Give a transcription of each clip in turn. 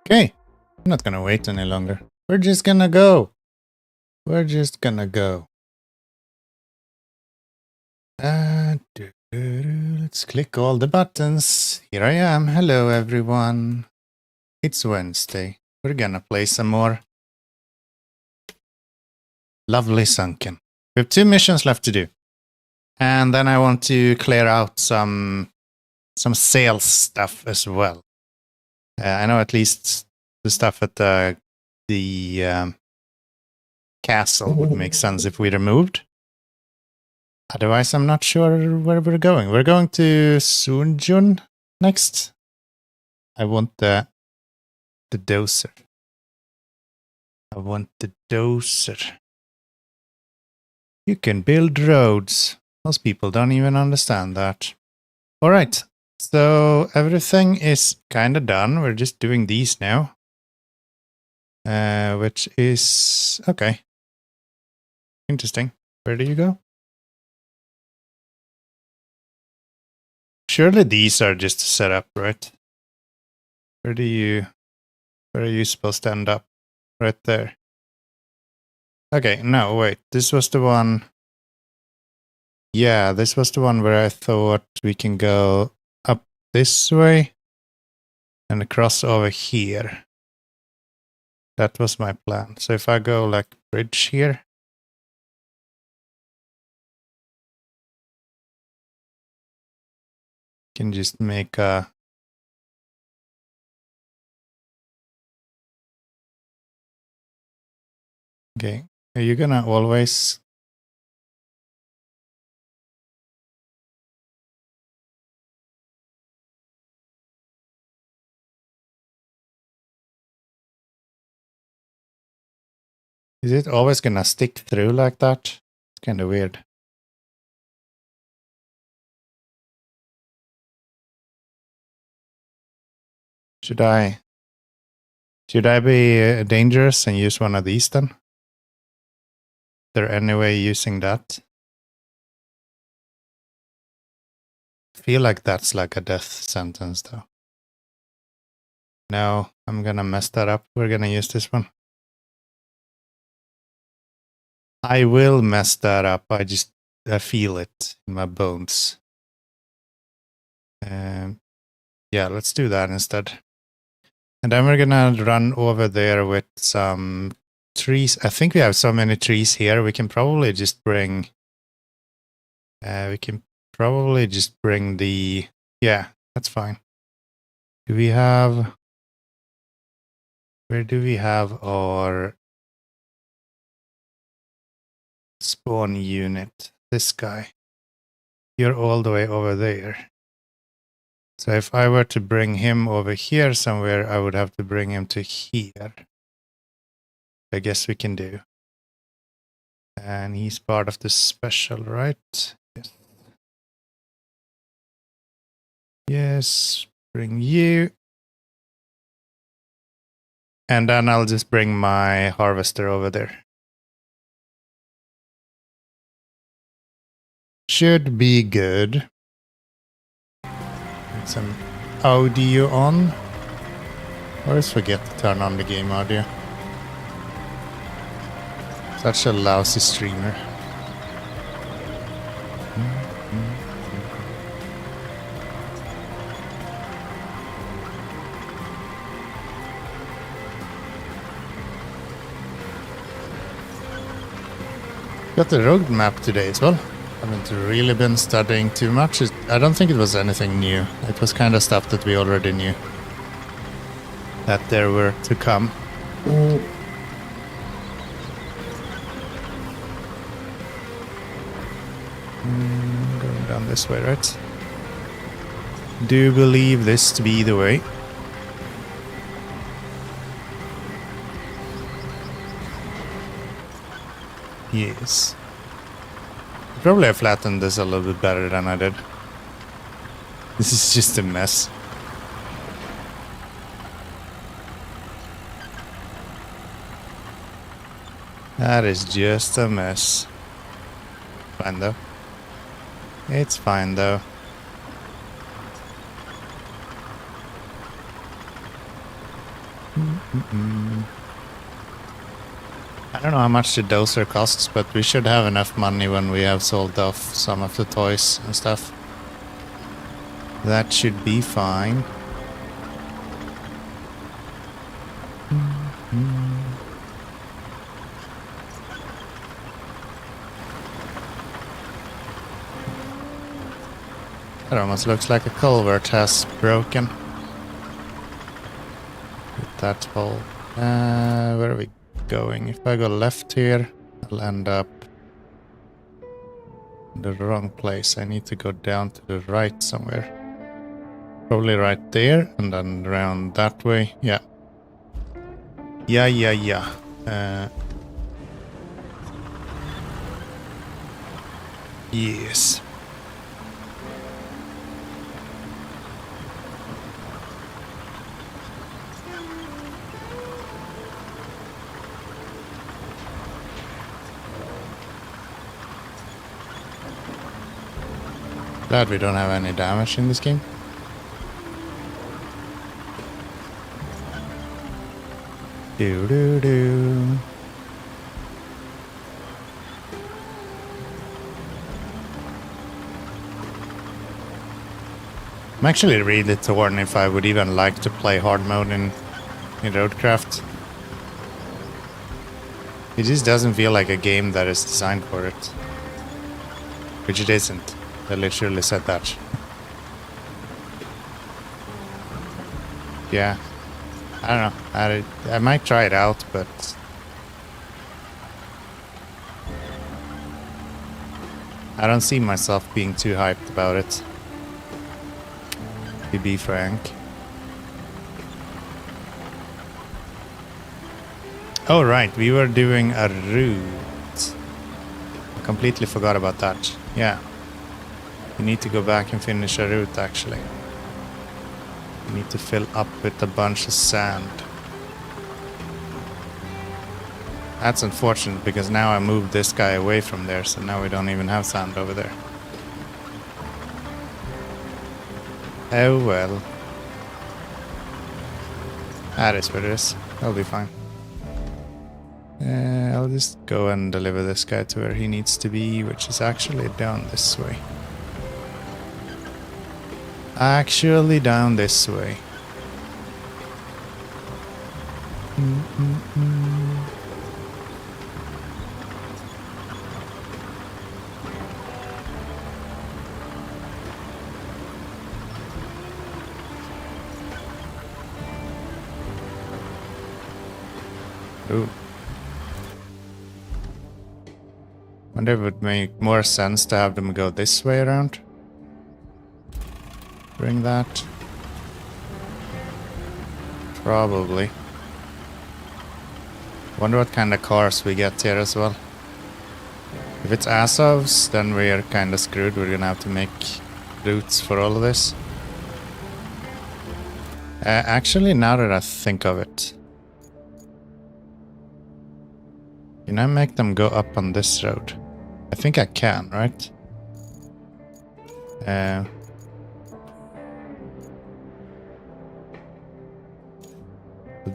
Okay, I'm not gonna wait any longer. We're just gonna go. We're just gonna go. Let's click all the buttons. Here I am. Hello, everyone. It's Wednesday. We're gonna play some more lovely Sunken. We have 2 missions left to do. And then I want to clear out some sales stuff as well. I know at least the stuff at the castle would make sense if we removed. Otherwise, I'm not sure where we're going. We're going to Sunken next. I want the dozer. I want the dozer. You can build roads. Most people don't even understand that. All right. So everything is kind of done. We're just doing these now. Which is okay. Interesting. Where do you go? Surely these are just set up, right? Where are you supposed to end up? Right there. Okay, no, wait. This was the one. Yeah, this was the one where I thought we can go up this way and across over here. That was my plan. So if I go like bridge here. Can just make a okay. Are you gonna always is it always gonna stick through like that? It's kind of weird. Should I be dangerous and use one of these then? Is there any way using that? I feel like that's like a death sentence though. No, I'm gonna mess that up. We're gonna use this one. I will mess that up. I feel it in my bones. Yeah, let's do that instead. And then we're gonna run over there with some trees. I think we have so many trees here. We can probably just bring. The. Yeah, that's fine. Do we have? Where do we have our spawn unit? This guy. You're all the way over there. So if I were to bring him over here somewhere, I would have to bring him to here. I guess we can do. And he's part of the special, right? Yes. Yes, bring you. And then I'll just bring my harvester over there. Should be good. Get some audio on. I always forget to turn on the game audio. Such a lousy streamer. Got the roadmap today as well. Haven't really been studying too much. I don't think it was anything new. It was kind of stuff that we already knew that there were to come. Going down this way, right? Do believe this to be the way. Yes. Probably I flattened this a little bit better than I did. This is just a mess. That is just a mess. Fine though. It's fine though. I don't know how much the dozer costs, but we should have enough money when we have sold off some of the toys and stuff. That should be fine. That almost looks like a culvert has broken. With that hole. Where are we going? If I go left here, I'll end up in the wrong place. I need to go down to the right somewhere. Probably right there, and then around that way. Yeah. Yeah. Yes. Glad we don't have any damage in this game. Do. I'm actually really torn if I would even like to play hard mode in Roadcraft. It just doesn't feel like a game that is designed for it. Which it isn't. I literally said that. Yeah. I don't know. I might try it out, but I don't see myself being too hyped about it. To be frank. Oh right, we were doing a route. I completely forgot about that. Yeah. You need to go back and finish a route actually. You need to fill up with a bunch of sand. That's unfortunate because now I moved this guy away from there, so now we don't even have sand over there. Oh well. That is what it is. That'll be fine. I'll just go and deliver this guy to where he needs to be, which is actually down this way. Actually down this way. Ooh. Wonder if it would make more sense to have them go this way around. Bring that. Probably. Wonder what kind of cars we get here as well. If it's Azovs, then we are kind of screwed. We're gonna have to make routes for all of this. Actually, now that I think of it, can I make them go up on this road? I think I can, right?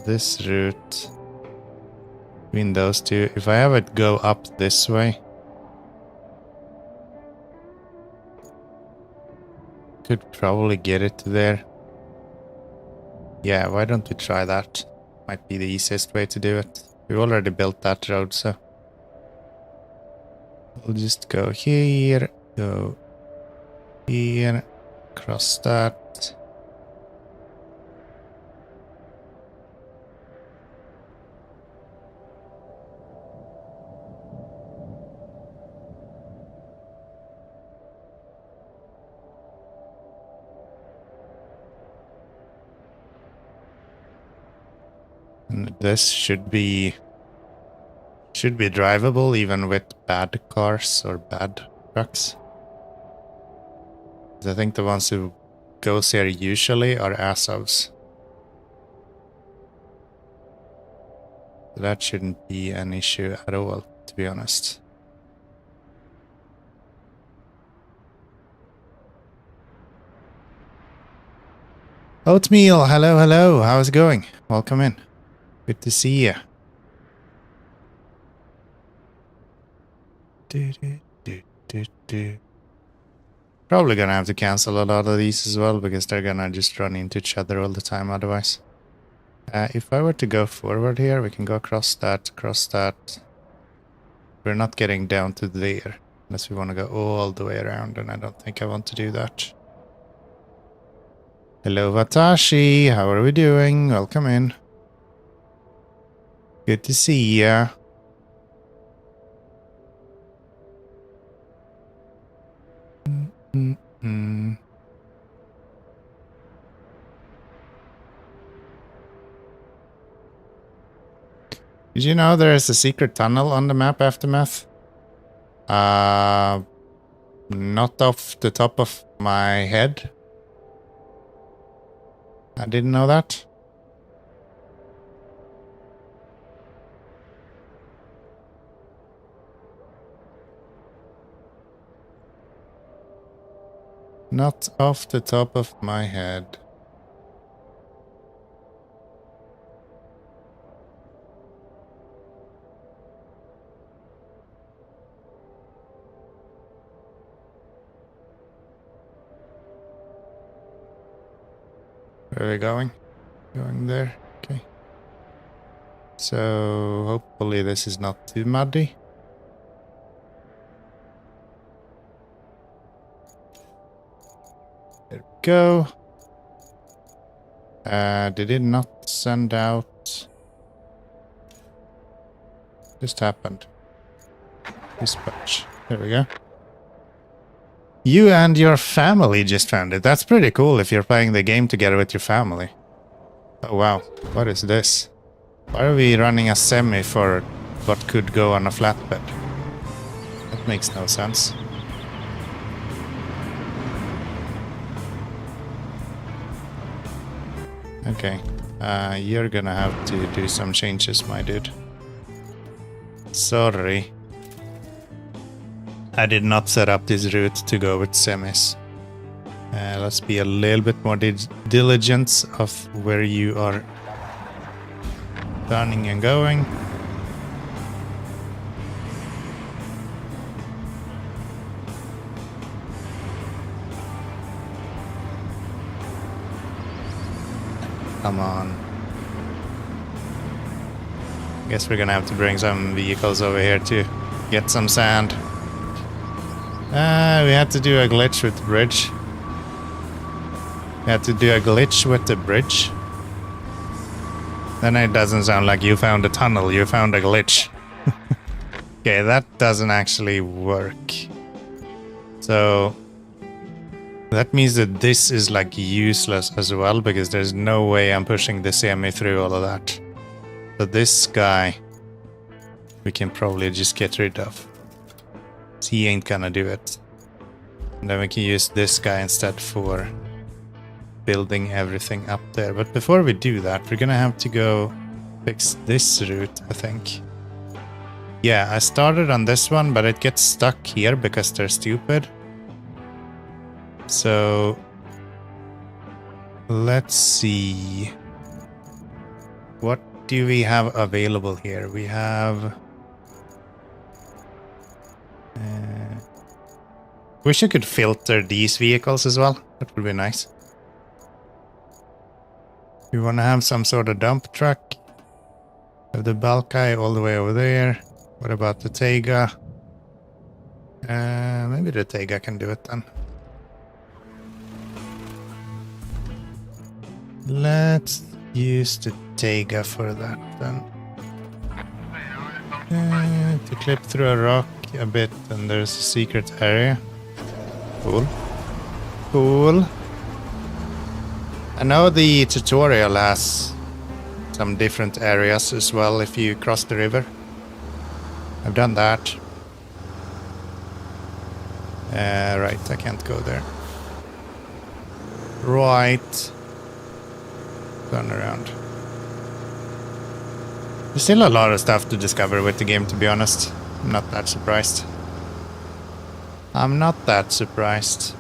This route between those two, if I have it go up this way, could probably get it to there. Yeah, why don't we try that? Might be the easiest way to do it. We've already built that road, so we'll just go here, cross that. And this should be drivable even with bad cars or bad trucks. I think the ones who goes here usually are Azovs. That shouldn't be an issue at all, to be honest. Oatmeal, hello, how's it going? Welcome in. Good to see you. Probably gonna have to cancel a lot of these as well because they're gonna just run into each other all the time otherwise. If I were to go forward here, we can go across that, across that. We're not getting down to there unless we want to go all the way around, and I don't think I want to do that. Hello, Watashi. How are we doing? Welcome in. Good to see ya. Did you know there is a secret tunnel on the map Aftermath? Not off the top of my head. I didn't know that. Not off the top of my head. Where are we going? Going there. Okay. So hopefully this is not too muddy. There we go. Did it not send out? Just happened. Dispatch. There we go. You and your family just found it. That's pretty cool if you're playing the game together with your family. Oh wow, what is this? Why are we running a semi for what could go on a flatbed? That makes no sense. Okay, you're gonna have to do some changes, my dude. Sorry. I did not set up this route to go with semis. Let's be a little bit more diligent of where you are turning and going. Come on. Guess we're gonna have to bring some vehicles over here to get some sand. We had to do a glitch with the bridge. We had to do a glitch with the bridge. Then it doesn't sound like you found a tunnel, you found a glitch. Okay, that doesn't actually work. So that means that this is like useless as well, because there's no way I'm pushing the semi through all of that. So this guy we can probably just get rid of. He ain't gonna do it. And then we can use this guy instead for building everything up there. But before we do that, we're gonna have to go fix this route, I think. Yeah, I started on this one, but it gets stuck here because they're stupid. So let's see. What do we have available here? We have... wish I could filter these vehicles as well. That would be nice. We want to have some sort of dump truck. Have the Balkai all the way over there. What about the Tega? Maybe the Tega can do it then. Let's use the Tega for that then. To clip through a rock a bit, and there's a secret area. Cool. Cool. I know the tutorial has some different areas as well if you cross the river. I've done that. Right, I can't go there. Right. Turn around. There's still a lot of stuff to discover with the game, to be honest. I'm not that surprised. I'm not that surprised.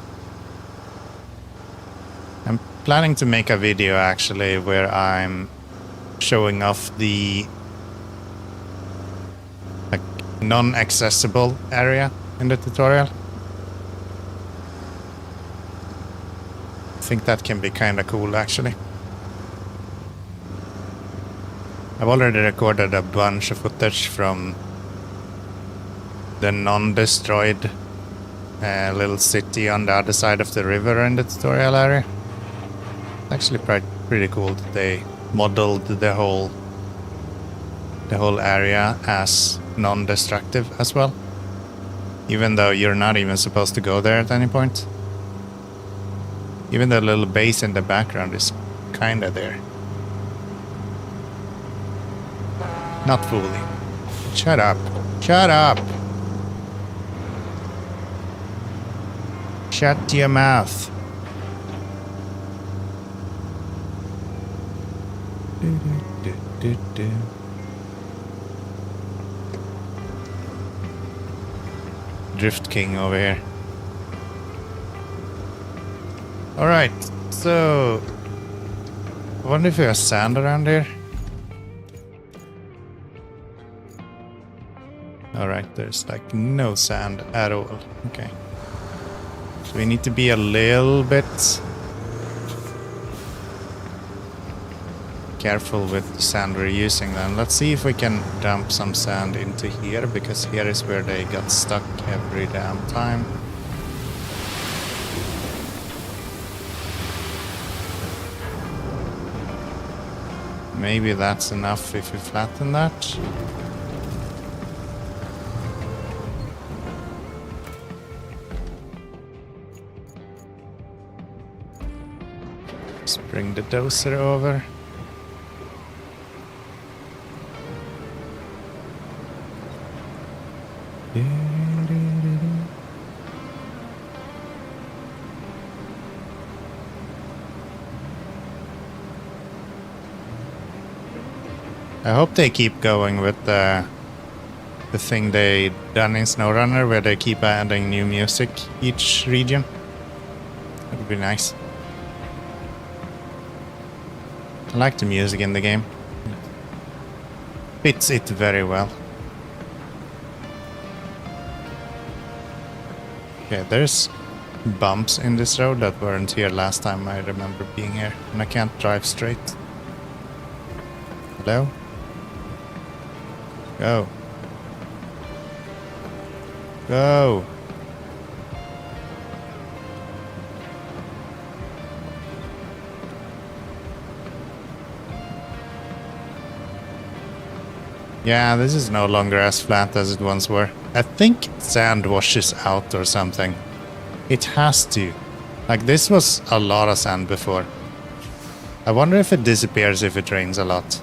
I'm planning to make a video actually where I'm showing off the like non-accessible area in the tutorial. I think that can be kind of cool, actually. I've already recorded a bunch of footage from the non-destroyed little city on the other side of the river in the tutorial area. It's actually pretty cool that they modeled the whole area as non-destructive as well, even though you're not even supposed to go there at any point. Even the little base in the background is kinda there. Not fully. Shut up. Shut up. Shut your mouth. Drift King over here. Alright, so I wonder if there's sand around here. Alright, there's like no sand at all. Okay. So we need to be a little bit careful with the sand we're using then. Let's see if we can dump some sand into here, because here is where they got stuck every damn time. Maybe that's enough if we flatten that. Let's bring the dozer over. I hope they keep going with the thing they done in SnowRunner, where they keep adding new music each region. That would be nice. I like the music in the game. Fits it very well. Okay, there's bumps in this road that weren't here last time I remember being here, and I can't drive straight. Hello? Go. Go. Yeah, this is no longer as flat as it once were. I think sand washes out or something. It has to. Like, this was a lot of sand before. I wonder if it disappears if it rains a lot.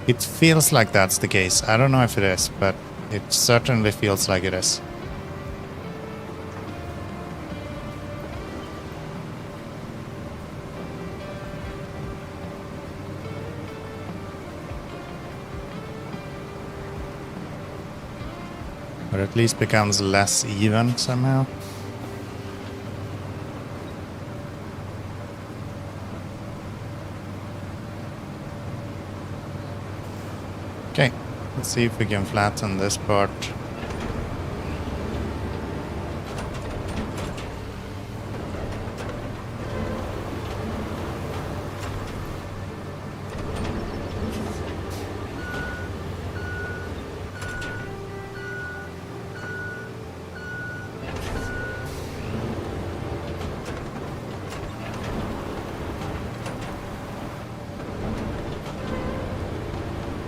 It feels like that's the case. I don't know if it is, but it certainly feels like it is. Or at least becomes less even somehow. Okay, let's see if we can flatten this part.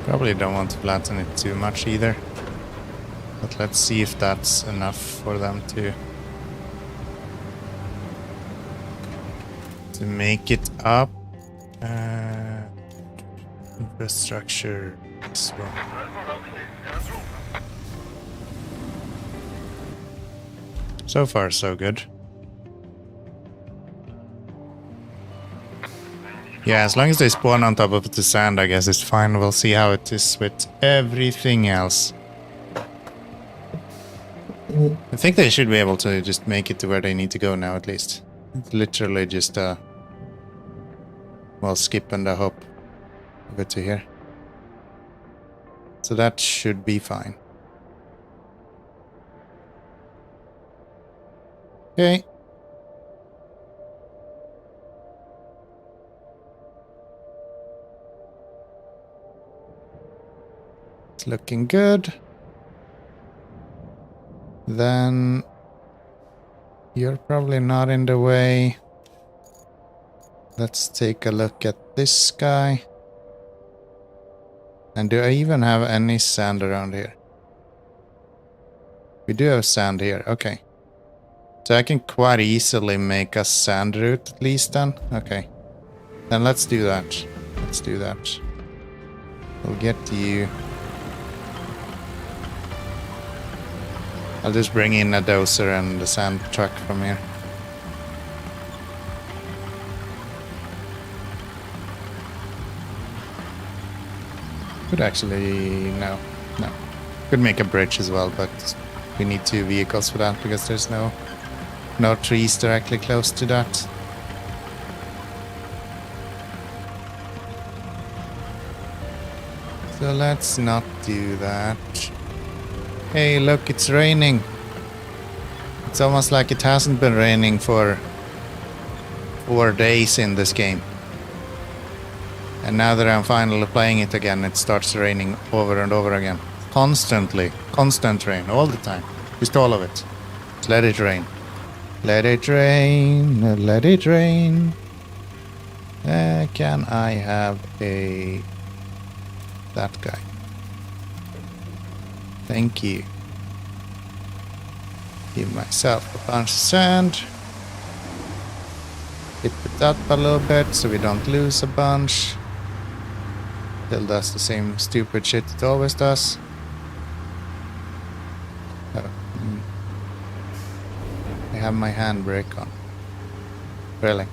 Probably don't want to flatten it too much either. But let's see if that's enough for them to make it up. Infrastructure as well. So far, so good. Yeah, as long as they spawn on top of the sand, I guess it's fine. We'll see how it is with everything else. I think they should be able to just make it to where they need to go now, at least. It's literally just a... well, skip and a hop over to here. So that should be fine. Okay. It's looking good. Then you're probably not in the way. Let's take a look at this guy. And do I even have any sand around here? We do have sand here, okay. So I can quite easily make a sand route at least then. Okay. Then let's do that. Let's do that. We'll get you. I'll just bring in a dozer and the sand truck from here. Could actually... no. Could make a bridge as well, but we need 2 vehicles for that because there's no trees directly close to that. So let's not do that. Hey, look, it's raining. It's almost like it hasn't been raining for 4 days in this game. And now that I'm finally playing it again, it starts raining over and over again. Constantly. Constant rain, all the time. Just all of it. Just let it rain. Let it rain, let it rain. Can I have a... that guy? Thank you. Give myself a bunch of sand. Hit it up a little bit so we don't lose a bunch. Still does the same stupid shit it always does. Oh. I have my handbrake on. Really?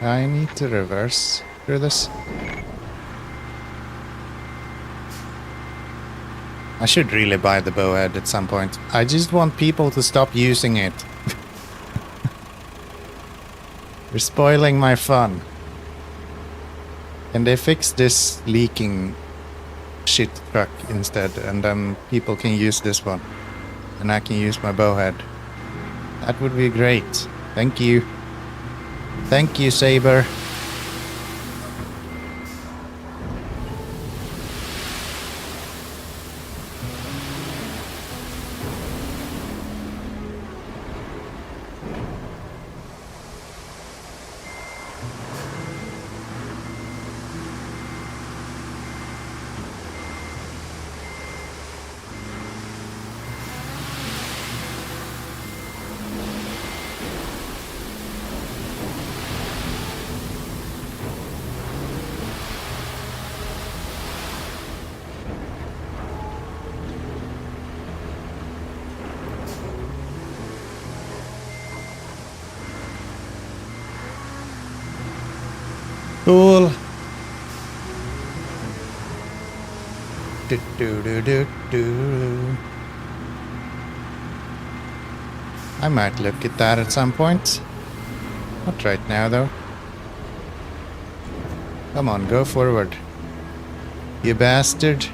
I need to reverse through this. I should really buy the bowhead at some point. I just want people to stop using it. You're spoiling my fun. Can they fix this leaking shit truck instead, and then people can use this one, and I can use my bowhead? That would be great. Thank you. Thank you, Saber. Cool. Do, do, do, do, do. I might look at that at some point. Not right now, though. Come on, go forward. You bastard.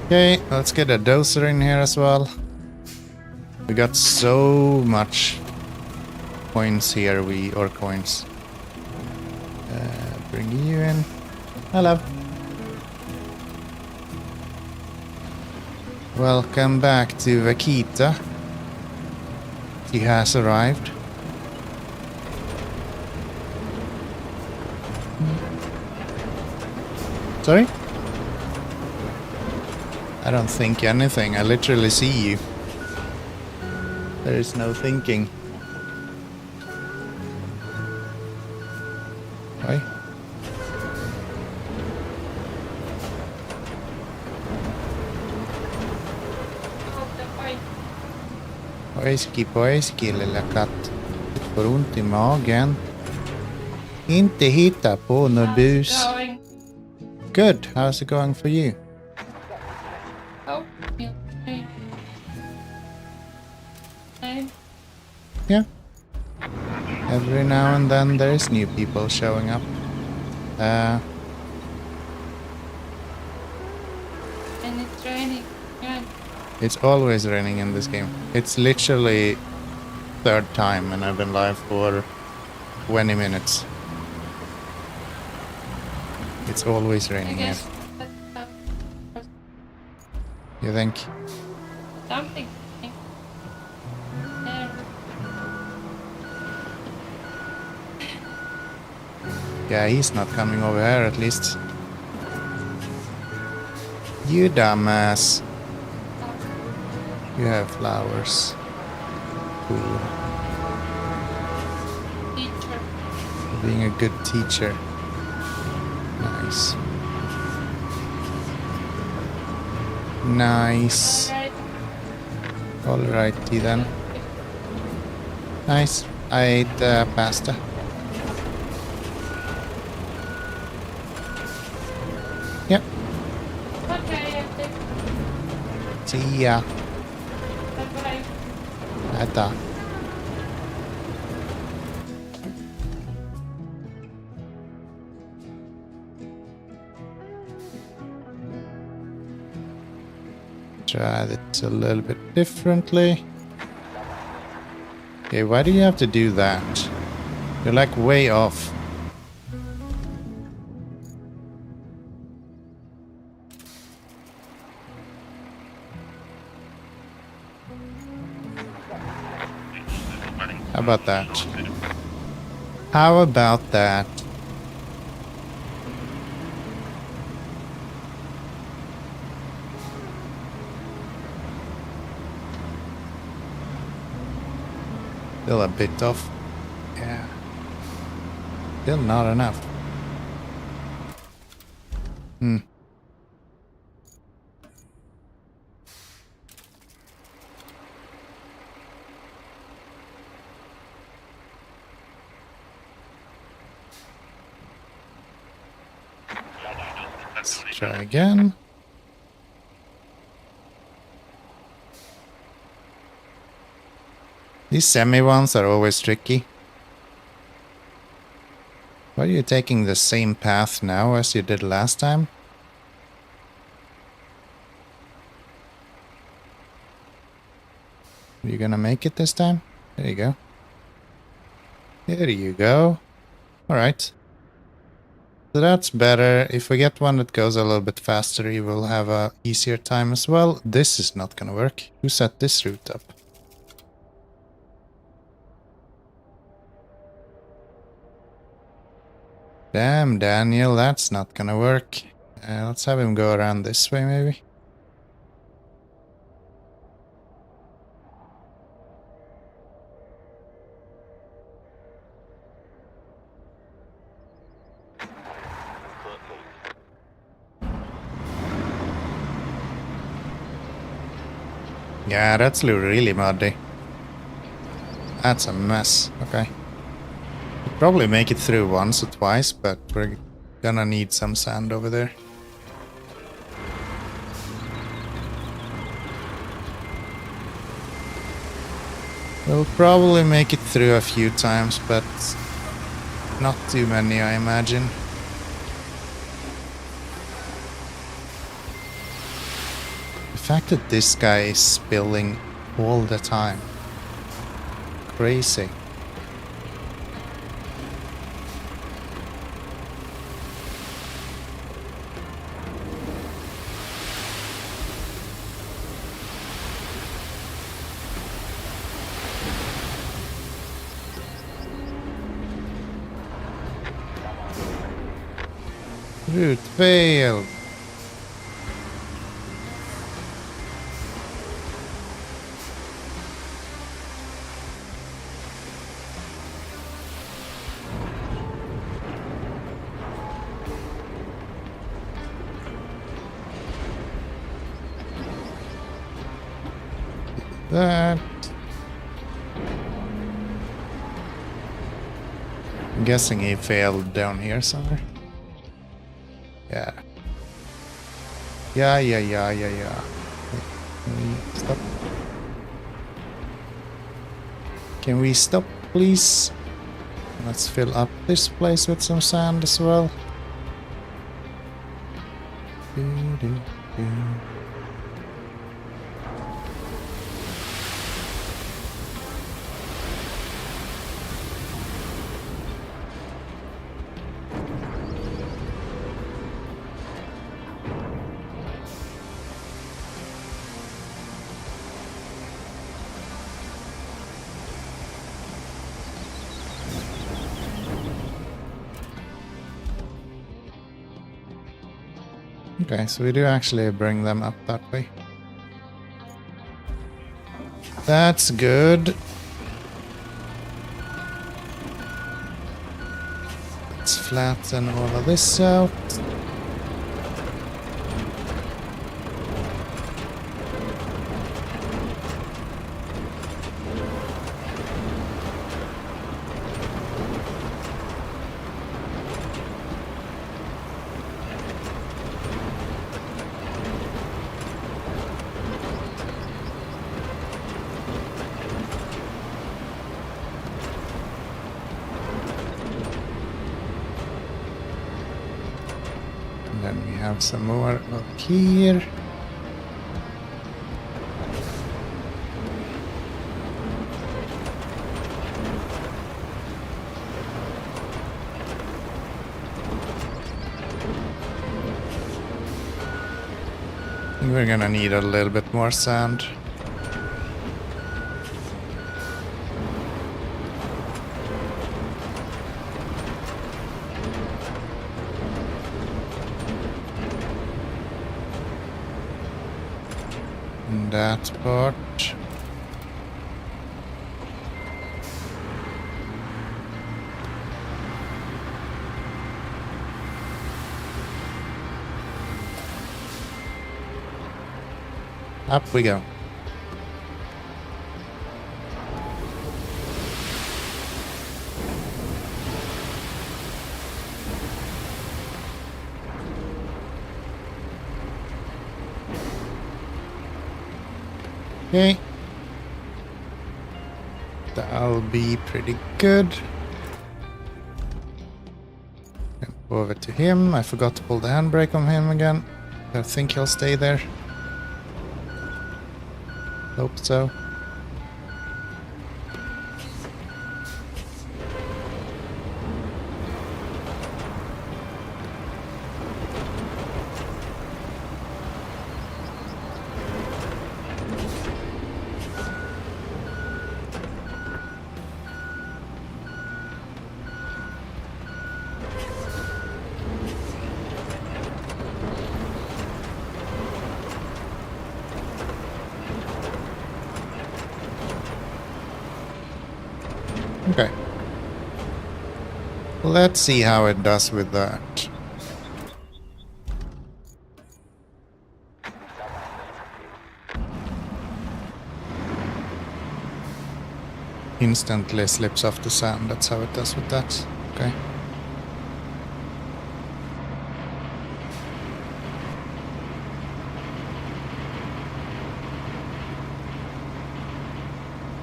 Okay, let's get a dozer in here as well. We got so much coins here, or coins. Bring you in. Hello. Welcome back to Vakita. He has arrived. Sorry? I don't think anything. I literally see you. There is no thinking. Oj. Pojski, lilla katt. Du får ont i magen. Inte hitta på något bus. good. How's it going for you? Oh, Yeah. Every now and then there's new people showing up. And it's raining. Yeah. It's always raining in this game. It's literally third time and I've been live for 20 minutes. It's always raining here. You think? Something. Yeah, he's not coming over here at least. You dumbass. You have flowers. Cool. Teacher. Being a good teacher. Nice. Nice. Alrighty then. Nice. I ate pasta. Yep. Okay, See ya. bye-bye. Ata. Try it a little bit differently. Okay, why do you have to do that? You're like way off. How about that? How about that? Still a bit off. Yeah. Still not enough. Let's try again. These semi ones are always tricky. Why are you taking the same path now as you did last time? Are you gonna make it this time? There you go. There you go. Alright. So that's better. If we get one that goes a little bit faster, you will have a easier time as well. This is not gonna work. Who set this route up? Damn, Daniel, that's not gonna work. Let's have him go around this way, maybe. Yeah, that's really muddy. That's a mess. Okay. We'll probably make it through once or twice, but we're gonna need some sand over there. We'll probably make it through a few times, but not too many, I imagine. The fact that this guy is spilling all the time. Crazy. Route failed. That. I'm guessing he failed down here somewhere. Yeah. Yeah. Stop. Can we stop, please? Let's fill up this place with some sand as well. Okay, so we do actually bring them up that way. That's good. Let's flatten all of this out. And then we have some more up here. I think we're gonna need a little bit more sand. In that part. Up we go. Okay. That'll be pretty good. Jump over to him. I forgot to pull the handbrake on him again. I think he'll stay there. Hope so. Okay. Let's see how it does with that. Instantly slips off the sand. That's how it does with that. Okay.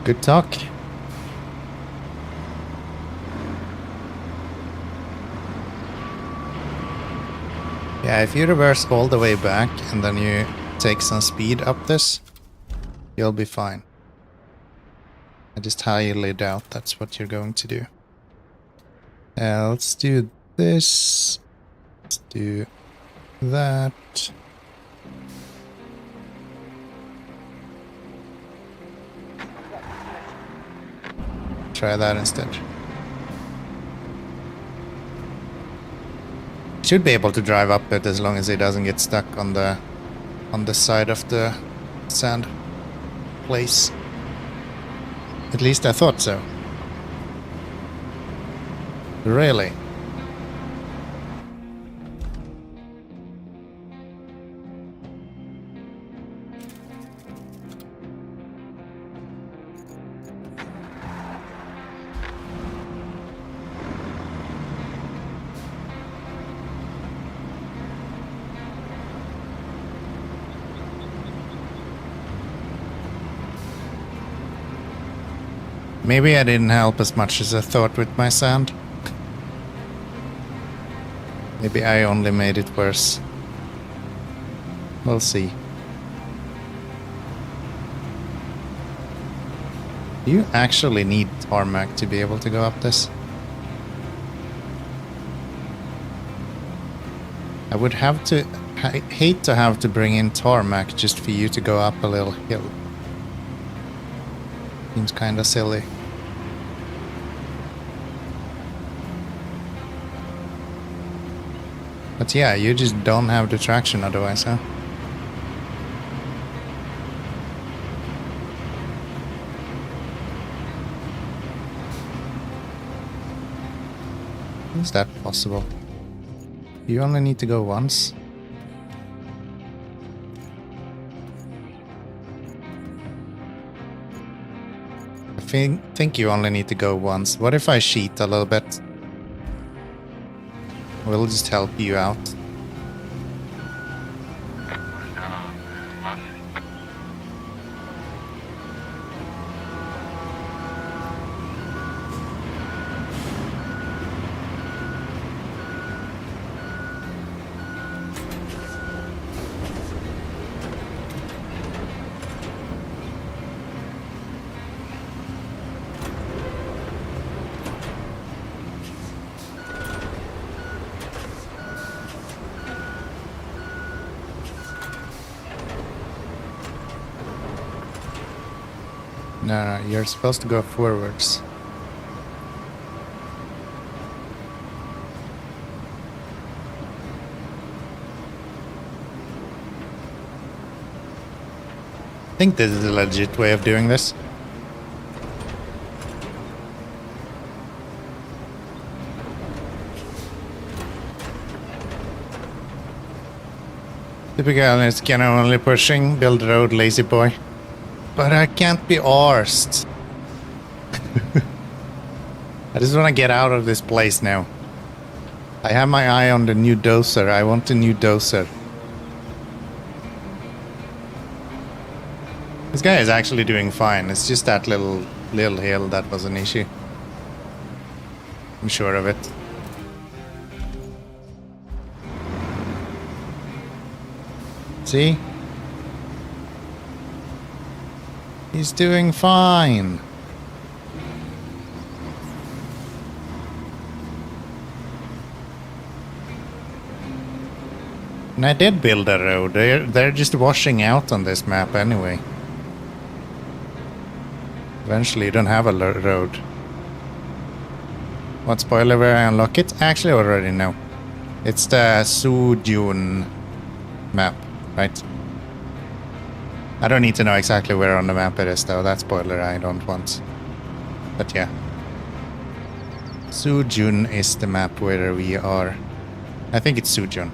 Good talk. Yeah, if you reverse all the way back and then you take some speed up this, you'll be fine. I just highly doubt that's what you're going to do. Let's do this. Let's do that. Try that instead. Should be able to drive up it as long as it doesn't get stuck on the side of the sand place. At least I thought so. Really? Maybe I didn't help as much as I thought with my sand. Maybe I only made it worse. We'll see. Do you actually need tarmac to be able to go up this? I would have to... I hate to have to bring in tarmac just for you to go up a little hill. Seems kinda silly. But yeah, you just don't have the traction otherwise, huh? Is that possible? You only need to go once? I think you only need to go once. What if I cheat a little bit? We'll just help you out. No, you're supposed to go forwards. I think this is a legit way of doing this. Typical, it's only pushing, build road, lazy boy. But I can't be arsed. I just want to get out of this place now. I have my eye on the new dozer. I want the new dozer. This guy is actually doing fine. It's just that little hill that was an issue. I'm sure of it. See? He's doing fine. And I did build a road. They're just washing out on this map anyway. Eventually you don't have a road. What spoiler where I unlock it? I actually already know. It's the Sunken map, right? I don't need to know exactly where on the map it is though. That spoiler I don't want. But yeah. Sunken is the map where we are. I think it's Sunken.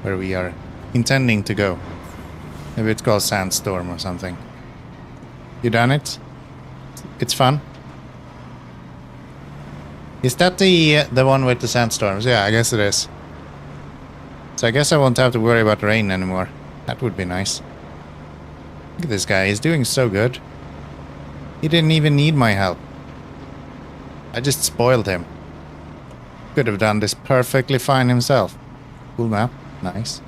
Where we are intending to go. Maybe it's called Sandstorm or something. You done it? It's fun. Is that the one with the sandstorms? Yeah, I guess it is. So I guess I won't have to worry about rain anymore. That would be nice. Look at this guy, he's doing so good. He didn't even need my help. I just spoiled him. Could have done this perfectly fine himself. Cool map, nice.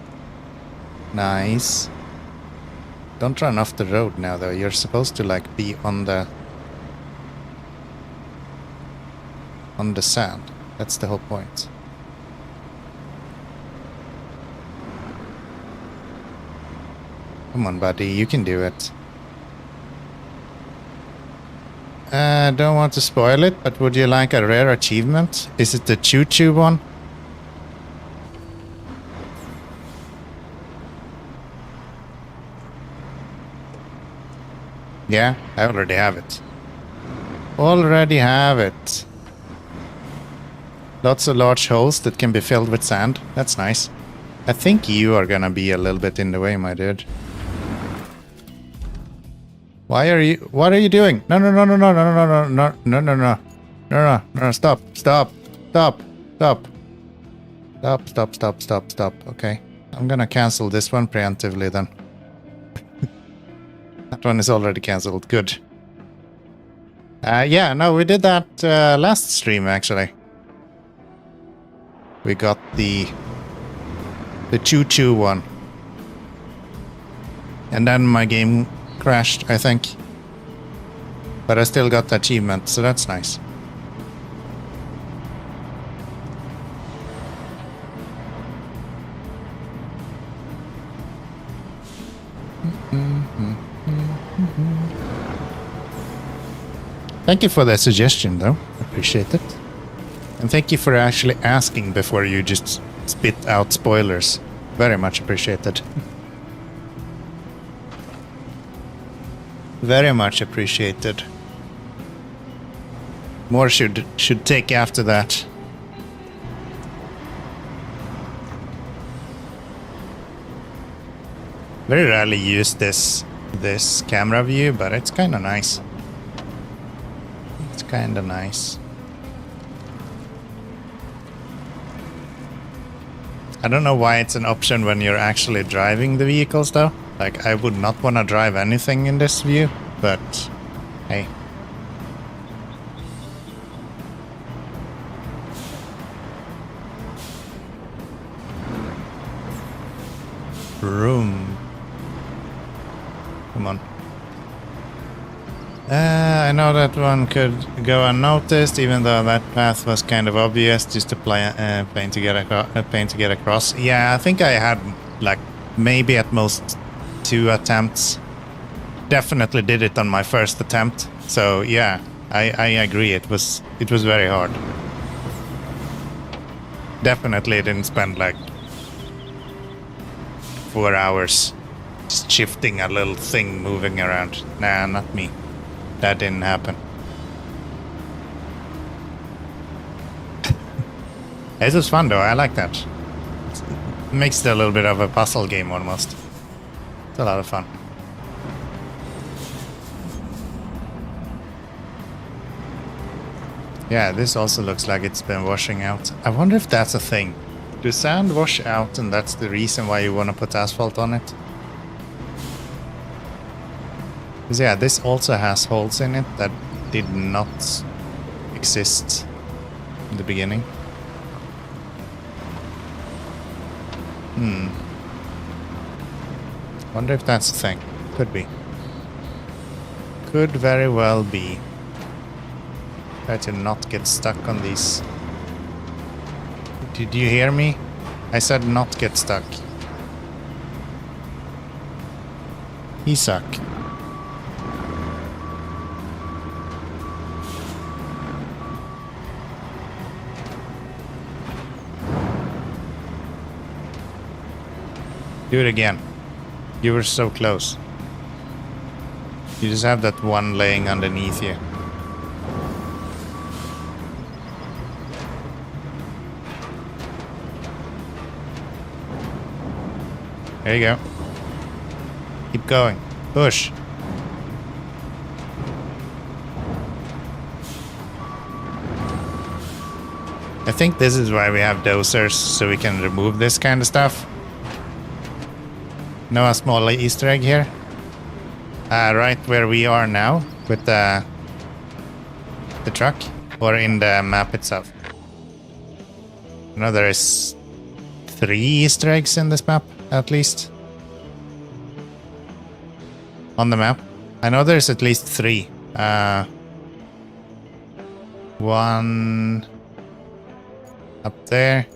Nice. Don't run off the road now though, you're supposed to like be on the sand. That's the whole point. Come on, buddy, you can do it. Don't want to spoil it, but would you like a rare achievement? Is it the choo-choo one? Yeah, I already have it. Already have it. Lots of large holes that can be filled with sand. That's nice. I think you are gonna be a little bit in the way, my dude. Why are you... What are you doing? No, no, no, no, no, no, no, no, no, no, no, no. No, no, no, stop, stop, stop, stop. Stop, stop, stop, stop, stop. Okay. I'm gonna cancel this one preemptively then. That one is already cancelled. Good. Yeah, no, we did that last stream actually. We got the choo-choo one. And then my game crashed, I think. But I still got the achievement, so that's nice. Thank you for the suggestion, though. Appreciate it. And thank you for actually asking before you just spit out spoilers. Very much appreciated. Very much appreciated. More should take after that. Very rarely use this camera view, but it's kind of nice. It's kind of nice. I don't know why it's an option when you're actually driving the vehicles, though. Like, I would not want to drive anything in this view, but hey. Room. Come on. I know that one could go unnoticed, even though that path was kind of obvious, just to paint to get across. Yeah, I think I had like maybe at most 2 attempts. Definitely did it on my first attempt. So yeah, I agree. It was very hard. Definitely didn't spend like 4 hours just shifting a little thing moving around. Nah, not me. That didn't happen. It was fun though, I like that. It makes it a little bit of a puzzle game almost. It's a lot of fun. Yeah, this also looks like it's been washing out. I wonder if that's a thing. Do sand wash out and that's the reason why you want to put asphalt on it? Because yeah, this also has holes in it that did not exist in the beginning. Wonder if that's a thing. Could be. Could very well be. Try to not get stuck on these. Did you hear me? I said not get stuck. He suck. Do it again. You were so close. You just have that one laying underneath you. There you go. Keep going. Push. I think this is why we have dozers, so we can remove this kind of stuff. Know a small Easter egg here? Right where we are now, with the truck, or in the map itself. You know, there is 3 Easter eggs in this map, at least. On the map. I know there's at least 3. One up there.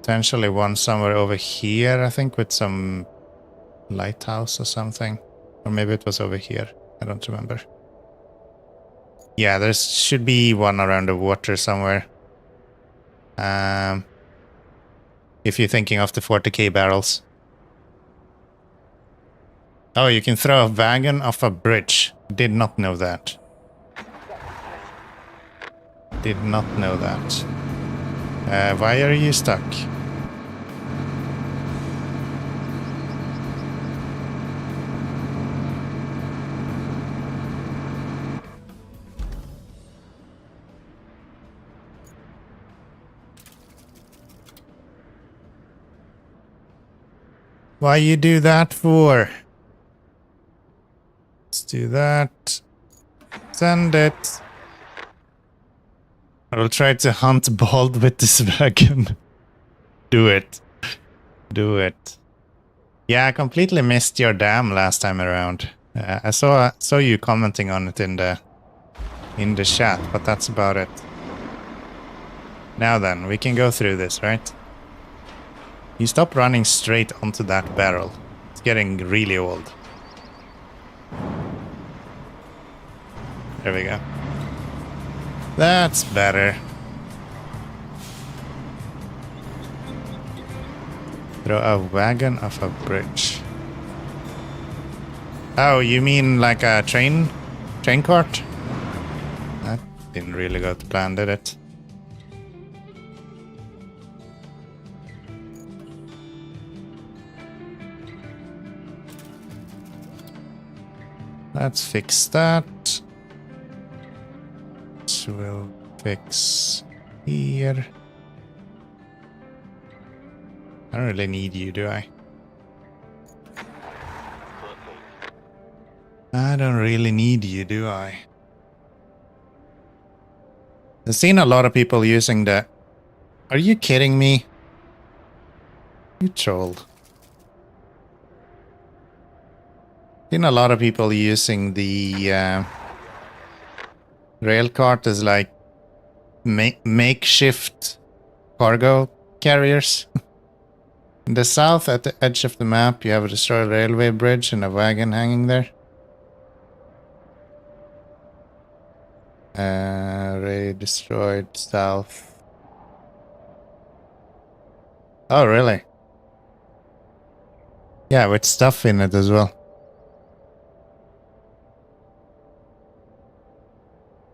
Potentially one somewhere over here, I think, with some lighthouse or something. Or maybe it was over here. I don't remember. Yeah, there should be one around the water somewhere. If you're thinking of the 40k barrels. Oh, you can throw a wagon off a bridge. Did not know that. Did not know that. Why are you stuck? Why you do that for? Let's do that. Send it. I will try to hunt bald with this wagon. Do it. Do it. Yeah, I completely missed your dam last time around. I saw you commenting on it in the chat, but that's about it. Now then, we can go through this, right? You stop running straight onto that barrel. It's getting really old. There we go. That's better. Throw a wagon off a bridge. Oh, you mean like a train cart? That didn't really go to plan, did it? Let's fix that. We'll fix here. I don't really need you, do I? I don't really need you, do I? I've seen a lot of people using the... Are you kidding me? You trolled. Seen a lot of people using the rail cart as like makeshift cargo carriers. In the south, at the edge of the map, you have a destroyed railway bridge and a wagon hanging there. Ray destroyed south. Oh, really? Yeah, with stuff in it as well.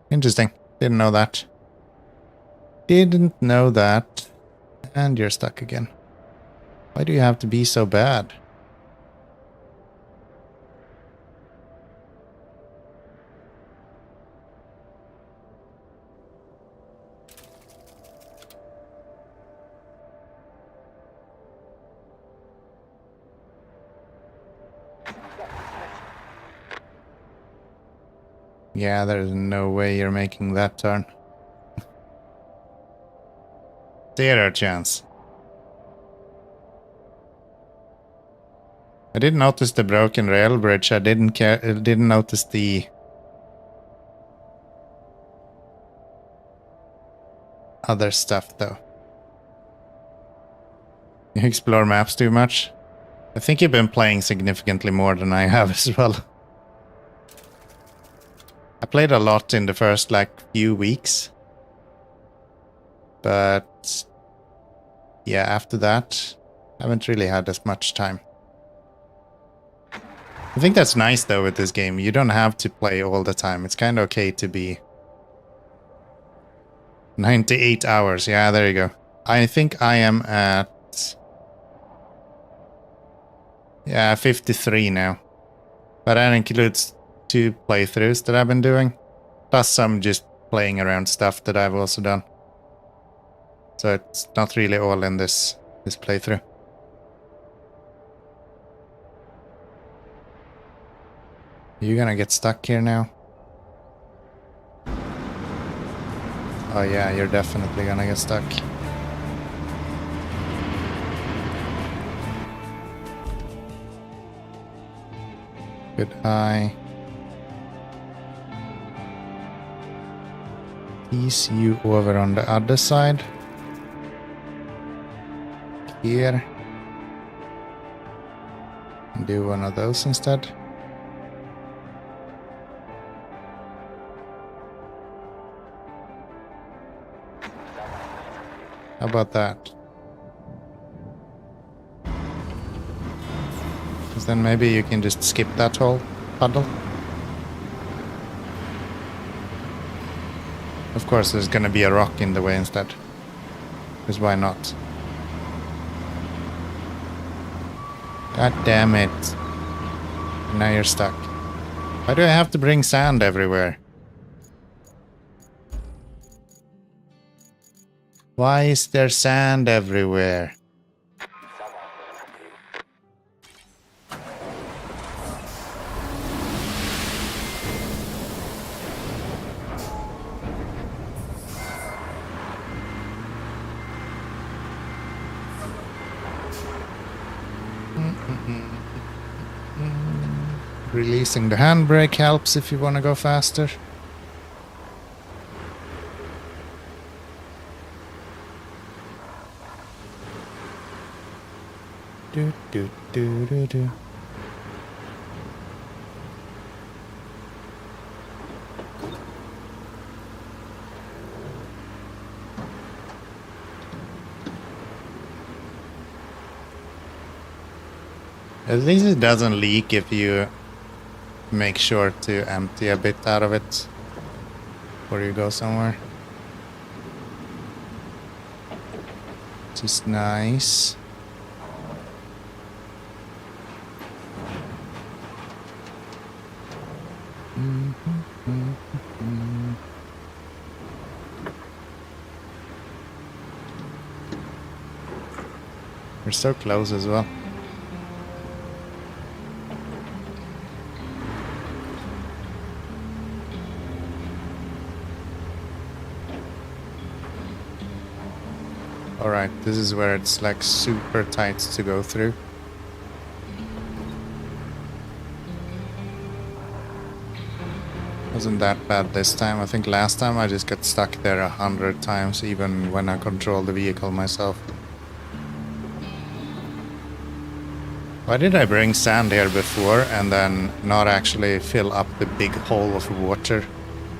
Interesting. Didn't know that. Didn't know that. And you're stuck again. Why do you have to be so bad? Yeah, there's no way you're making that turn. Zero chance. I didn't notice the broken rail bridge. I didn't notice the other stuff though. You explore maps too much? I think you've been playing significantly more than I have as well. I played a lot in the first few weeks. But yeah, after that, I haven't really had as much time. I think that's nice though with this game. You don't have to play all the time. It's kind of okay to be 98 hours. Yeah, there you go. I think I am at 53 now. But that includes 2 playthroughs that I've been doing. Plus some just playing around stuff that I've also done. So it's not really all in this playthrough. You're gonna get stuck here now? Oh yeah, you're definitely gonna get stuck. Good eye. Ease you over on the other side. Here. And do one of those instead. How about that? Because then maybe you can just skip that whole puddle. Of course, there's gonna be a rock in the way instead. Because why not? God damn it. Now you're stuck. Why do I have to bring sand everywhere? Why is there sand everywhere? Releasing the handbrake helps if you want to go faster. Do, do, do, do, do. At least it doesn't leak if you make sure to empty a bit out of it before you go somewhere. Which is nice. We're so close as well. Alright, this is where it's like super tight to go through. Wasn't that bad this time. I think last time I just got stuck there 100 times, even when I controlled the vehicle myself. Why did I bring sand here before and then not actually fill up the big hole of water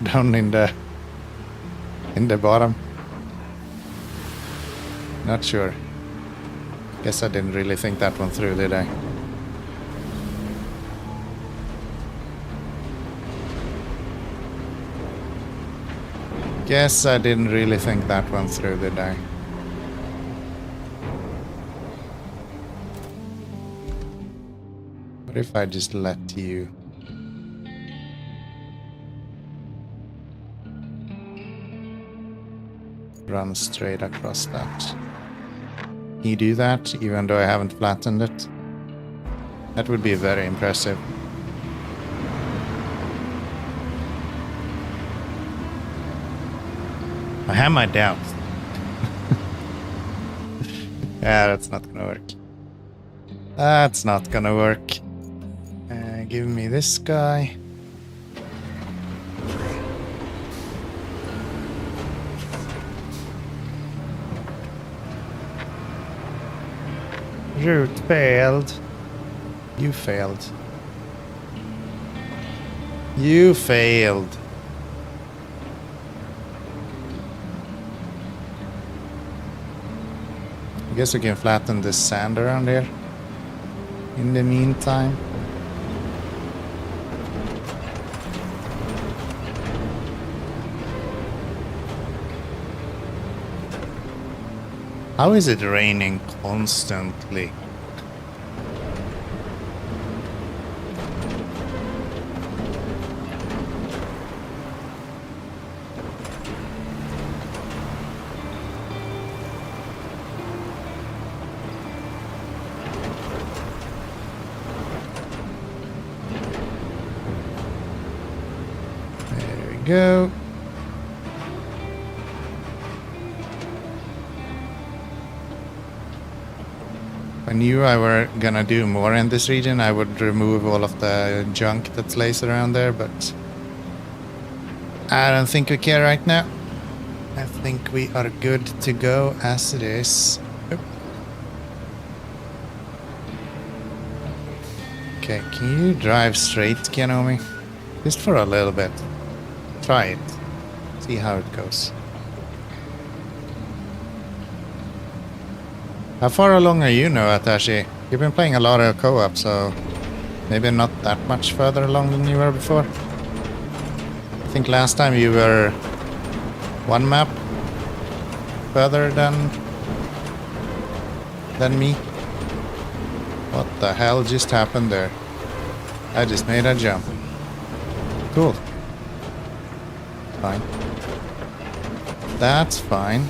down in the bottom? Not sure. Guess I didn't really think that one through, did I? Guess I didn't really think that one through, did I? What if I just let you... run straight across that? Can you do that, even though I haven't flattened it? That would be very impressive. I have my doubts. Yeah, that's not gonna work. That's not gonna work. Give me this guy. Route failed. You failed. You failed. I guess we can flatten this sand around here in the meantime. How is it raining constantly? There we go. If I knew I were gonna do more in this region, I would remove all of the junk that lays around there, but I don't think we care right now. I think we are good to go as it is. Oop. Okay, can you drive straight, Keanomy? Just for a little bit. Try it. See how it goes. How far along are you now, Atashi? You've been playing a lot of co-op, so maybe not that much further along than you were before. I think last time you were one map further than me. What the hell just happened there? I just made a jump. Cool. Fine. That's fine.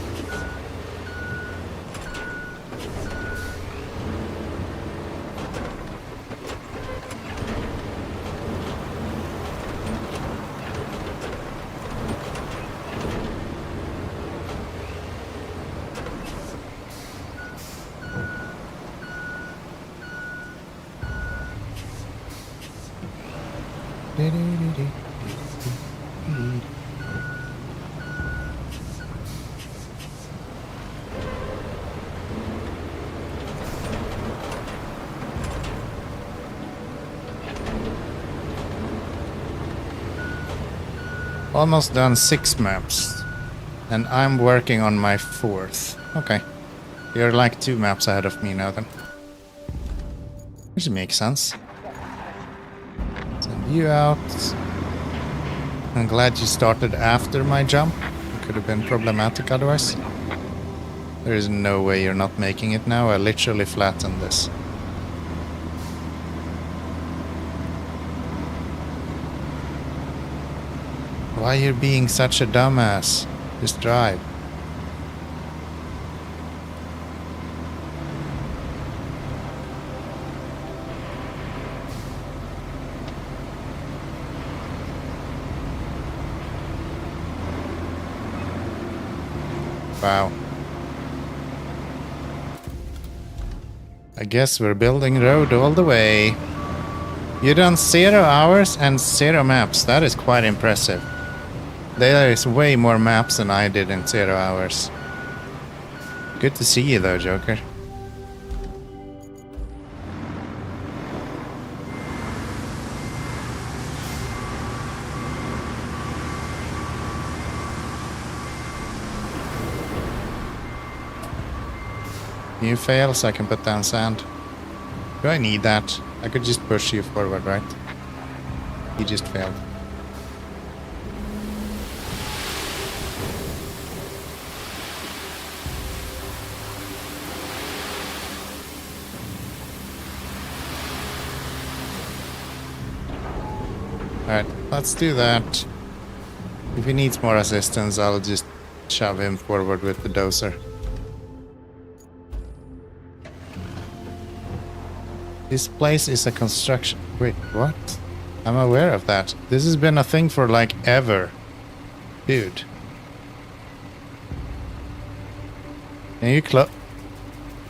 Almost done 6 maps. And I'm working on my 4th. Okay. You're like 2 maps ahead of me now then. Which makes sense. Send you out. I'm glad you started after my jump. It could have been problematic otherwise. There is no way you're not making it now. I literally flattened this. Why are you being such a dumbass? Just drive. Wow. I guess we're building road all the way. You done 0 hours and 0 maps. That is quite impressive. There is way more maps than I did in 0 hours. Good to see you though, Joker. You fail so I can put down sand. Do I need that? I could just push you forward, right? You just failed. Alright, let's do that. If he needs more assistance, I'll just shove him forward with the dozer. This place is a construction... Wait, what? I'm aware of that. This has been a thing for like ever. Dude. Can you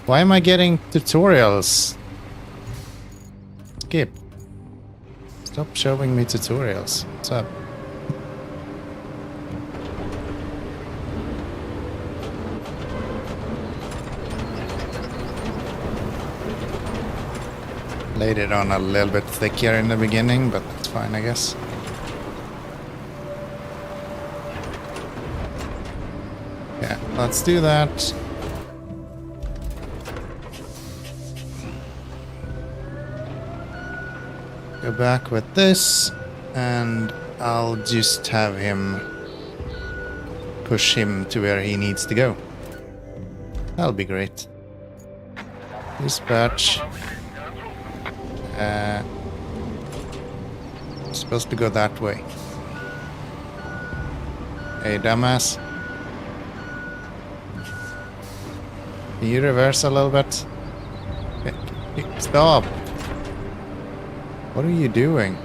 Why am I getting tutorials? Skip. Stop showing me tutorials. What's up? Laid it on a little bit thicker in the beginning, but that's fine, I guess. Yeah, let's do that. Go back with this, and I'll just have him push him to where he needs to go. That'll be great. Dispatch. Supposed to go that way. Hey, dumbass. Can you reverse a little bit? Stop! What are you doing?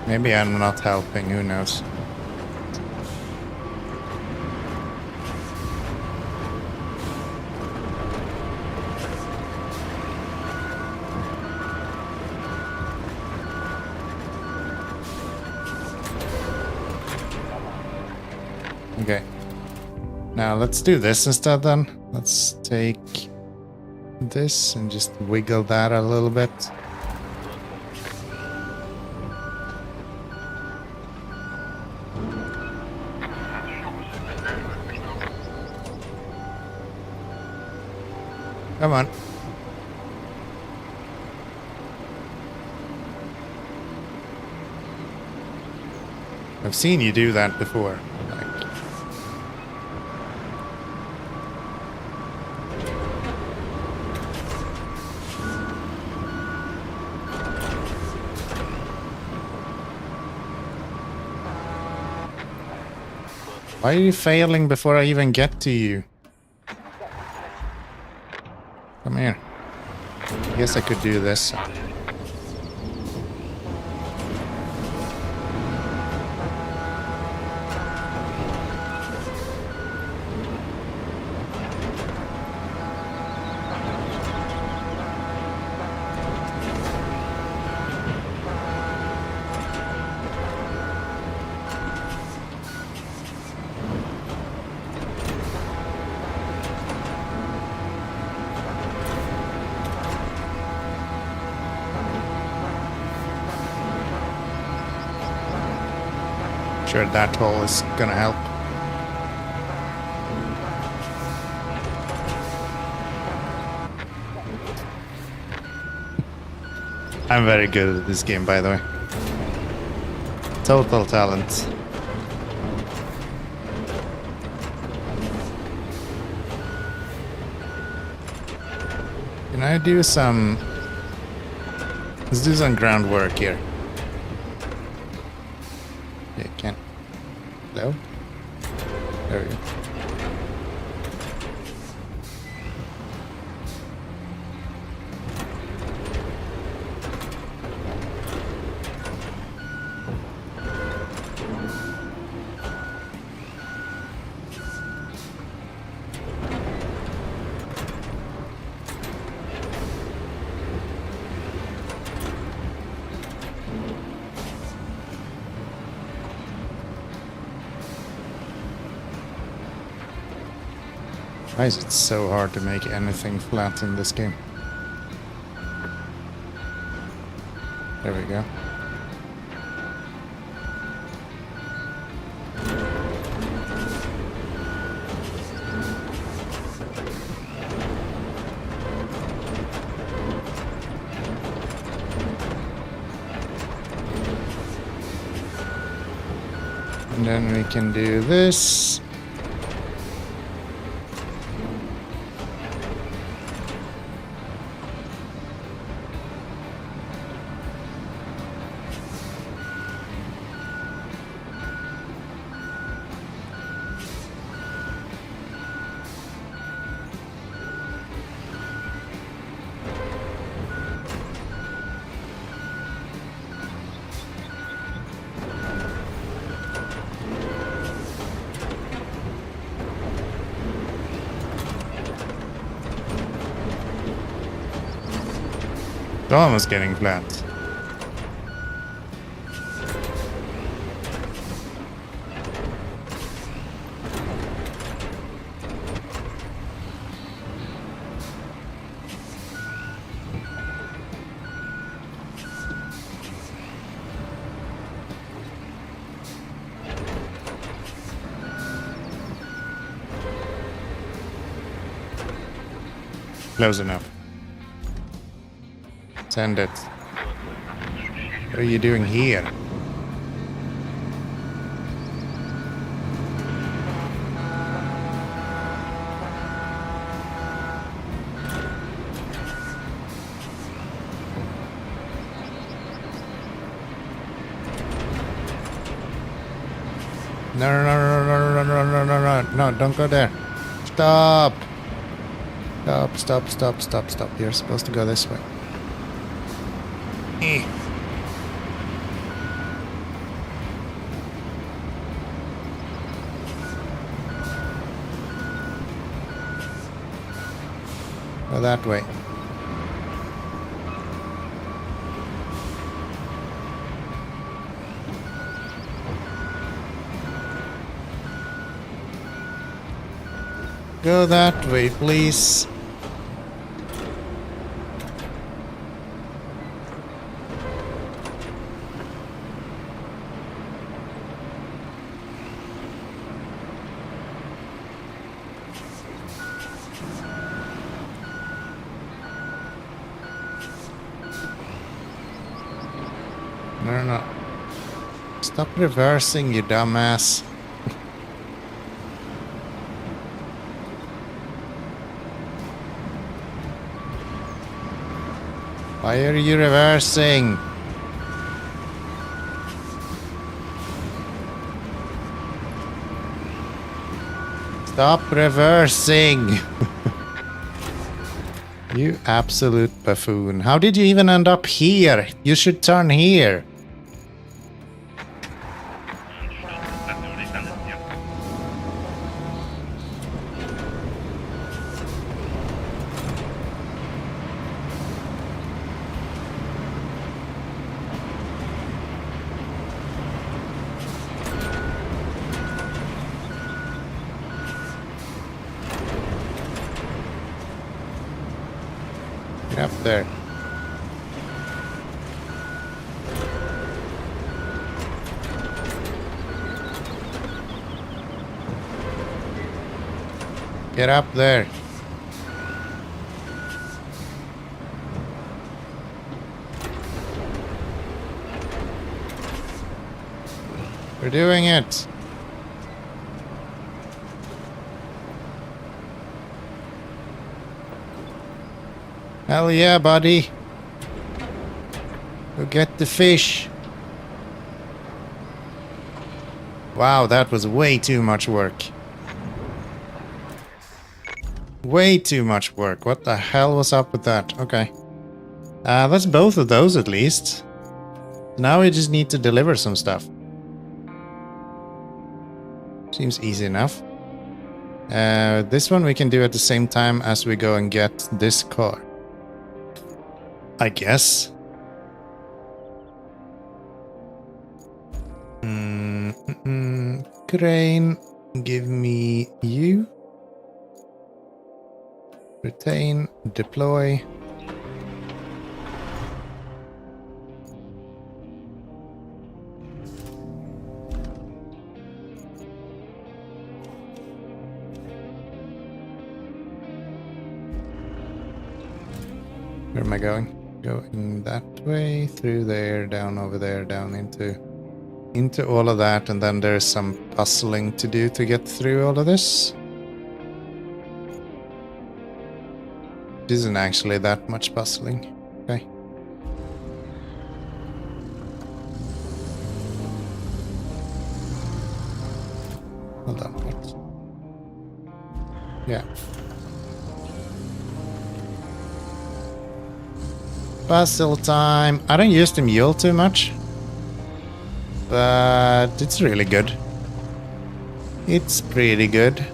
Maybe I'm not helping, who knows? Okay. Now let's do this instead then. Let's take this and just wiggle that a little bit. Come on. I've seen you do that before. Why are you failing before I even get to you? Come here. I guess I could do this. sure that hole is gonna help. I'm very good at this game, by the way. Total talent. Can I do some... Let's do some groundwork here. Okay, can... Hello? There we go. Why is it so hard to make anything flat in this game? There we go. And then we can do this. It's almost getting flat. Close enough. Send it. What are you doing here? No, don't go there. Stop! Stop. You're supposed to go this way. Go that way. Go that way, please. No. Stop reversing, you dumbass. Why are you reversing? Stop reversing! You absolute buffoon. How did you even end up here? You should turn here. Get up there. Get up there. We're doing it. Hell yeah, buddy. Go get the fish. Wow, that was way too much work. Way too much work. What the hell was up with that? Okay. That's both of those at least. Now we just need to deliver some stuff. Seems easy enough. This one we can do at the same time as we go and get this car. I guess. Crane, give me you. Retain, deploy. Where am I going? Going that way, through there, down over there, down into all of that, and then there's some puzzling to do to get through all of this. It isn't actually that much puzzling. Okay. Hold on, what? Yeah. Puzzle time. I don't use the mule too much, but it's really good. It's pretty good.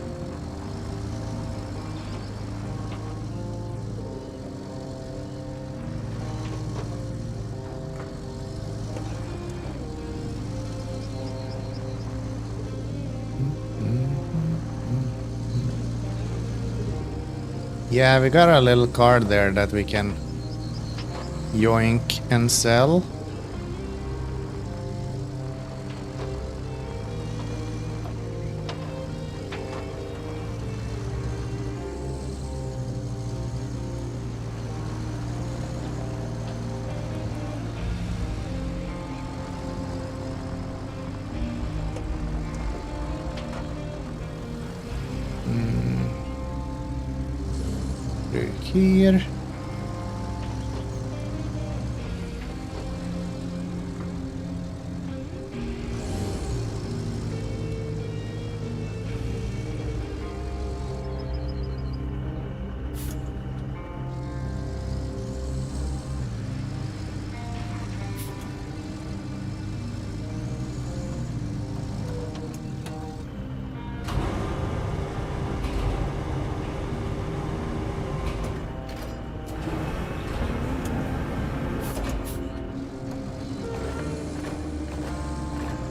Yeah, we got a little card there that we can yoink and sell. Through here.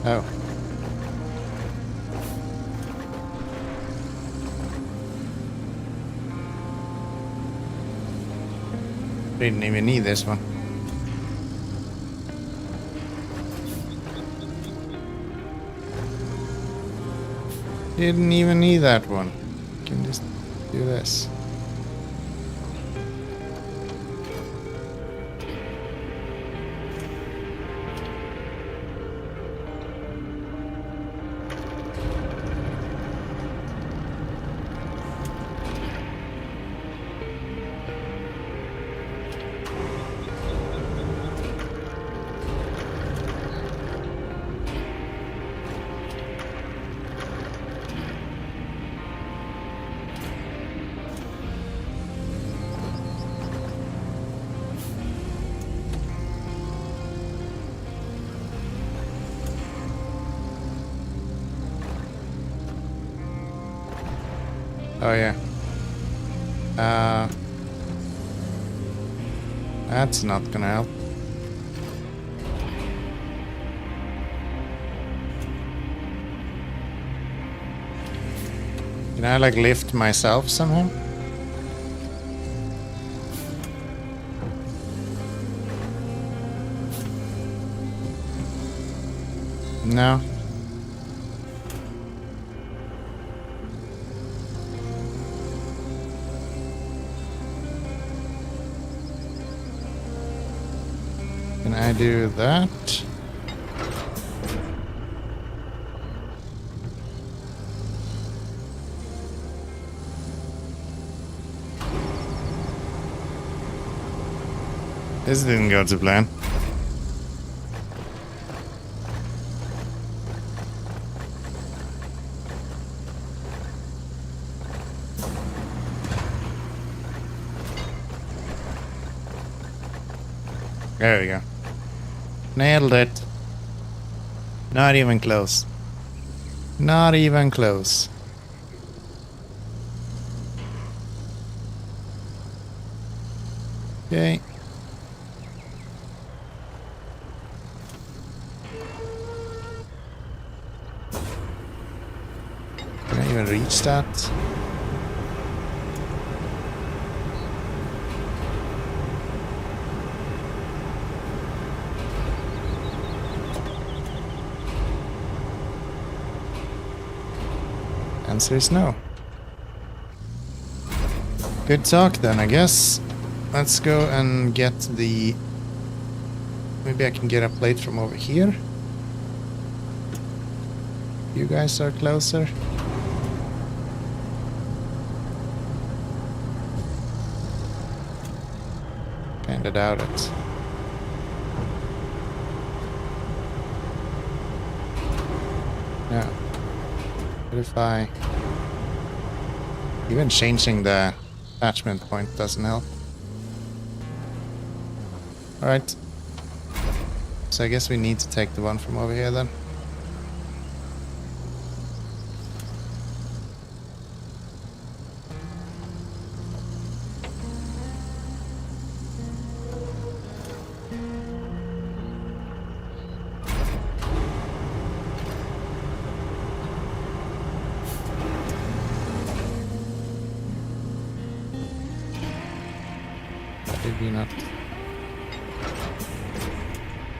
Oh. Didn't even need this one. Didn't even need that one. Can just do this. Oh yeah. That's not gonna help. Can I like lift myself somehow? No. I do that? This didn't go to plan. There we go. Nailed it. Not even close. Not even close. Okay. Can I even reach that? Answer is no. Good talk then, I guess. Let's go and get the... Maybe I can get a plate from over here. You guys are closer. Kinda doubt it. Yeah. What if I... Even changing the attachment point doesn't help. Alright. So I guess we need to take the one from over here then. Did we not?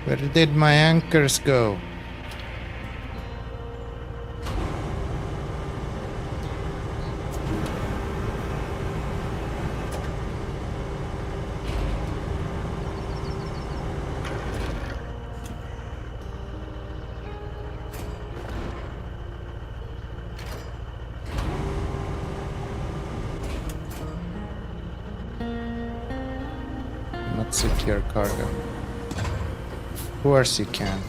Where did my anchors go? Not secure cargo. Of course you can't.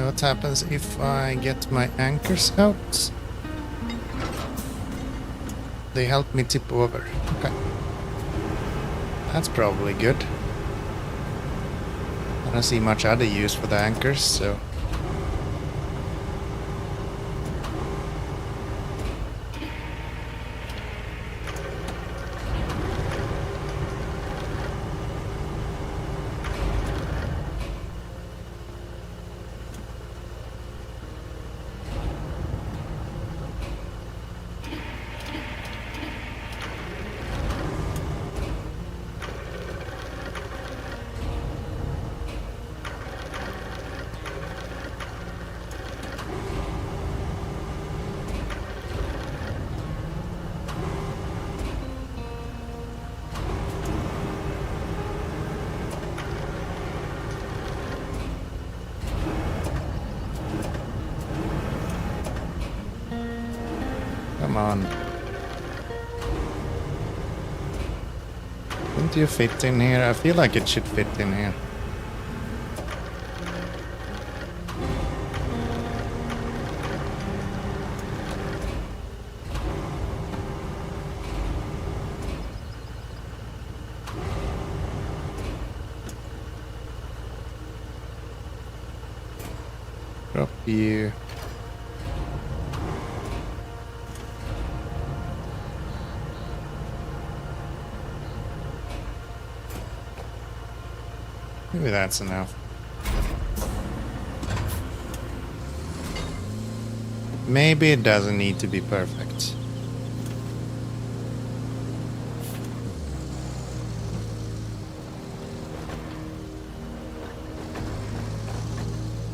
What happens if I get my anchors out? They help me tip over. Okay. That's probably good. I don't see much other use for the anchors, so... Come on. Don't you fit in here? I feel like it should fit in here. Drop you. Maybe that's enough. Maybe it doesn't need to be perfect.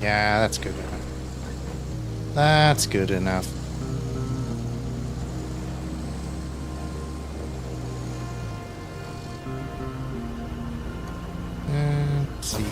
Yeah, that's good enough. That's good enough. Let's see.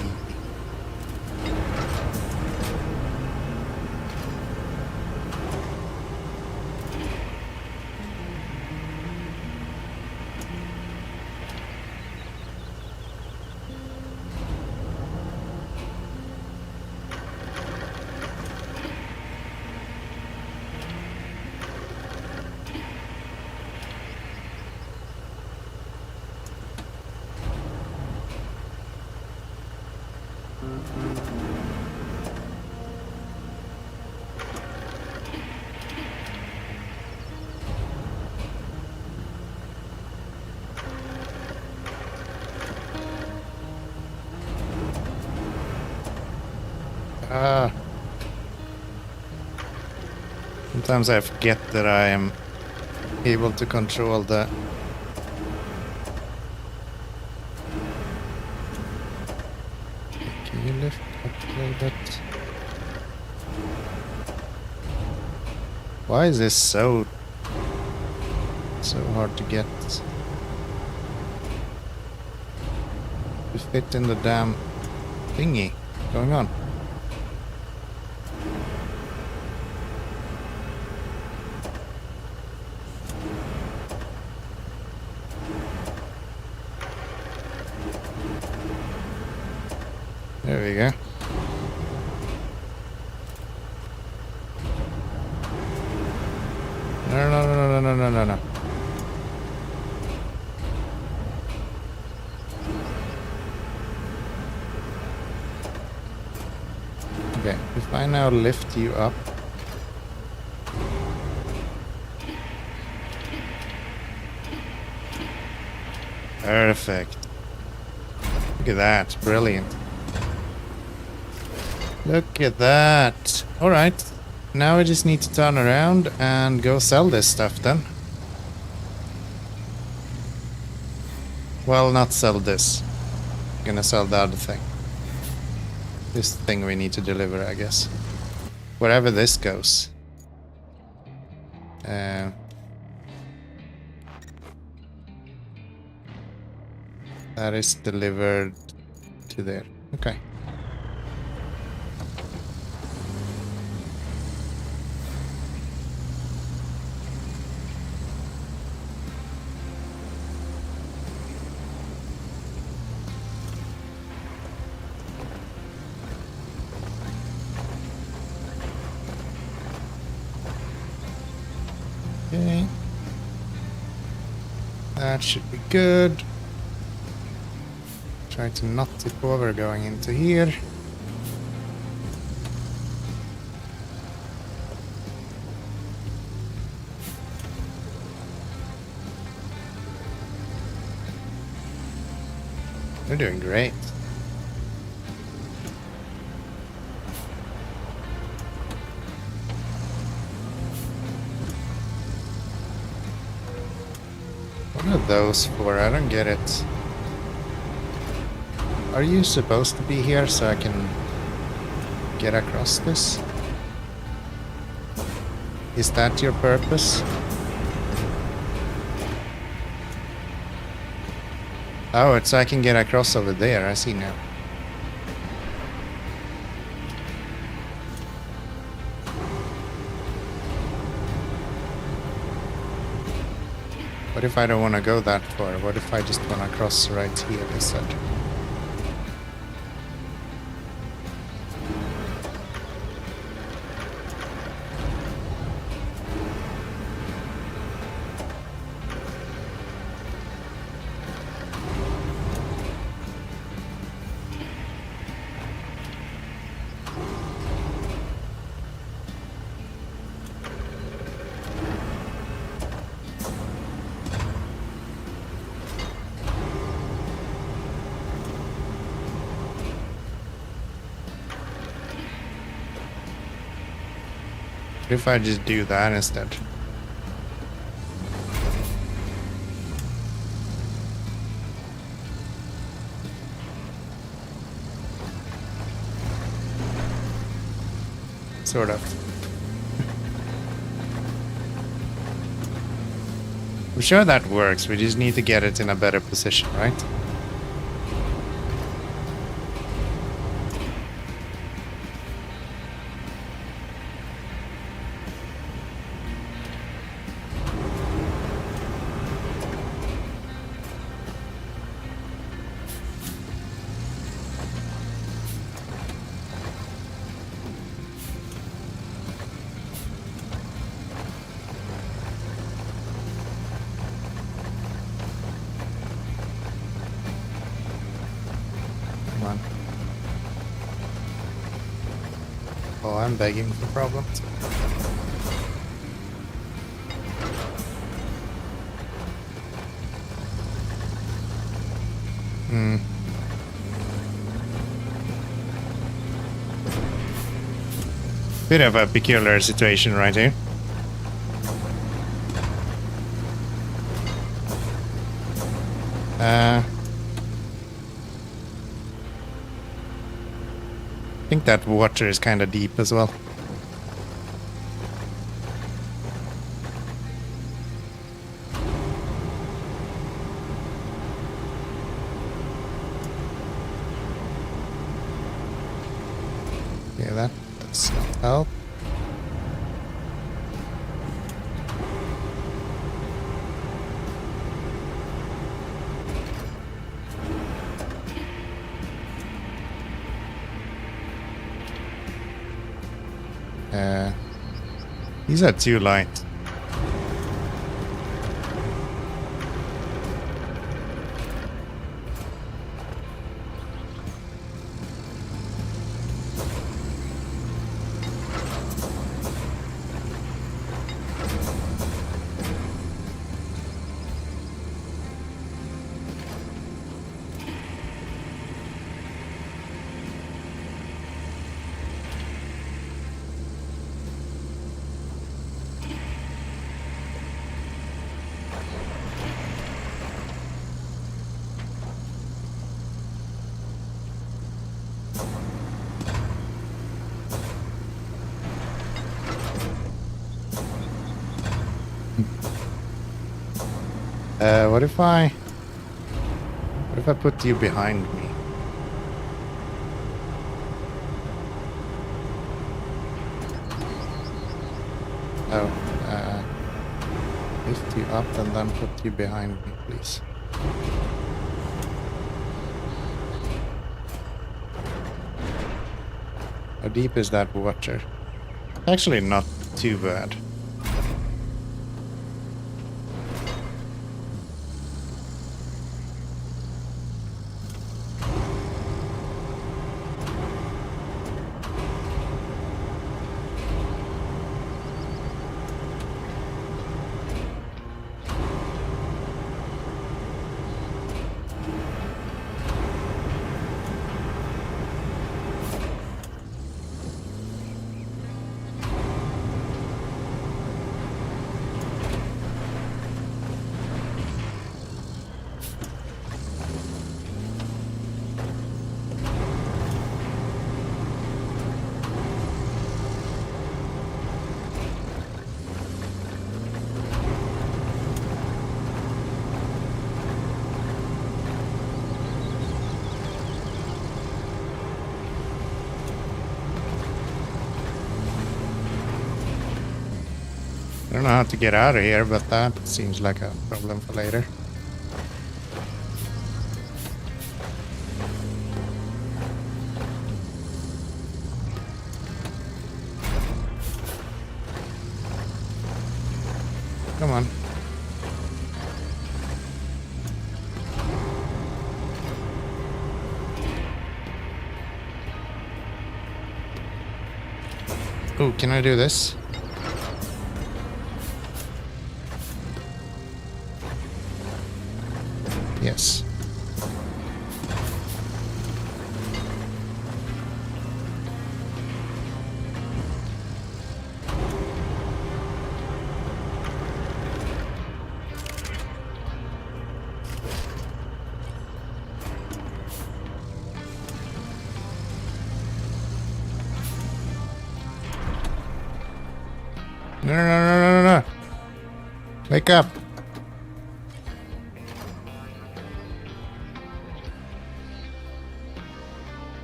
Sometimes I forget that I am able to control the... Can you lift up a little bit? Why is this so hard to get? To fit in the damn thingy. What's going on? There we go. No. Okay, if I now lift you up. Perfect. Look at that, brilliant. Look at that. Alright, now I just need to turn around and go sell this stuff then. Well, not sell this. I'm gonna sell the other thing. This thing we need to deliver, I guess. Wherever this goes. That is delivered to there. Okay. Okay. That should be good. Try to not tip over going into here. They're doing great. What are those for? I don't get it. Are you supposed to be here so I can get across this? Is that your purpose? Oh, it's so I can get across over there. I see now. What if I don't want to go that far? What if I just want to cross right here instead? What if I just do that instead? Sort of. I'm sure that works. We just need to get it in a better position, right? Come on. Oh, I'm begging for problems. Bit of a peculiar situation right here. I think that water is kind of deep as well. Yeah, that does not help. These are too light. What if I put you behind me? Oh, lift you up and then put you behind me, please. How deep is that water? Actually, not too bad. I don't know how to get out of here, but that seems like a problem for later. Come on. Oh, can I do this? Yes. No, no, no, no, no, no. Wake up.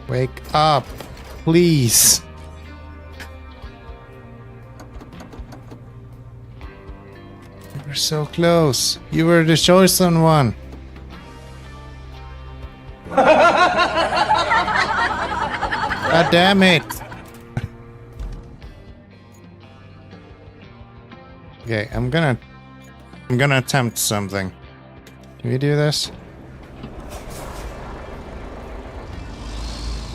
Wake up, please. You were so close. You were the chosen one. God damn it. Okay, I'm gonna attempt something. Can we do this?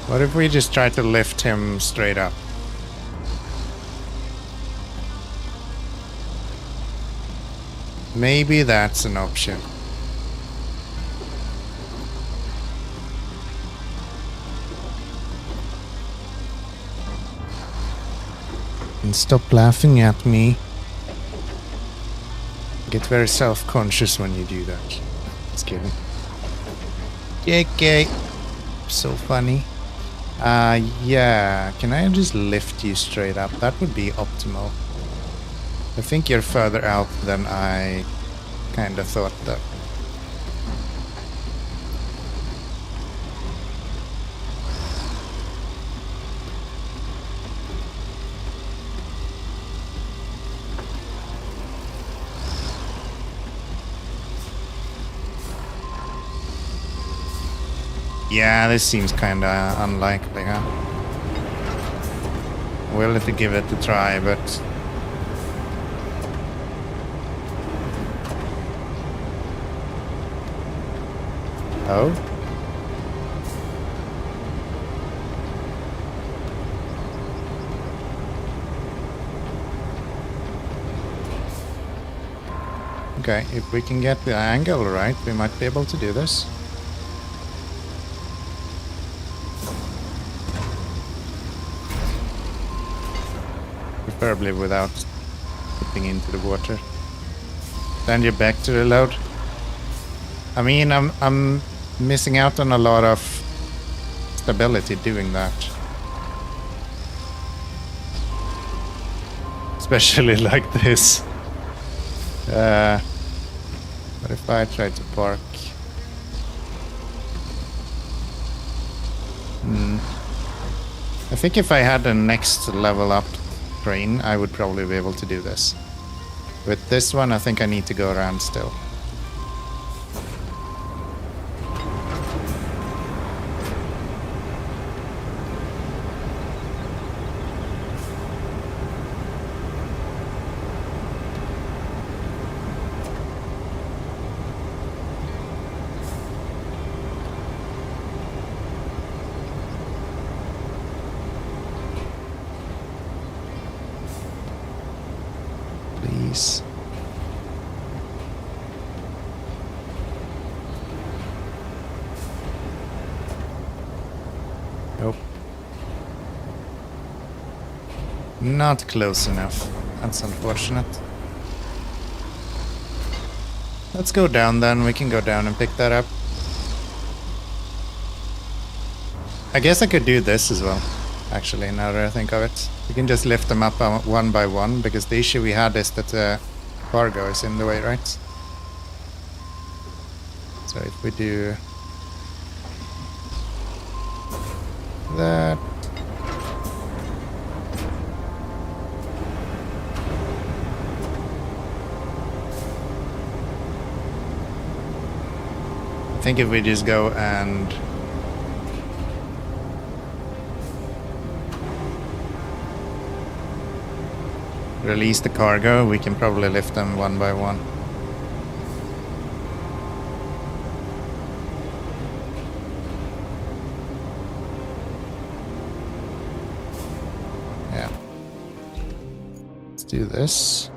What if we just try to lift him straight up? Maybe that's an option. And stop laughing at me. Get very self-conscious when you do that. Just kidding. JK. So funny. Yeah. Can I just lift you straight up? That would be optimal. I think you're further out than I kinda thought though. Yeah, this seems kinda unlikely, huh? We'll have to give it a try, but... Oh? Okay, if we can get the angle right, we might be able to do this. Preferably without dipping into the water. Send you back to reload. I mean, I'm missing out on a lot of stability doing that. Especially like this. What if I try to park? I think if I had a next level up train, I would probably be able to do this. With this one, I think I need to go around still. Please. Nope. Not close enough. That's unfortunate. Let's go down then. We can go down and pick that up. I guess I could do this as well, actually, now that I think of it. We can just lift them up one by one, because the issue we had is that the cargo is in the way, right? So if we do that. I think if we just go and release the cargo, we can probably lift them one by one. Yeah. Let's do this.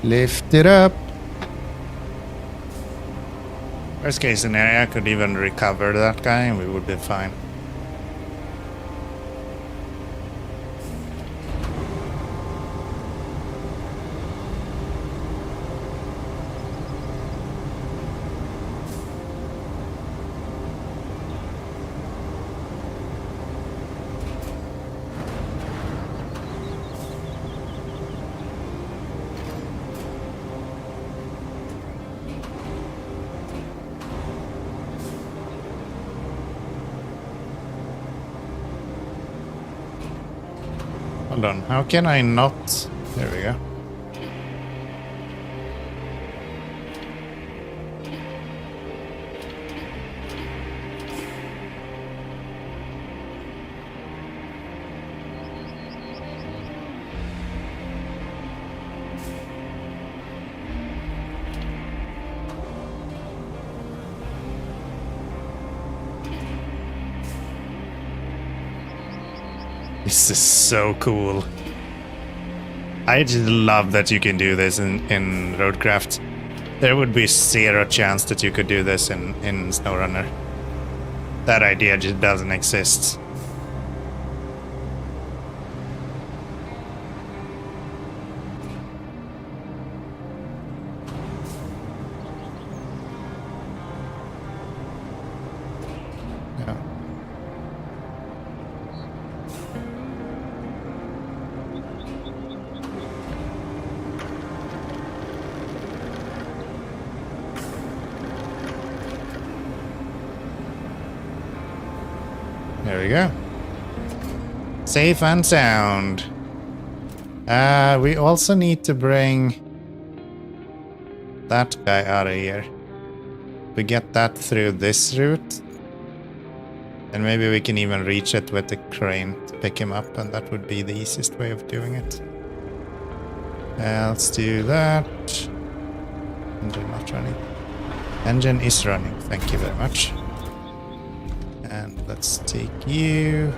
Lift it up. Worst case scenario, I could even recover that guy and we would be fine. Hold on, how can I not? There we go. This is so cool. I just love that you can do this in Roadcraft. There would be zero chance that you could do this in SnowRunner. That idea just doesn't exist. Yeah. There we go. Safe and sound. We also need to bring that guy out of here. We get that through this route. And maybe we can even reach it with the crane to pick him up, and that would be the easiest way of doing it. Let's do that. Engine not running. Engine is running, thank you very much. And let's take you.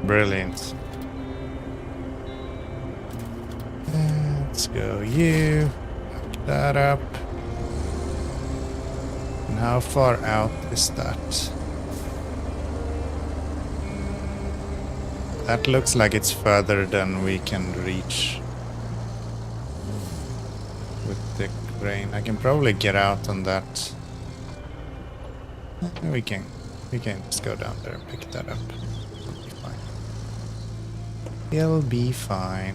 Brilliant. Let's go you. Hook that up. And how far out is that? That looks like it's further than we can reach with the crane. I can probably get out on that. We can just go down there and pick that up. He'll be fine.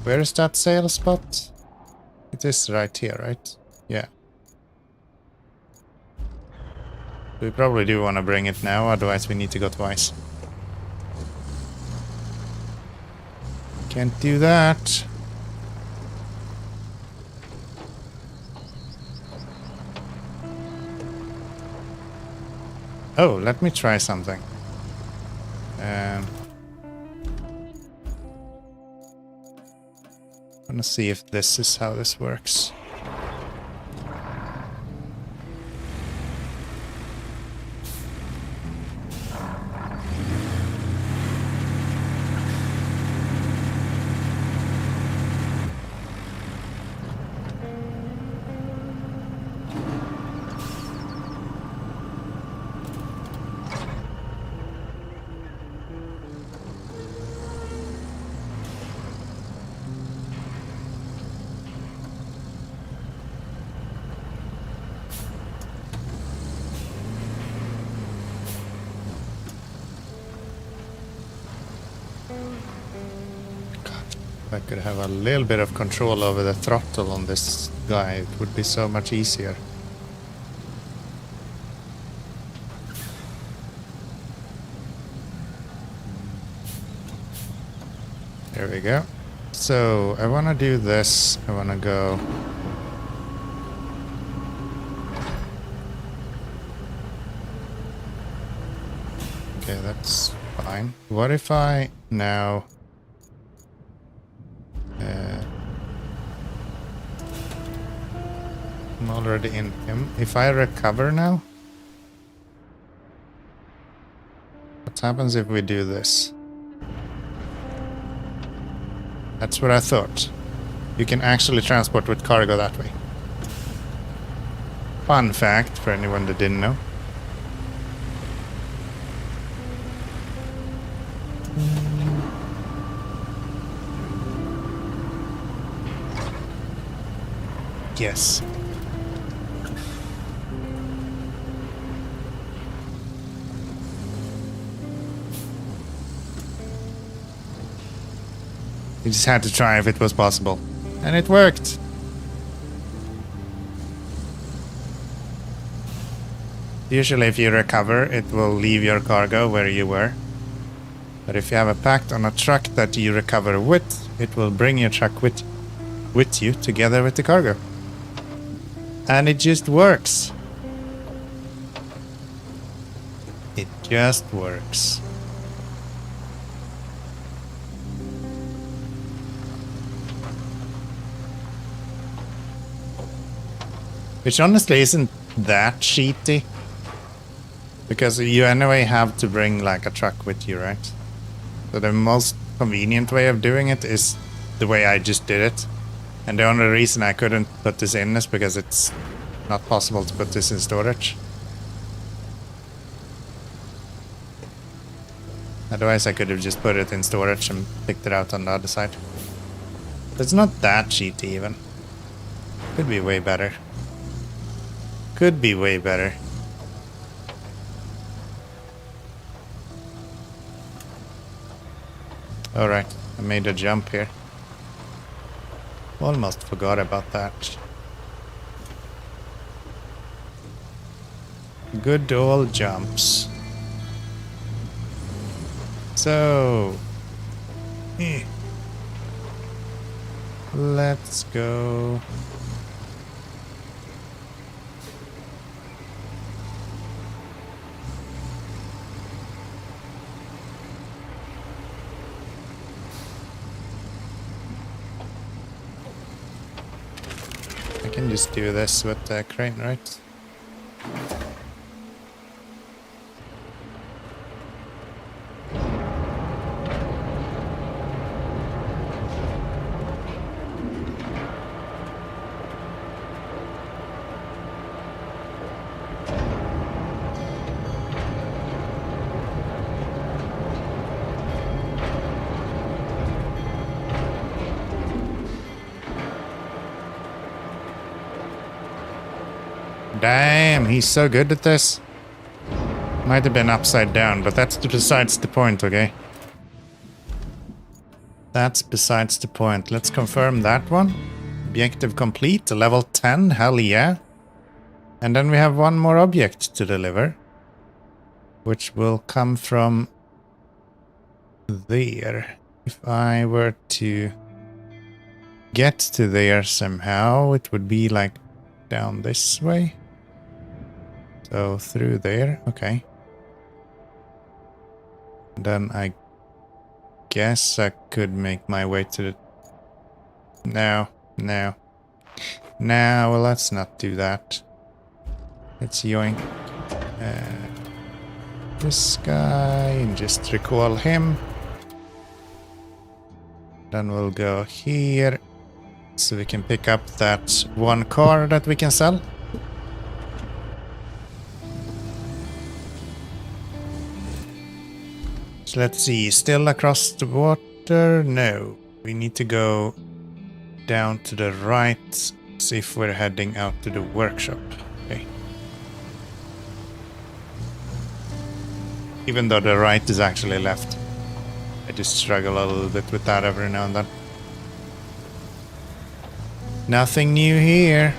Where is that sail spot? It is right here, right? Yeah. We probably do want to bring it now, otherwise we need to go twice. Can't do that. Oh, let me try something. I'm gonna see if this is how this works. I could have a little bit of control over the throttle on this guy, it would be so much easier. There we go. So I want to do this. I want to go. Okay, that's fine. What if I now... I'm already in him. If I recover now? What happens if we do this? That's what I thought. You can actually transport with cargo that way. Fun fact for anyone that didn't know. Yes. We just had to try if it was possible. And it worked. Usually if you recover, it will leave your cargo where you were. But if you have a pact on a truck that you recover with, it will bring your truck with you together with the cargo. And it just works. It just works. Which honestly isn't that cheaty. Because you anyway have to bring like a truck with you, right? So the most convenient way of doing it is the way I just did it. And the only reason I couldn't put this in is because it's not possible to put this in storage. Otherwise I could have just put it in storage and picked it out on the other side. But it's not that cheaty even. Could be way better. Could be way better. Alright, I made a jump here. Almost forgot about that. Good old jumps. So... let's go... I can just do this with the crane, right? Damn, he's so good at this. Might have been upside down, but that's besides the point, okay? That's besides the point. Let's confirm that one. Objective complete, level 10, hell yeah. And then we have one more object to deliver. Which will come from there. If I were to get to there somehow, it would be like down this way. So through there, okay. Then I guess I could make my way to the... No, well, let's not do that. Let's yoink this guy and just recall him. Then we'll go here so we can pick up that one car that we can sell. So let's see, still across the water? No, we need to go down to the right, see if we're heading out to the workshop. Okay. Even though the right is actually left. I just struggle a little bit with that every now and then. Nothing new here.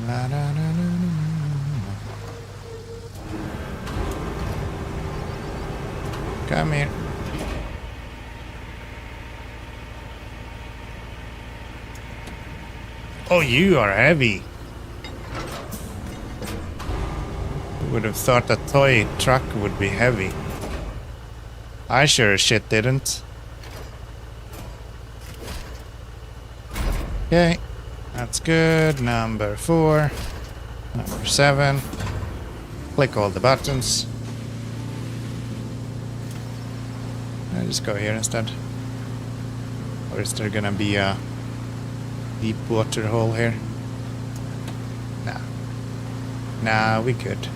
La, la, la, la, la. Come here. Oh, you are heavy. Who would have thought a toy truck would be heavy? I sure as shit didn't. Okay, that's good. Number 4. Number 7. Click all the buttons. I just go here instead. Or is there gonna be a deep water hole here? Nah. Nah, we could.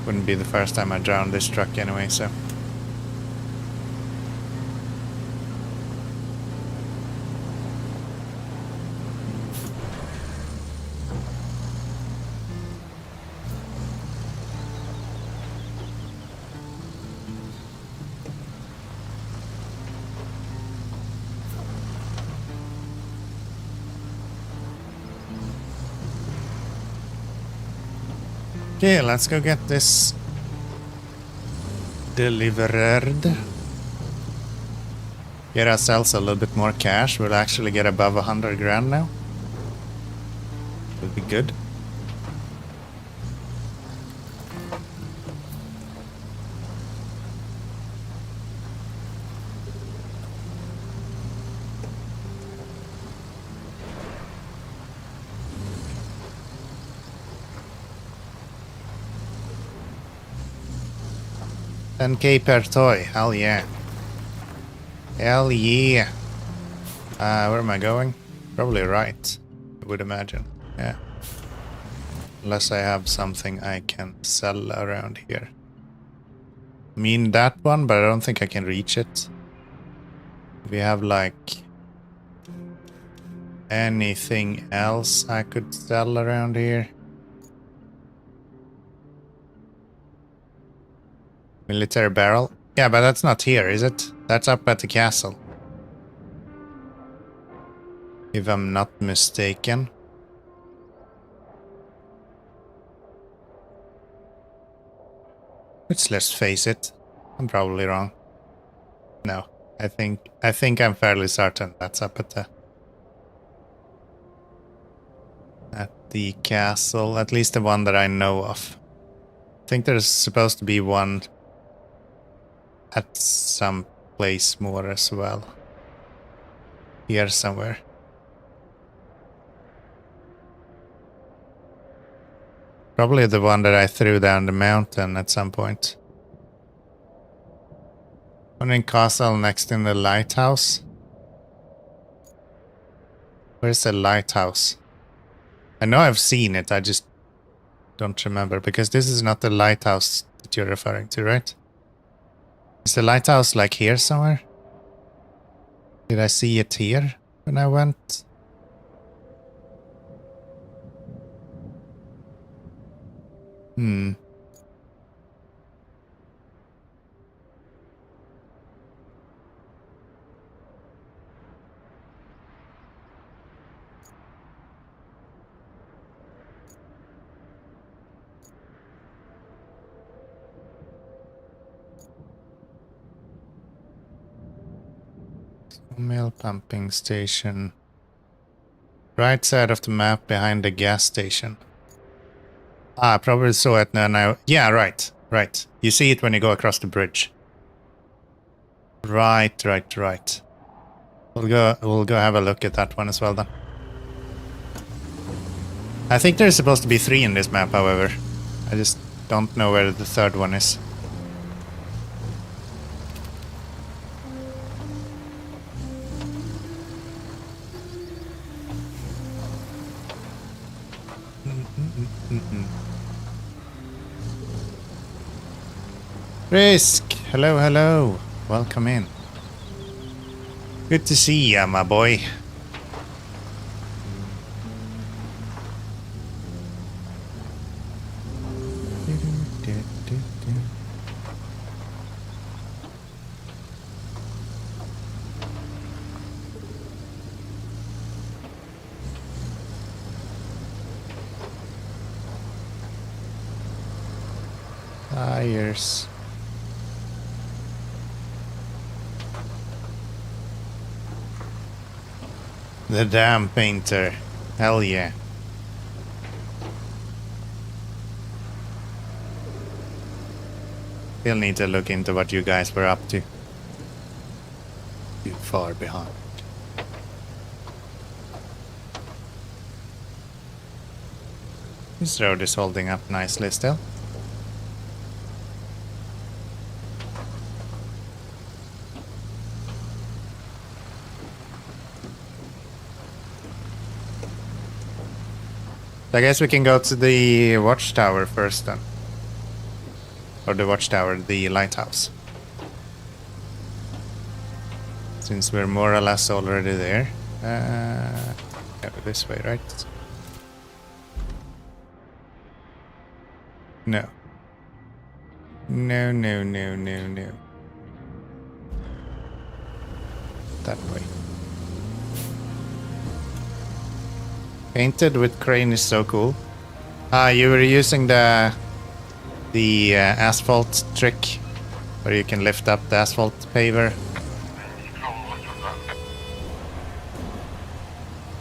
Wouldn't be the first time I drowned this truck anyway, so. Okay, let's go get this delivered. Get ourselves a little bit more cash. We'll actually get above 100 grand now. Would be good. $10K per toy. Hell yeah. Hell yeah. Where am I going? Probably right, I would imagine. Yeah. Unless I have something I can sell around here. I mean that one, but I don't think I can reach it. We have like anything else I could sell around here? Military barrel? Yeah, but that's not here, is it? That's up at the castle. If I'm not mistaken. Which, let's face it, I'm probably wrong. No, I think I'm fairly certain that's up at the castle, at least the one that I know of. I think there's supposed to be one at some place more as well. Here somewhere. Probably the one that I threw down the mountain at some point. One in castle next in the lighthouse. Where's the lighthouse? I know I've seen it, I just don't remember, because this is not the lighthouse that you're referring to, right? Is the lighthouse like here somewhere? Did I see it here when I went? Hmm. Mill pumping station. Right side of the map behind the gas station. Ah, I probably saw it now. Yeah, right. Right. You see it when you go across the bridge. Right. We'll go have a look at that one as well then. I think there's supposed to be 3 in this map, however. I just don't know where the third one is. Risk! Hello, hello. Welcome in. Good to see ya, my boy. Tires. The damn painter. Hell yeah. Still need to look into what you guys were up to. Too far behind. This road is holding up nicely still. I guess we can go to the watchtower first then. Or the watchtower, the lighthouse. Since we're more or less already there. Go this way, right? No. No. That way. Painted with crane is so cool. You were using the asphalt trick, where you can lift up the asphalt paver.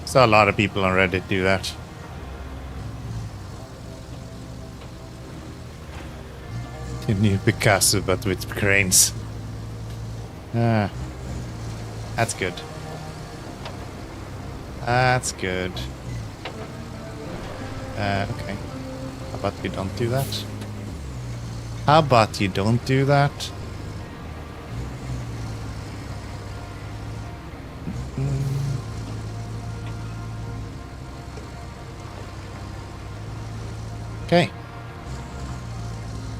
Saw a lot of people on Reddit do that. The new Picasso, but with cranes. That's good. That's good. Okay. How about you don't do that? How about you don't do that? Okay.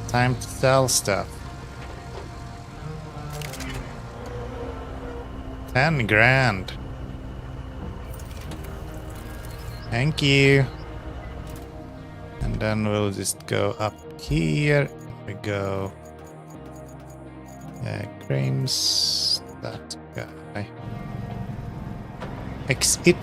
Time to sell stuff. 10 grand. Thank you. And then we'll just go up here. We go. Cranes. That guy. Exit.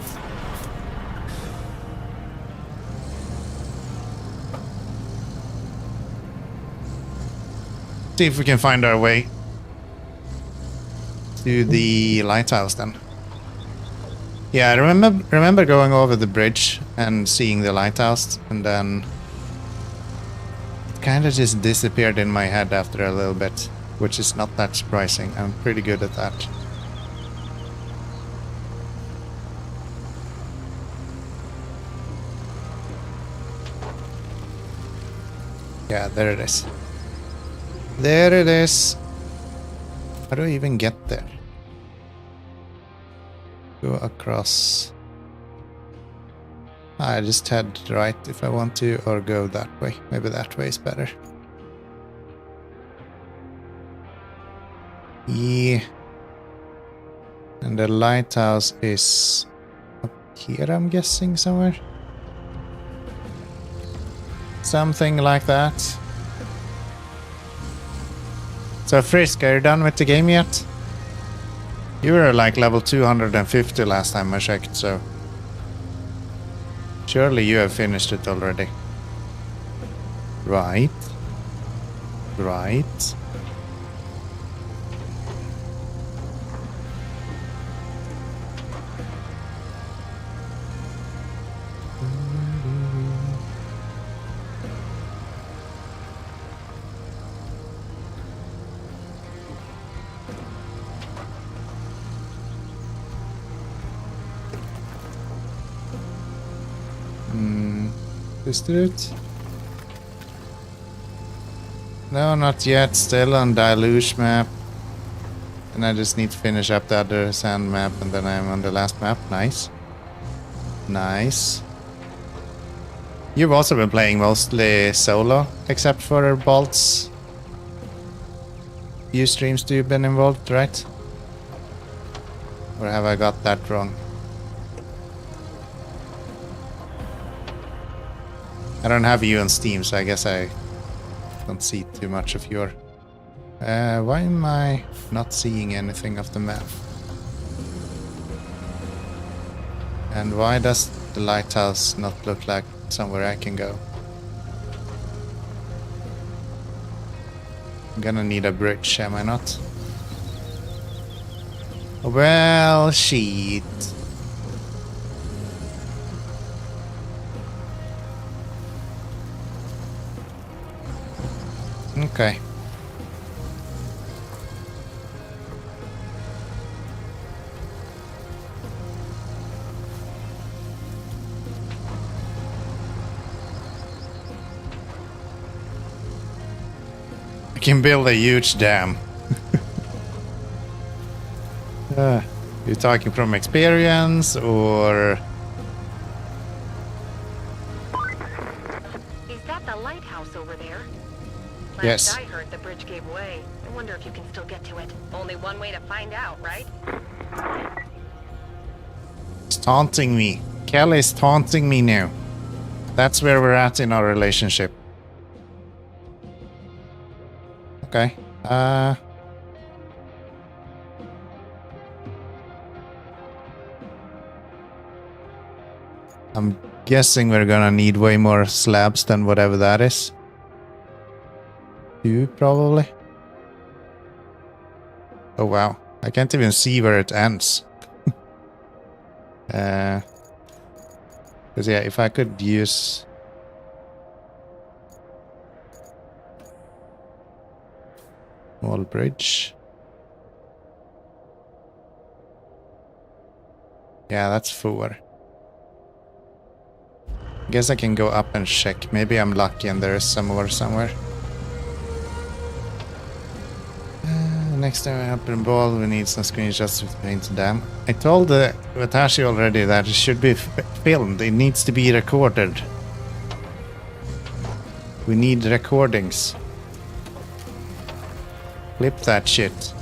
See if we can find our way to the lighthouse then. Yeah, I remember going over the bridge and seeing the lighthouse, and then it kind of just disappeared in my head after a little bit, which is not that surprising. I'm pretty good at that. Yeah, there it is. There it is. How do I even get there? Go across. I just head right if I want to, or go that way. Maybe that way is better. Yeah. And the lighthouse is up here, I'm guessing, somewhere. Something like that. So Frisk, are you done with the game yet? You were like level 250 last time I checked, so surely you have finished it already. Right. Right. Is the route? No, not yet. Still on Deluge map. And I just need to finish up the other sand map and then I'm on the last map. Nice. Nice. You've also been playing mostly solo, except for Bolt's few streams you've been involved, right? Or have I got that wrong? I don't have you on Steam, so I guess I don't see too much of your... why am I not seeing anything of the map? And why does the lighthouse not look like somewhere I can go? I'm gonna need a bridge, am I not? Well, shit. Okay. I can build a huge dam. You're talking from experience, or... Is that the lighthouse over there? Yes. Last I heard, the bridge gave way. I wonder if you can still get to it. Only one way to find out, right? It's taunting me. Kelly's taunting me now. That's where we're at in our relationship. Okay. I'm guessing we're gonna need way more slabs than whatever that is. 2, probably. Oh wow. I can't even see where it ends. Because yeah, if I could use... Wall bridge. Yeah, that's 4. Guess I can go up and check. Maybe I'm lucky and there is some more somewhere. Next time I open ball, we need some screenshots to paint the dam. I told Watashi already that it should be filmed. It needs to be recorded. We need recordings. Clip that shit.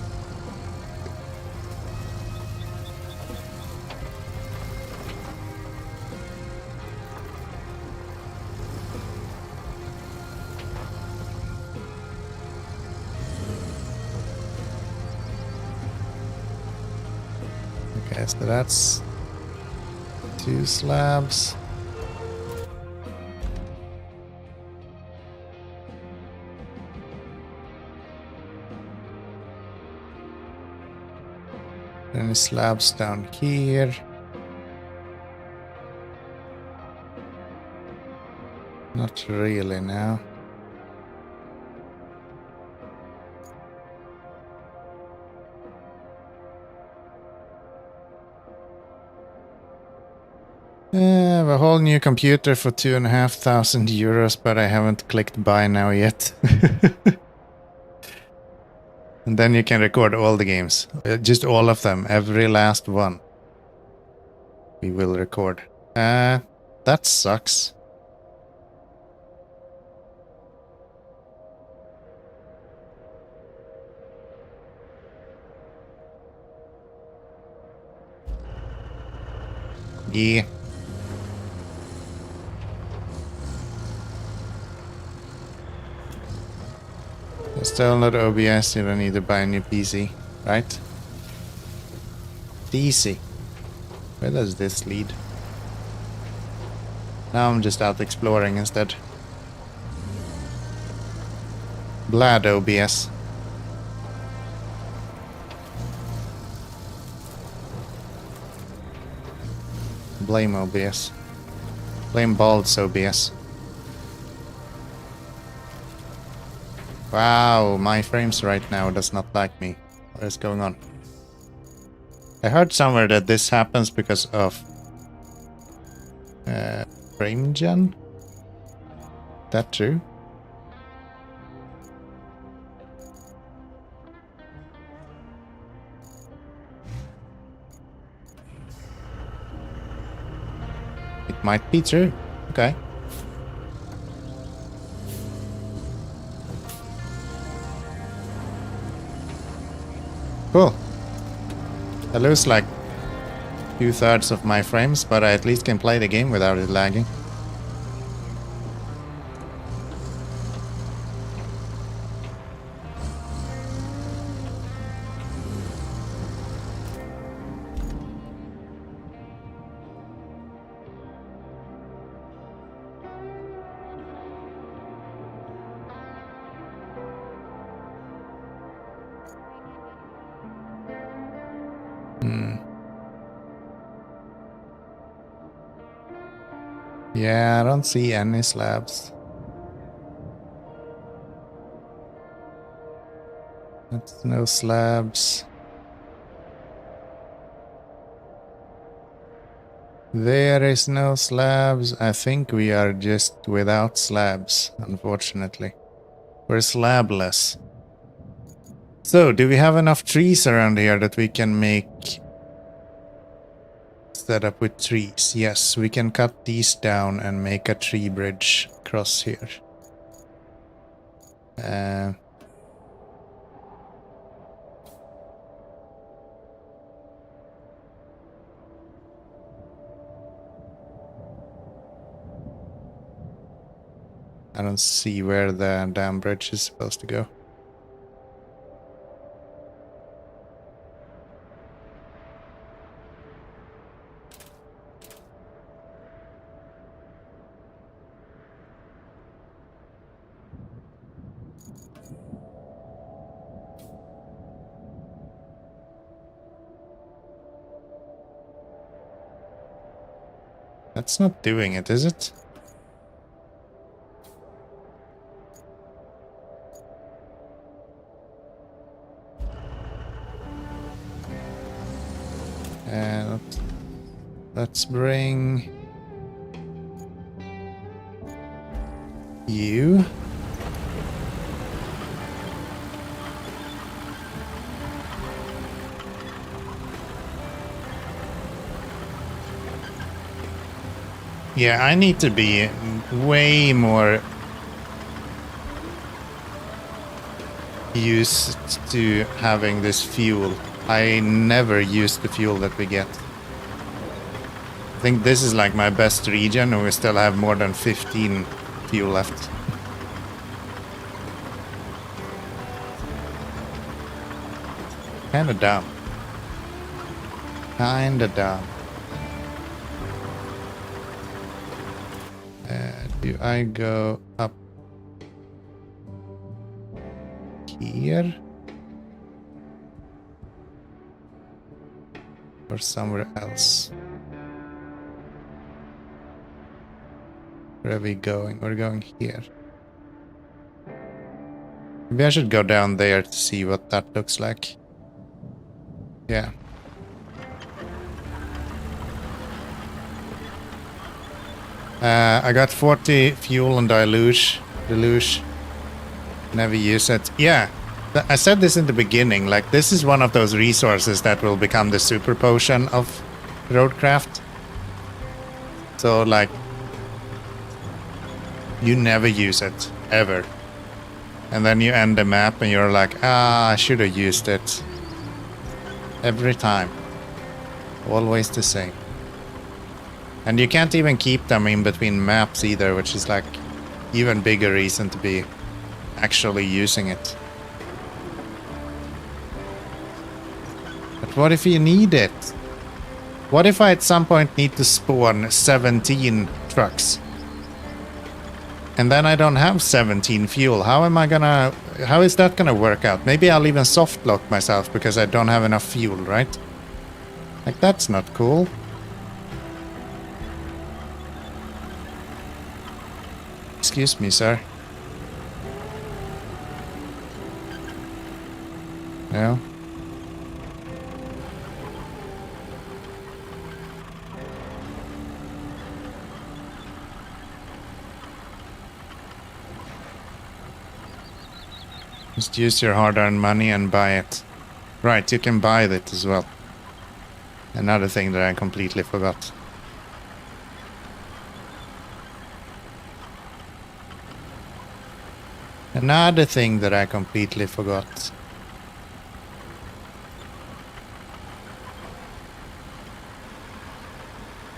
Okay, so that's 2 slabs. Any slabs down here? Not really now. I have a whole new computer for 2,500 euros, but I haven't clicked buy now yet. And then you can record all the games. Just all of them. Every last one. We will record. That sucks. Yeah. Still not OBS, you don't need to buy a new PC, right? DC. Where does this lead? Now I'm just out exploring instead. Blad OBS. Blame OBS. Blame Bald's OBS. Wow, my frames right now does not like me. What is going on? I heard somewhere that this happens because of Frame gen? That true? It might be true. Okay. Cool. I lose like 2/3 of my frames, but I at least can play the game without it lagging. Yeah, I don't see any slabs. That's no slabs. There is no slabs. I think we are just without slabs, unfortunately. We're slabless. So, do we have enough trees around here that we can make set up with trees? Yes, we can cut these down and make a tree bridge across here. I don't see where the damn bridge is supposed to go. That's not doing it, is it? And let's bring you. Yeah, I need to be way more used to having this fuel. I never use the fuel that we get. I think this is like my best region and we still have more than 15 fuel left. Kinda dumb. Kinda dumb. Do I go up here? Or somewhere else? Where are we going? We're going here. Maybe I should go down there to see what that looks like. Yeah. I got 40 fuel and deluge. Never use it. Yeah, I said this in the beginning. Like, this is one of those resources that will become the super potion of Roadcraft. So, like, you never use it, ever. And then you end the map and you're like, I should have used it. Every time. Always the same. And you can't even keep them in between maps either, which is like even bigger reason to be actually using it. But what if you need it? What if I at some point need to spawn 17 trucks? And then I don't have 17 fuel. How is that gonna work out? Maybe I'll even soft lock myself because I don't have enough fuel, right? Like, that's not cool. Excuse me, sir. No. Just use your hard-earned money and buy it. Right, you can buy it as well. Another thing that I completely forgot. Another thing that I completely forgot.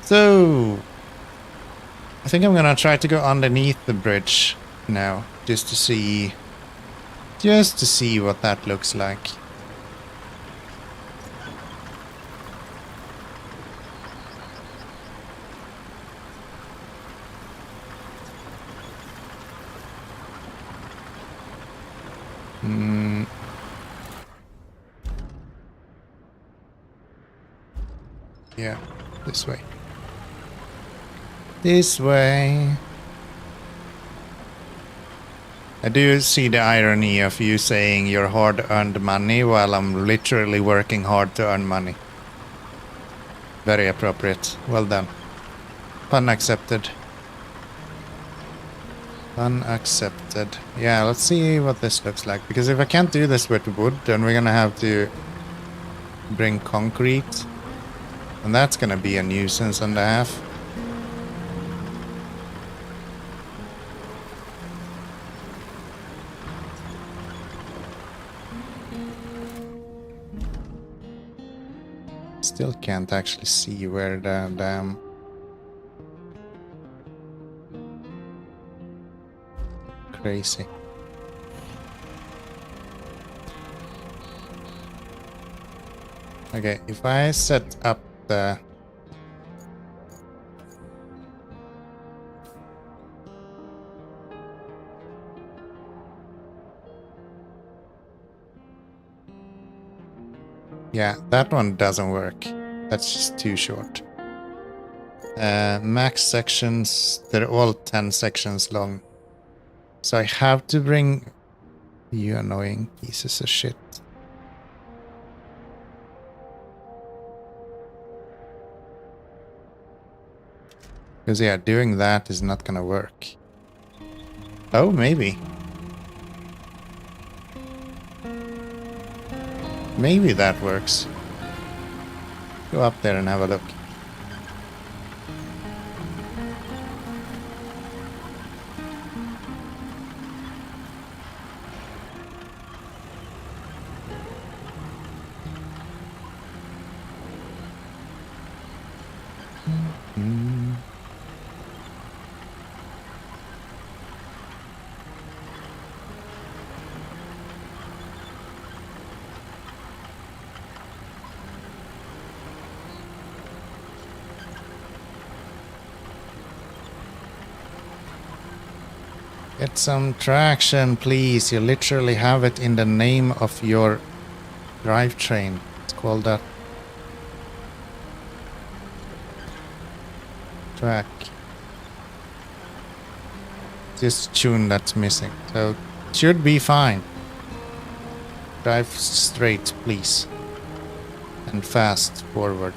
So, I think I'm gonna try to go underneath the bridge now, just to see what that looks like. Yeah, this way. This way. I do see the irony of you saying your hard-earned money while I'm literally working hard to earn money. Very appropriate. Well done. Pun accepted. Pun accepted. Yeah, let's see what this looks like. Because if I can't do this with wood, then we're gonna have to bring concrete. And that's gonna be a nuisance and a half. Still can't actually see where the damn... Crazy. Okay, if I set up the... Yeah, that one doesn't work. That's just too short. Max sections, they're all 10 sections long. So I have to bring... You annoying pieces of shit. Because yeah, doing that is not gonna work. Oh, maybe. Maybe that works. Go up there and have a look. Get some traction, please. You literally have it in the name of your drivetrain. It's called that. Track. Just tune that's missing. So it should be fine. Drive straight, please. And fast forward.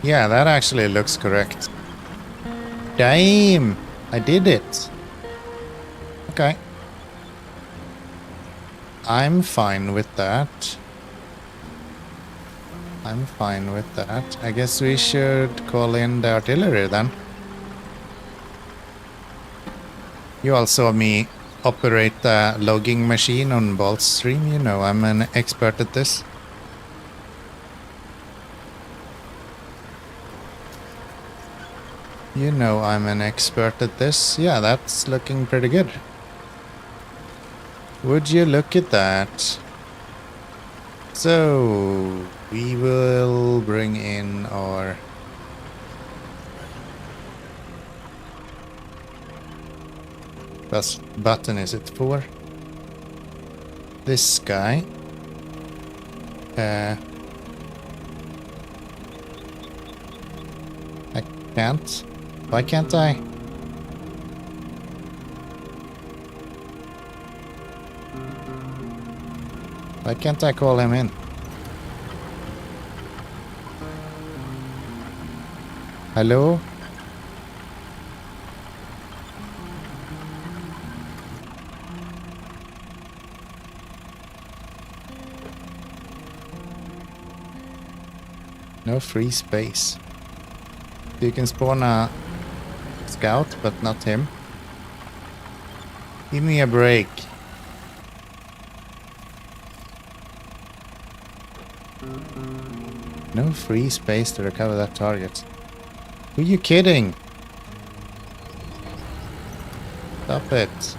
Yeah, that actually looks correct. Damn! I did it. Okay. I'm fine with that. I'm fine with that. I guess we should call in the artillery then. You all saw me operate the logging machine on Bolt Stream. You know I'm an expert at this. You know I'm an expert at this. Yeah, that's looking pretty good. Would you look at that? So, we will bring in our... What button is it for? This guy. I can't. Why can't I? Why can't I call him in? Hello? No free space. You can spawn a scout, but not him. Give me a break. No free space to recover that target. Who are you kidding? Stop it.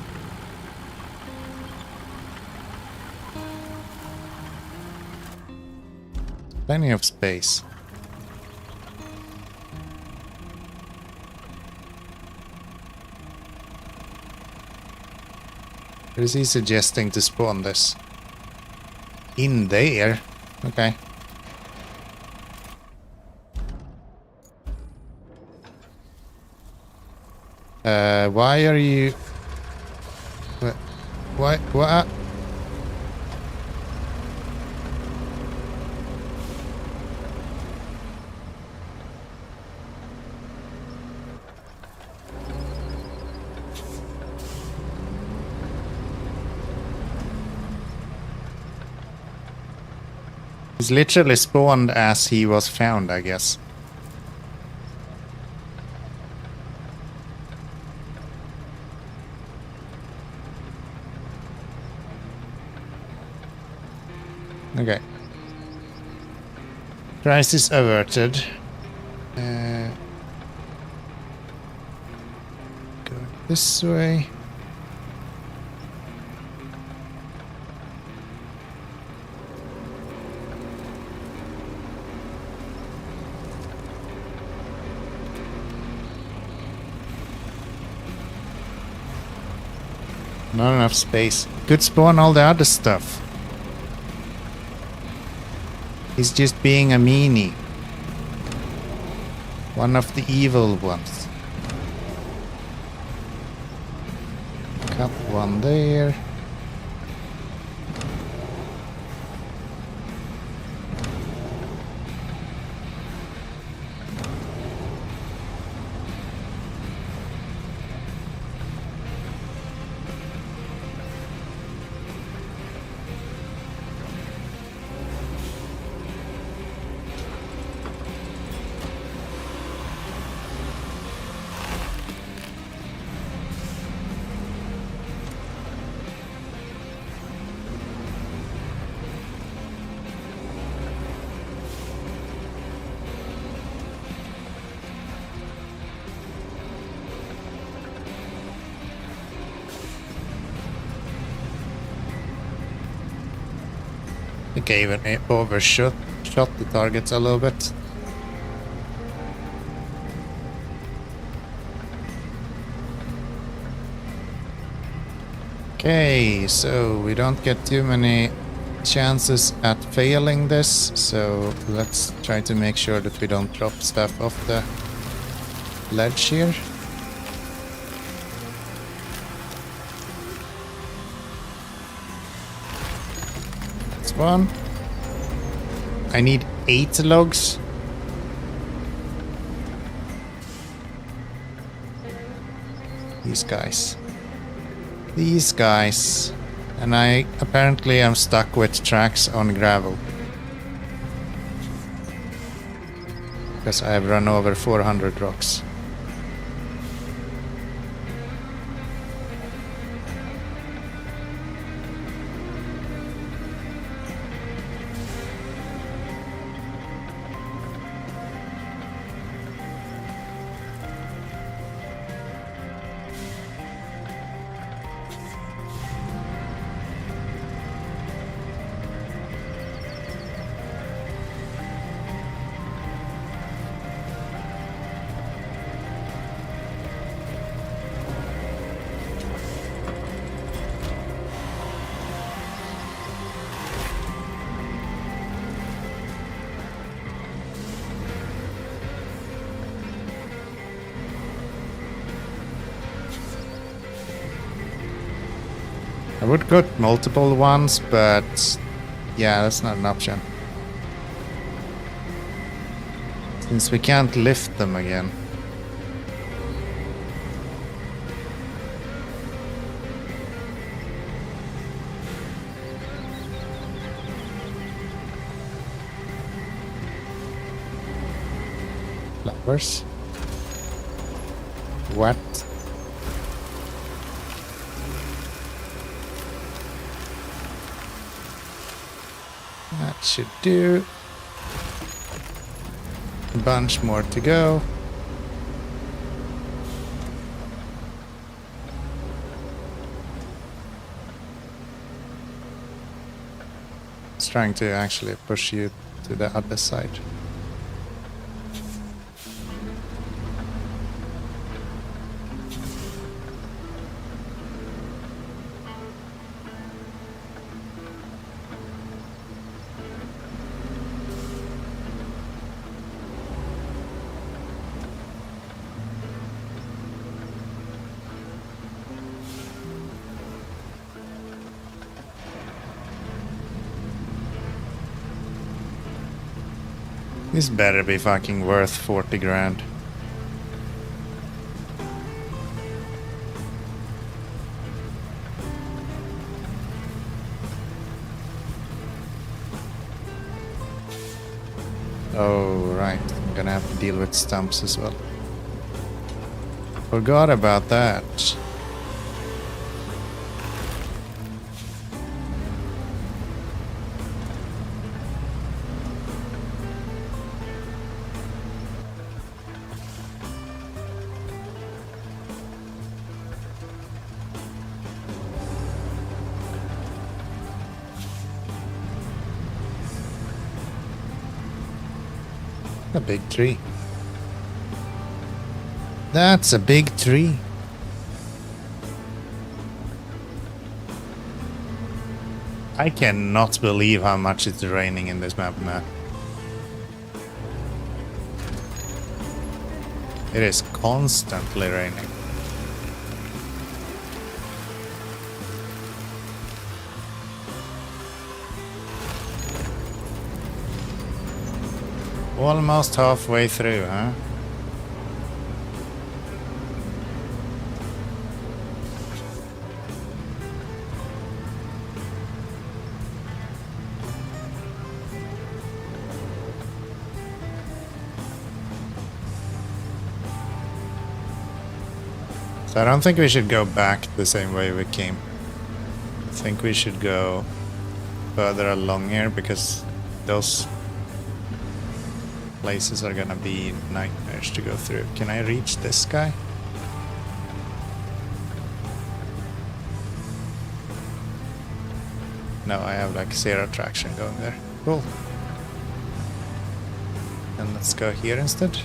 Plenty of space. Or is he suggesting to spawn this? In there? Okay. Why are you... What? He's literally spawned as he was found, I guess. Okay. Crisis averted. Go this way. Not enough space. Could spawn all the other stuff. He's just being a meanie. One of the evil ones. Cut one there. I think I even overshot the targets a little bit. Okay, so we don't get too many chances at failing this, so let's try to make sure that we don't drop stuff off the ledge here. One. I need 8 logs. These guys. These guys. And I apparently am stuck with tracks on gravel. Because I have run over 400 rocks. I would cut multiple ones, but yeah, that's not an option. Since we can't lift them again. Flowers. What? That should do. A bunch more to go. It's trying to actually push you to the other side. This better be fucking worth 40 grand. Oh, right. I'm gonna have to deal with stumps as well. Forgot about that. A big tree. That's a big tree. I cannot believe how much it's raining in this map, man. It is constantly raining. Almost halfway through, huh? So I don't think we should go back the same way we came. I think we should go further along here because those places are gonna be nightmares to go through. Can I reach this guy? No, I have like 0 traction going there. Cool. And let's go here instead.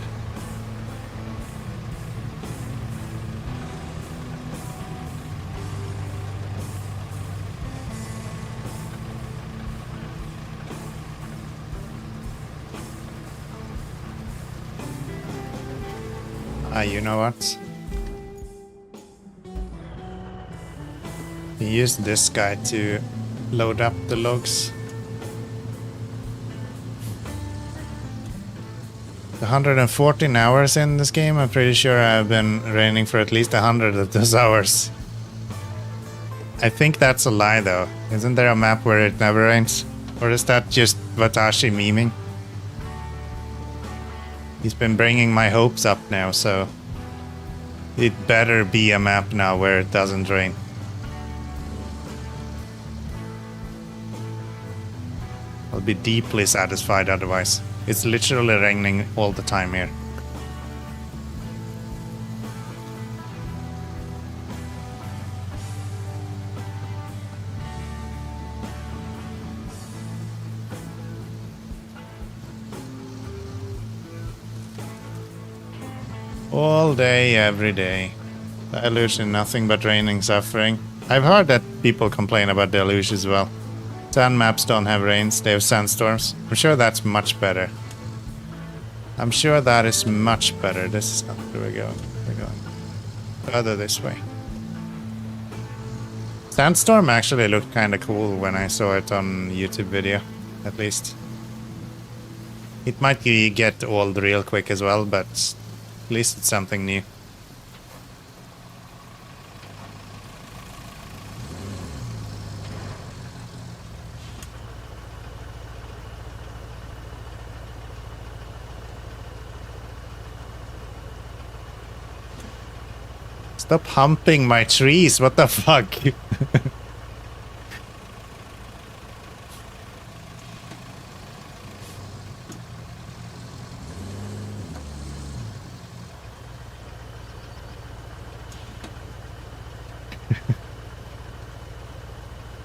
You know what? Use this guy to load up the logs. 114 hours in this game. I'm pretty sure I've been raining for at least 100 of those hours. I think that's a lie though. Isn't there a map where it never rains? Or is that just Watashi memeing? He's been bringing my hopes up now, so it better be a map now where it doesn't rain. I'll be deeply satisfied otherwise. It's literally raining all the time here. All day, every day. The illusion, nothing but raining, suffering. I've heard that people complain about the illusion as well. Sand maps don't have rains, they have sandstorms. I'm sure that's much better. I'm sure that is much better. This is not where we're going. We're going further this way. Sandstorm actually looked kind of cool when I saw it on YouTube video, at least. It might get old real quick as well, but at least it's something new. Stop humping my trees. What the fuck?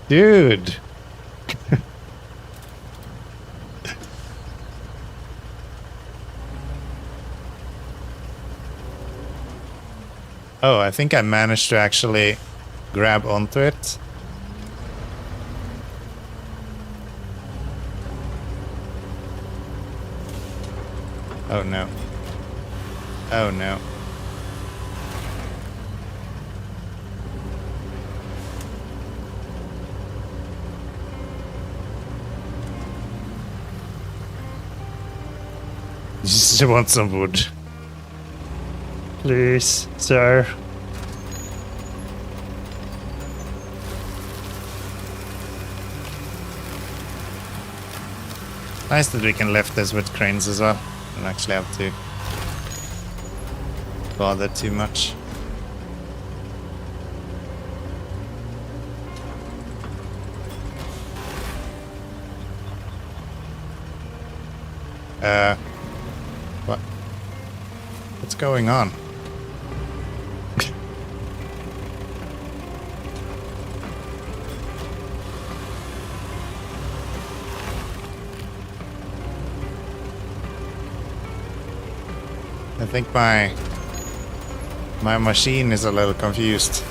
Dude. Oh, I think I managed to actually grab onto it. Oh no. Oh no. Just want some wood. Please, sir. Nice that we can lift this with cranes as well. Don't actually have to bother too much. What? What's going on? I think my machine is a little confused.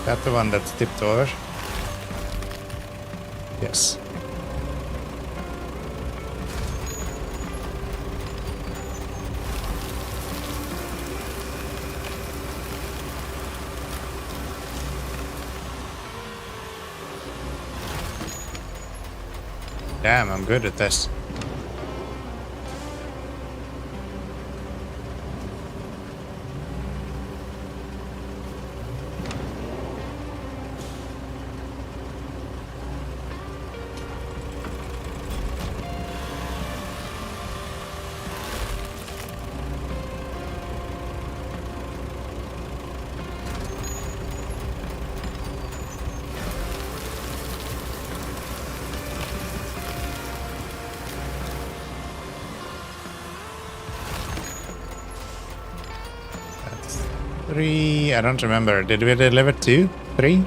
That the one that's tipped over? Yes. Damn, I'm good at this. Three, I don't remember. Did we deliver 2? 3?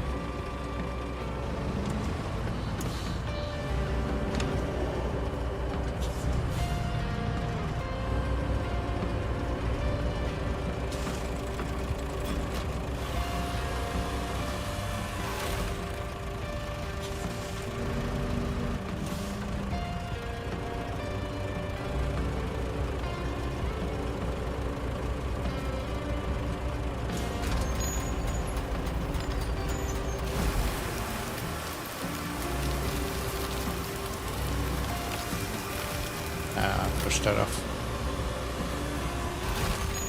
Push that off.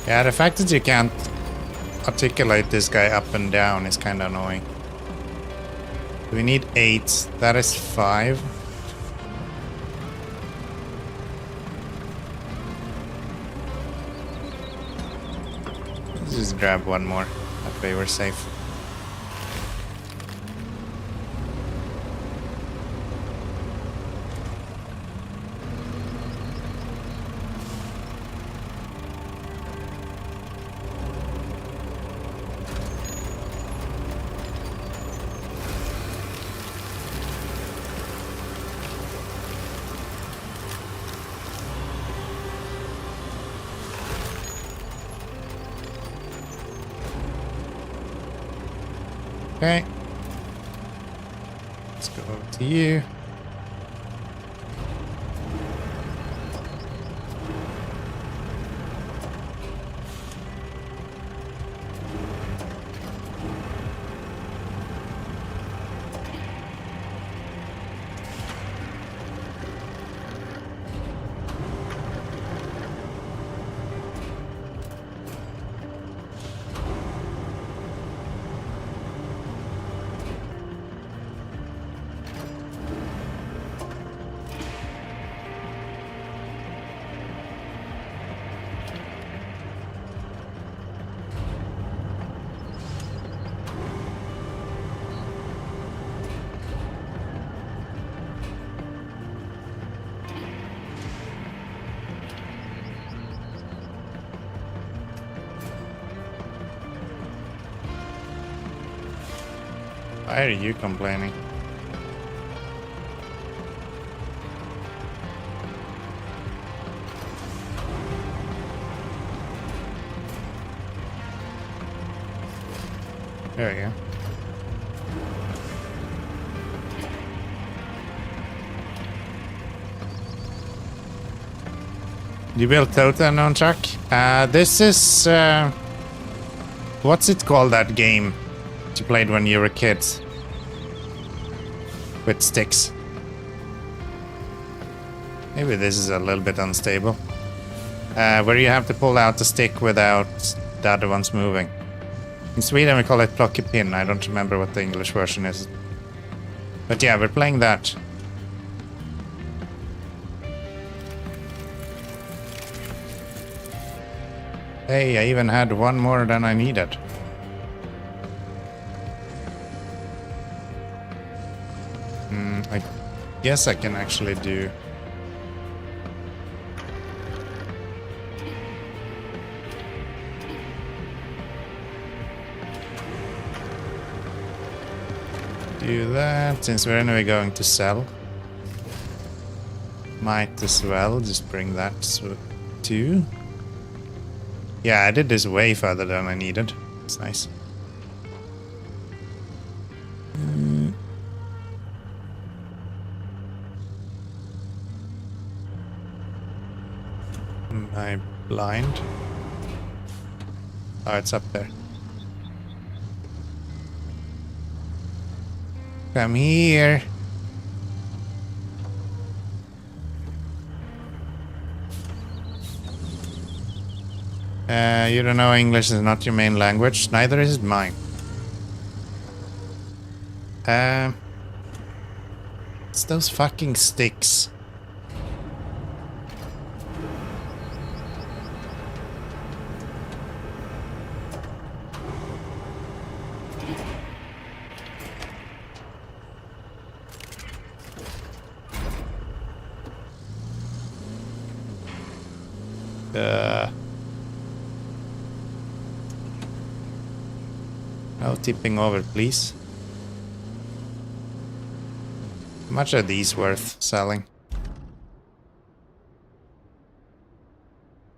Yeah, the fact that you can't articulate this guy up and down is kind of annoying. We need 8. That is 5. Let's just grab one more. That way we're safe. Okay. Let's go over to you. Why are you complaining? There you go. You built Totem on track? This is... what's it called, that game you played when you were kids? With sticks. Maybe this is a little bit unstable. Where you have to pull out the stick without the other ones moving. In Sweden we call it plocky pin. I don't remember what the English version is. But yeah, we're playing that. Hey, I even had one more than I needed. I guess I can actually do... do that, since we're anyway going to sell. Might as well just bring that too. Yeah, I did this way further than I needed. It's nice. Am I blind? Oh, it's up there. Come here. You don't know English is not your main language. Neither is it mine. It's those fucking sticks. No tipping over, please. How much are these worth selling?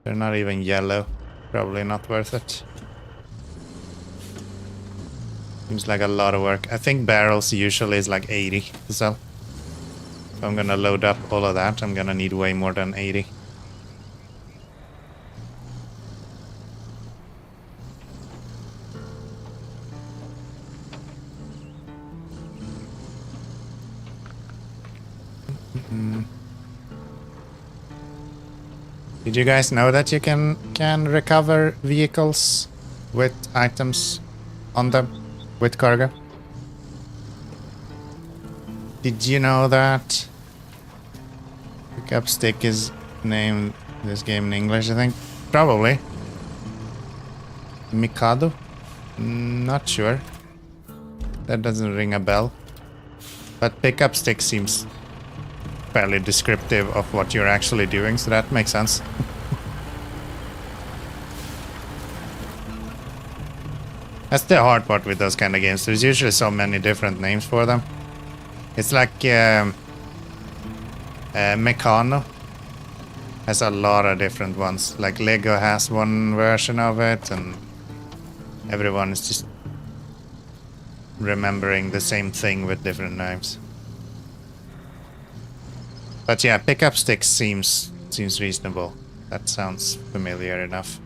They're not even yellow. Probably not worth it. Seems like a lot of work. I think barrels usually is like 80 to sell. If I'm gonna load up all of that, I'm gonna need way more than 80. Did you guys know that you can recover vehicles with items on them with cargo? Did you know that? Pickup stick is named this game in English, I think. Probably. Mikado? Not sure. That doesn't ring a bell. But pickup stick seems fairly descriptive of what you're actually doing, so that makes sense. That's the hard part with those kind of games. There's usually so many different names for them. It's like Meccano has a lot of different ones. Like Lego has one version of it, and everyone is just remembering the same thing with different names. But yeah, pickup sticks seems reasonable. That sounds familiar enough.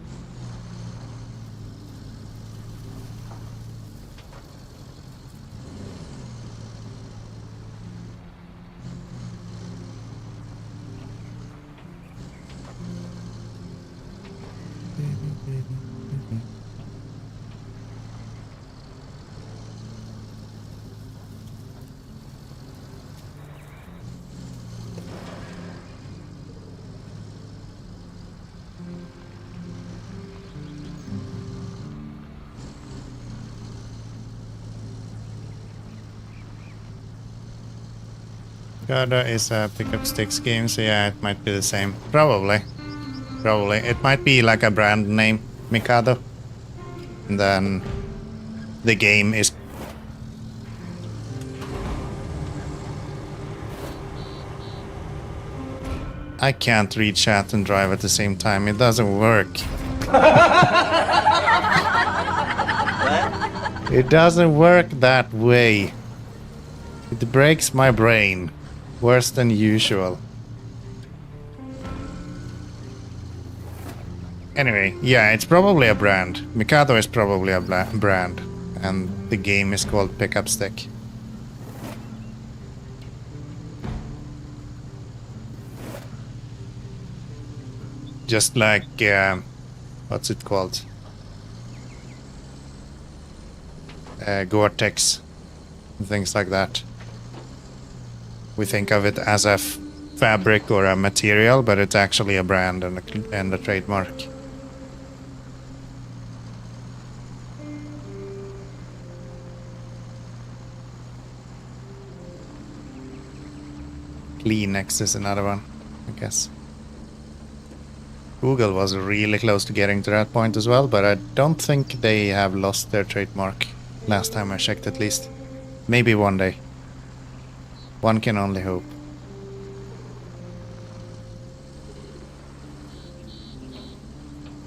Gada is a pickup sticks game, so yeah, it might be the same. Probably. Probably. It might be like a brand name, Mikado. And then the game is I can't read chat and drive at the same time. It doesn't work. It doesn't work that way. It breaks my brain. Worse than usual. Anyway, yeah, it's probably a brand. Mikado is probably a brand. And the game is called Pickup Stick. Just like, what's it called? Gore-Tex. Things like that. We think of it as a fabric or a material, but it's actually a brand and a trademark. Kleenex is another one, I guess. Google was really close to getting to that point as well, but I don't think they have lost their trademark. Last time I checked, at least. Maybe one day. One can only hope.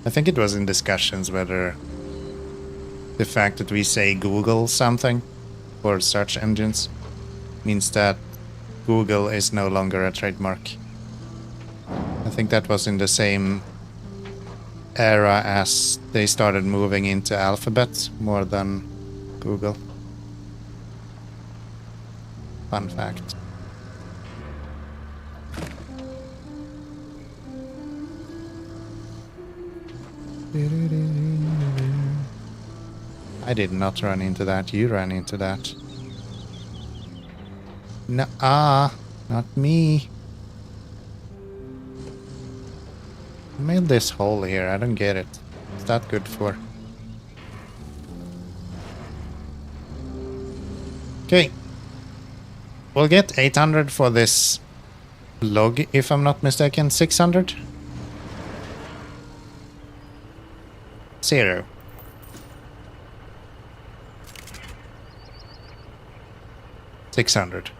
I think it was in discussions whether the fact that we say Google something for search engines means that Google is no longer a trademark. I think that was in the same era as they started moving into Alphabet more than Google. Fun fact. I did not run into that. You ran into that. Nuh-uh. Not me. I made this hole here. I don't get it. What's that good for? Okay. We'll get 800 for this log, if I'm not mistaken. 600? 0. $600.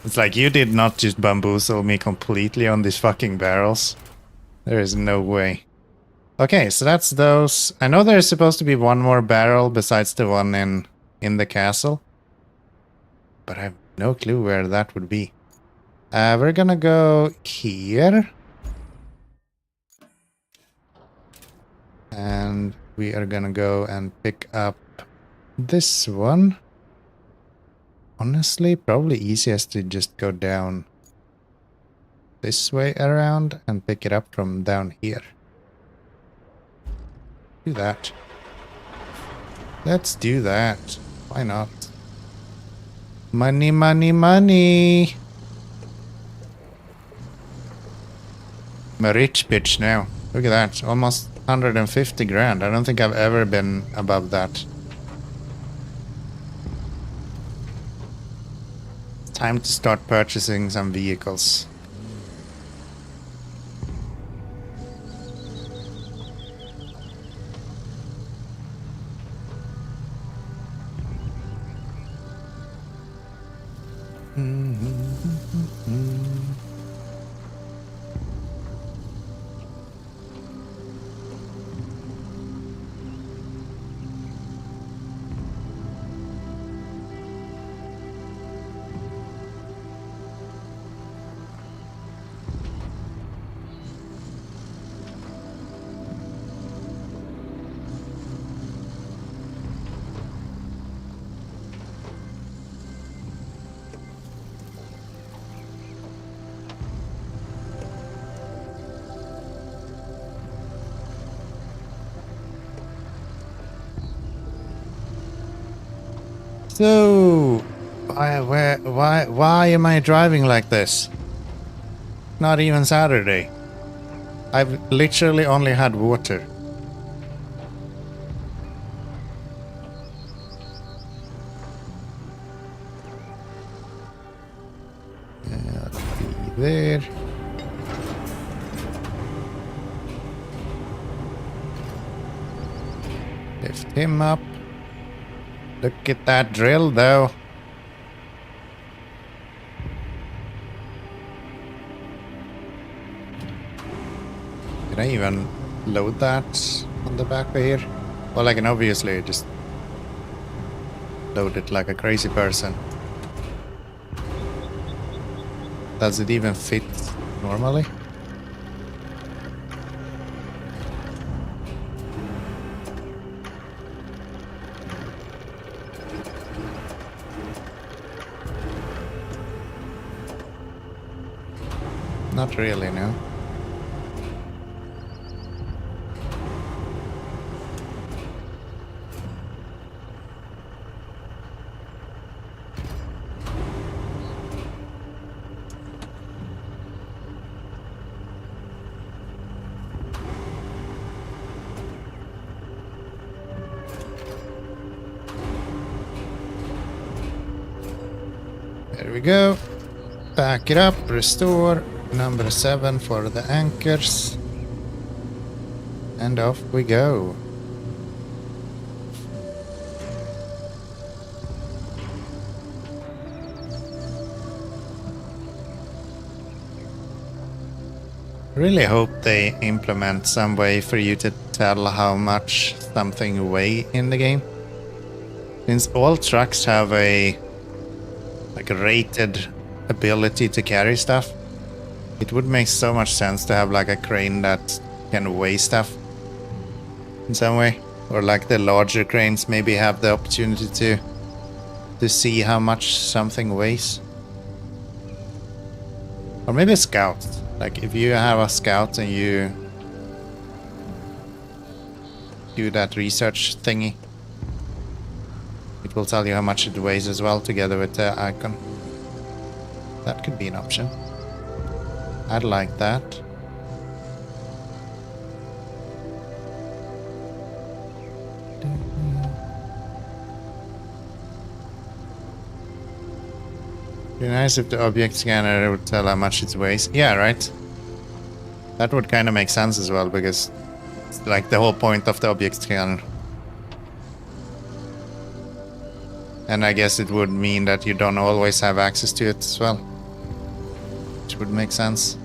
It's like you did not just bamboozle me completely on these fucking barrels. There is no way. Okay, so that's those. I know there's supposed to be one more barrel besides the one in the castle. But I have no clue where that would be. We're gonna go here. And we are gonna go and pick up this one. Honestly, probably easiest to just go down this way around and pick it up from down here. Do that. Let's do that. Why not? Money, money, money. I'm a rich bitch now. Look at that. Almost 150 grand. I don't think I've ever been above that. Time to start purchasing some vehicles. So, why am I driving like this? Not even Saturday. I've literally only had water. Be there. Lift him up. Look at that drill, though. Can I even load that on the back of here? Well, I can obviously just load it like a crazy person. Does it even fit normally? Not really, no. There we go. Back it up, restore. Number 7 for the anchors. And off we go. Really hope they implement some way for you to tell how much something weighs in the game. Since all trucks have a rated ability to carry stuff, it would make so much sense to have like a crane that can weigh stuff in some way. Or like the larger cranes maybe have the opportunity to see how much something weighs. Or maybe a scout. Like if you have a scout and you do that research thingy, it will tell you how much it weighs as well together with the icon. That could be an option. I'd like that. Be nice if the object scanner would tell how much it weighs. Yeah, right. That would kind of make sense as well, because it's like the whole point of the object scanner. And I guess it would mean that you don't always have access to it as well, which would make sense.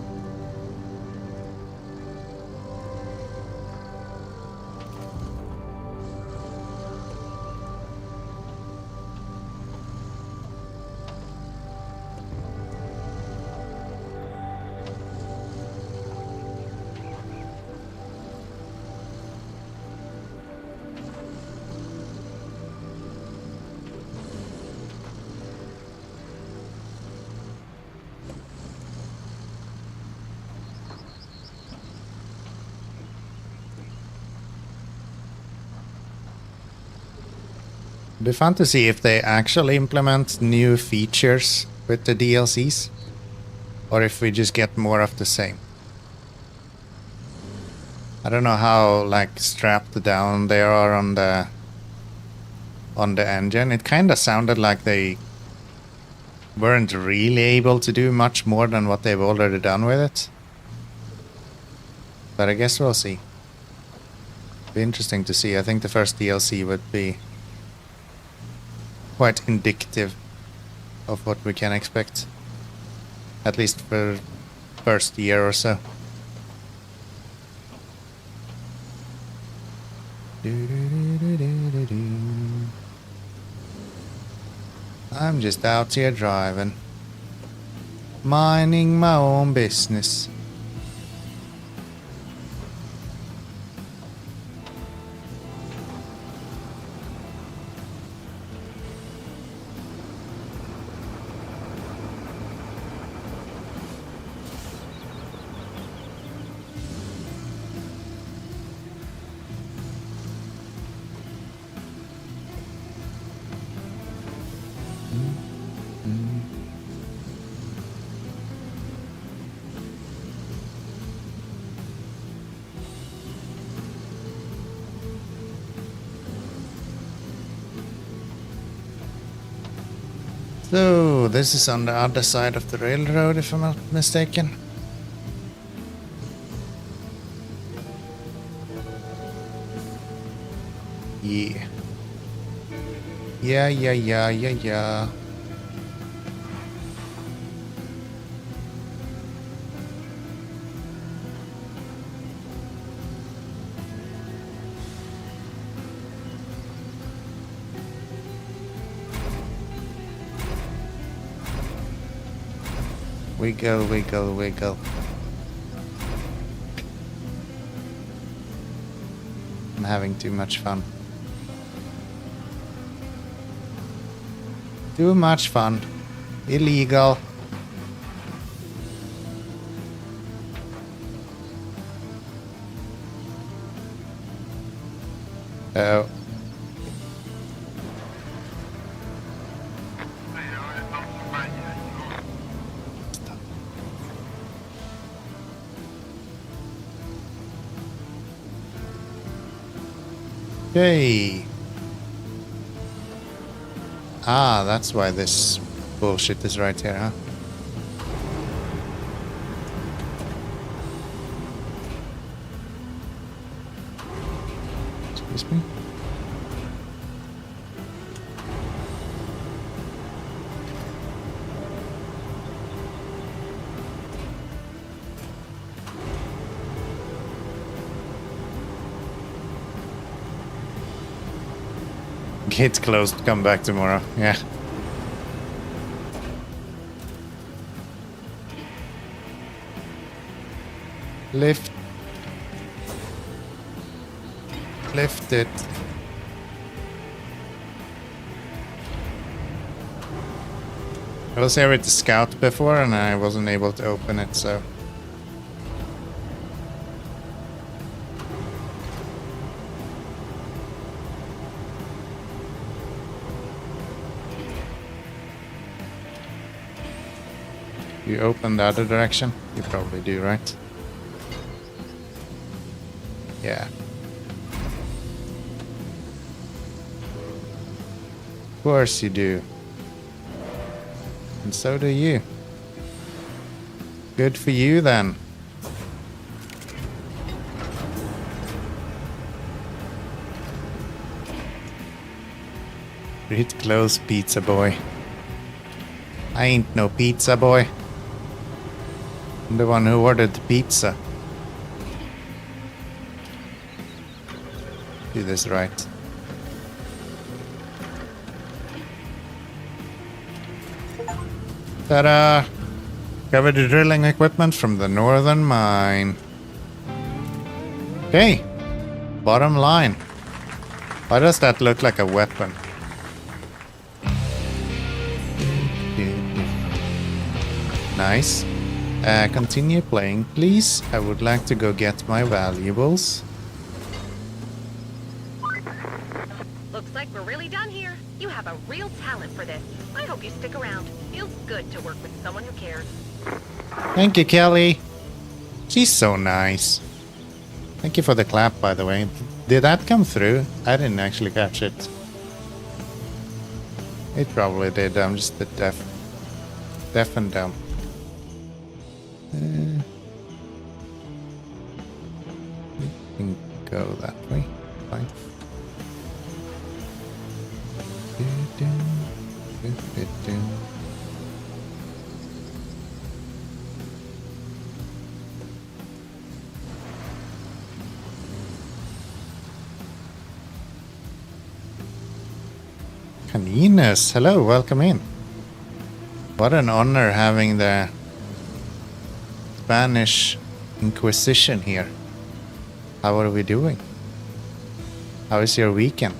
It'd be fun to see if they actually implement new features with the DLCs, or if we just get more of the same. I don't know how like strapped down they are on the engine. It kind of sounded like they weren't really able to do much more than what they've already done with it. But I guess we'll see. Be interesting to see. I think the first DLC would be quite indicative of what we can expect, at least for first year or so. I'm just out here driving, minding my own business. So, this is on the other side of the railroad, if I'm not mistaken. Yeah. Yeah. Wiggle, wiggle, wiggle. I'm having too much fun. Too much fun. Illegal. Oh. Okay. Ah, that's why this bullshit is right here, huh? Excuse me? Gates closed, come back tomorrow. Yeah. Lift. Lift it. I was here with the scout before and I wasn't able to open it, so... You open the other direction? You probably do, right? Yeah. Of course you do. And so do you. Good for you then. Read close, pizza boy. I ain't no pizza boy. I'm the one who ordered the pizza. Do this right. Ta-da! Covered the drilling equipment from the northern mine. Okay. Bottom line. Why does that look like a weapon? Nice. Continue playing, please. I would like to go get my valuables. Looks like we're really done here. You have a real talent for this. I hope you stick around. Feels good to work with someone who cares. Thank you, Kelly. She's so nice. Thank you for the clap, by the way. Did that come through? I didn't actually catch it. It probably did. I'm just a deaf and dumb. We can go that way. Fine. Caninus, hello, welcome in. What an honor having the Spanish Inquisition here. How are we doing? How is your weekend?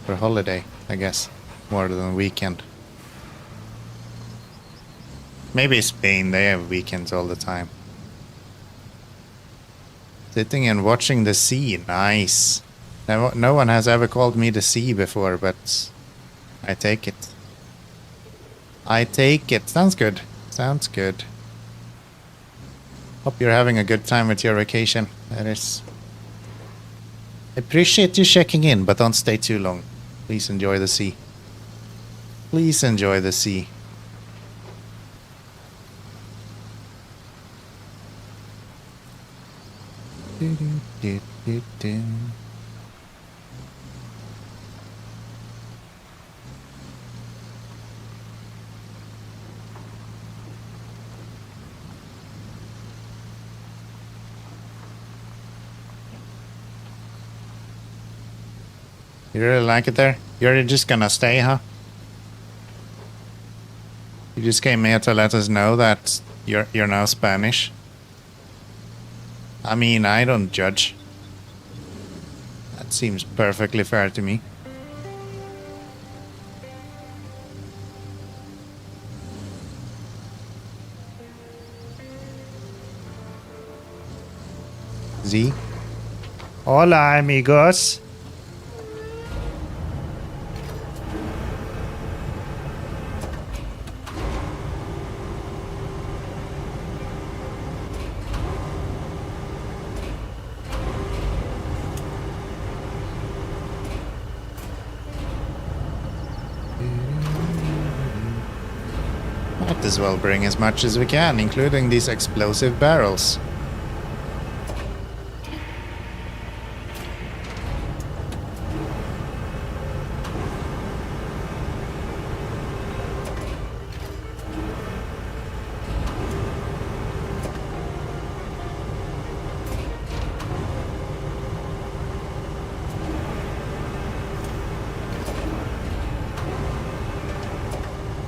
For holiday, I guess, more than weekend. Maybe Spain, they have weekends all the time. Sitting and watching the sea, nice. No one has ever called me the sea before, but I take it. I take it. Sounds good. Sounds good. Hope you're having a good time with your vacation. That is. Appreciate you checking in, but don't stay too long. Please enjoy the sea. Please enjoy the sea. You really like it there? You're just gonna stay, huh? You just came here to let us know that you're now Spanish. I mean, I don't judge. That seems perfectly fair to me. Z. Hola, amigos. Might as well bring as much as we can, including these explosive barrels.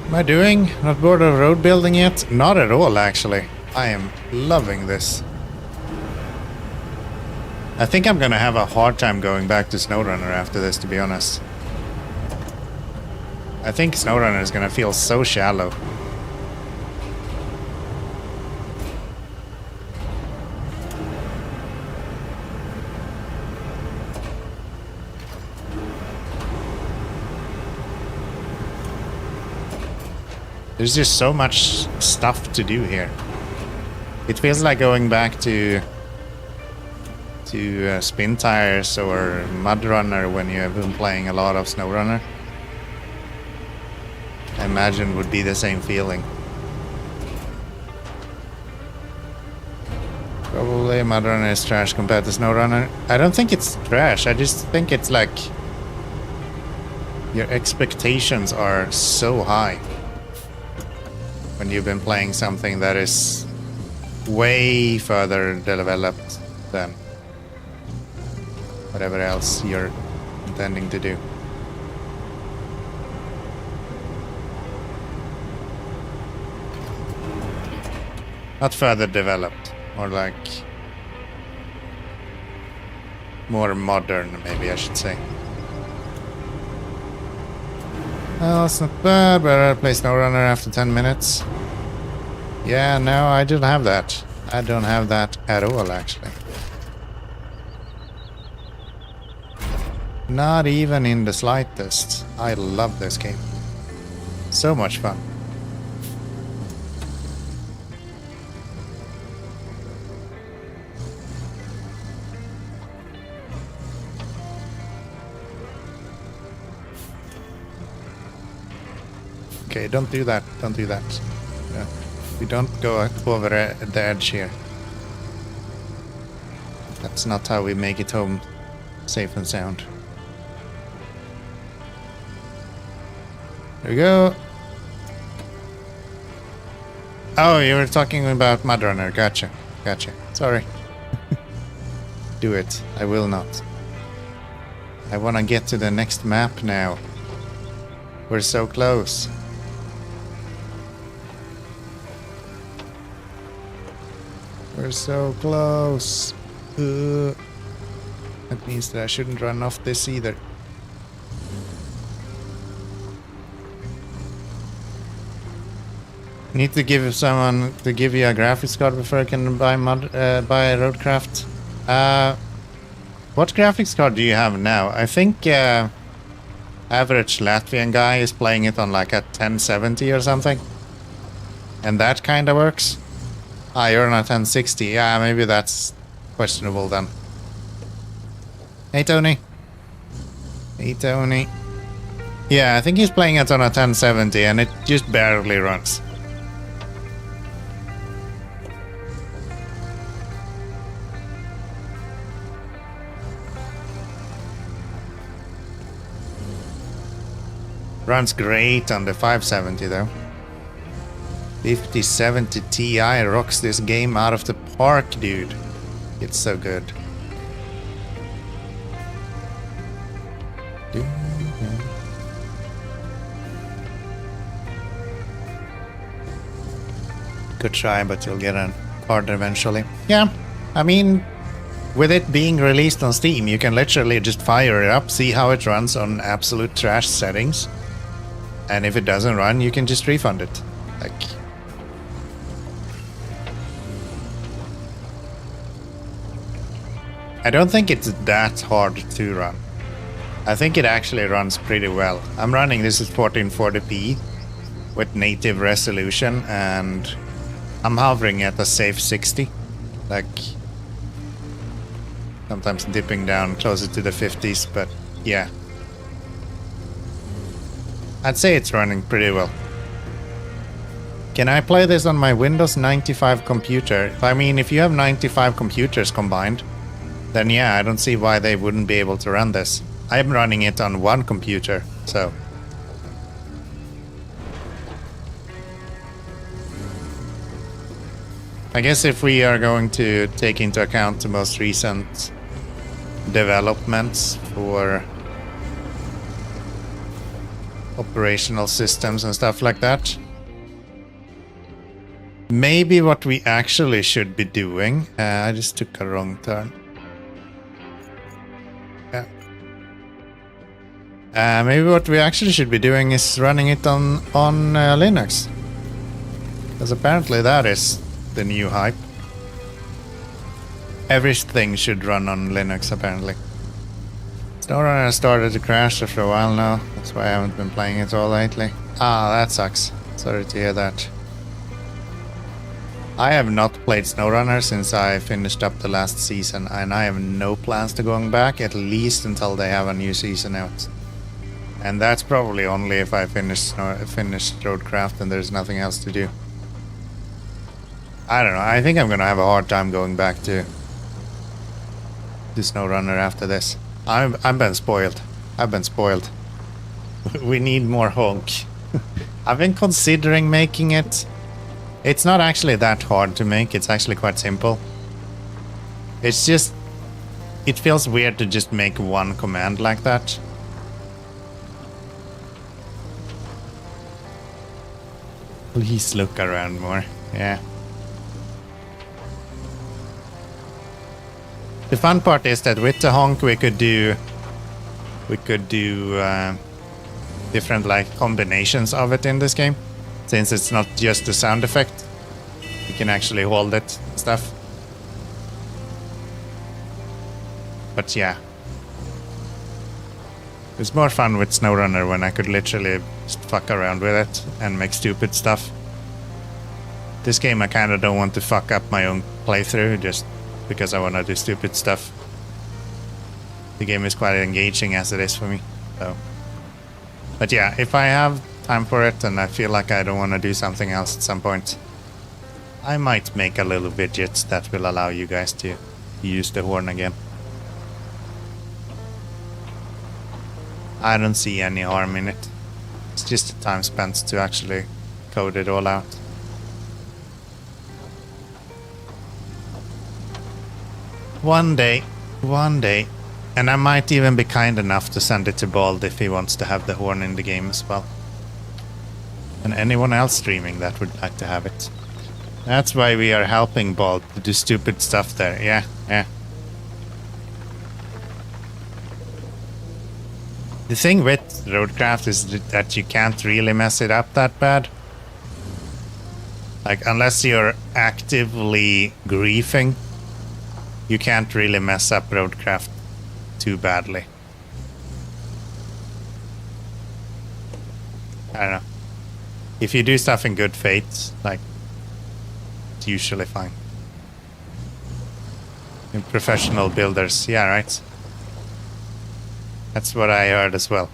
Am I doing? Not bored of road building yet? Not at all, actually. I am loving this. I think I'm gonna have a hard time going back to SnowRunner after this, to be honest. I think SnowRunner is gonna feel so shallow. There's just so much stuff to do here. It feels like going back to Spin Tires or Mud Runner when you have been playing a lot of SnowRunner. I imagine would be the same feeling. Probably Mud Runner is trash compared to SnowRunner. I don't think it's trash. I just think it's like your expectations are so high when you've been playing something that is way further developed than whatever else you're intending to do. Not further developed, more like more modern, maybe I should say. Well, it's not bad, but I play SnowRunner after 10 minutes. Yeah, no, I don't have that. I don't have that at all, actually. Not even in the slightest. I love this game. So much fun. Okay, don't do that. Don't do that. Yeah. We don't go over the edge here. That's not how we make it home safe and sound. There we go. Oh, you were talking about Mud Runner. Gotcha. Gotcha. Sorry. Do it. I will not. I want to get to the next map now. We're so close. We're so close. That means that I shouldn't run off this either. Need to give someone to give you a graphics card before I can buy Roadcraft. What graphics card do you have now? I think average Latvian guy is playing it on like a 1070 or something, and that kind of works. Ah, you're on a 1060. Yeah, maybe that's questionable then. Hey, Tony. Hey, Tony. Yeah, I think he's playing it on a 1070 and it just barely runs. Runs great on the 570 though. 5070 Ti rocks this game out of the park, dude. It's so good. Good try, but you'll get a card eventually. Yeah, I mean, with it being released on Steam, you can literally just fire it up, see how it runs on absolute trash settings. And if it doesn't run, you can just refund it. Like... I don't think it's that hard to run. I think it actually runs pretty well. I'm running this at 1440p with native resolution, and I'm hovering at a safe 60. Like, sometimes dipping down closer to the 50s, but yeah. I'd say it's running pretty well. Can I play this on my Windows 95 computer? I mean, if you have 95 computers combined, then yeah, I don't see why they wouldn't be able to run this. I'm running it on one computer, so... I guess if we are going to take into account the most recent developments for operational systems and stuff like that, maybe what we actually should be doing... I just took a wrong turn. Maybe what we actually should be doing is running it on Linux. Because apparently that is the new hype. Everything should run on Linux, apparently. SnowRunner started to crash after a while now. That's why I haven't been playing it all lately. Ah, that sucks. Sorry to hear that. I have not played SnowRunner since I finished up the last season, and I have no plans to going back, at least until they have a new season out. And that's probably only if I finish Roadcraft and there's nothing else to do. I don't know, I think I'm gonna have a hard time going back to SnowRunner after this. I've been spoiled. I've been spoiled. We need more honk. I've been considering making it. It's not actually that hard to make, it's actually quite simple. It's just... it feels weird to just make one command like that. Please look around more. Yeah. The fun part is that with the honk we could do different like combinations of it in this game. Since it's not just a sound effect, you can actually hold it and stuff. But yeah. It's more fun with SnowRunner when I could literally just fuck around with it and make stupid stuff. This game I kinda don't want to fuck up my own playthrough just because I wanna do stupid stuff. The game is quite engaging as it is for me, so. But yeah, if I have time for it and I feel like I don't wanna do something else at some point, I might make a little widget that will allow you guys to use the horn again. I don't see any harm in it. It's just the time spent to actually code it all out. One day, and I might even be kind enough to send it to Bald if he wants to have the horn in the game as well. And anyone else streaming that would like to have it. That's why we are helping Bald to do stupid stuff there, yeah. The thing with Roadcraft is that you can't really mess it up that bad. Like, unless you're actively griefing, you can't really mess up Roadcraft too badly. I don't know. If you do stuff in good faith, like, it's usually fine. In professional builders, yeah, right? That's what I heard as well.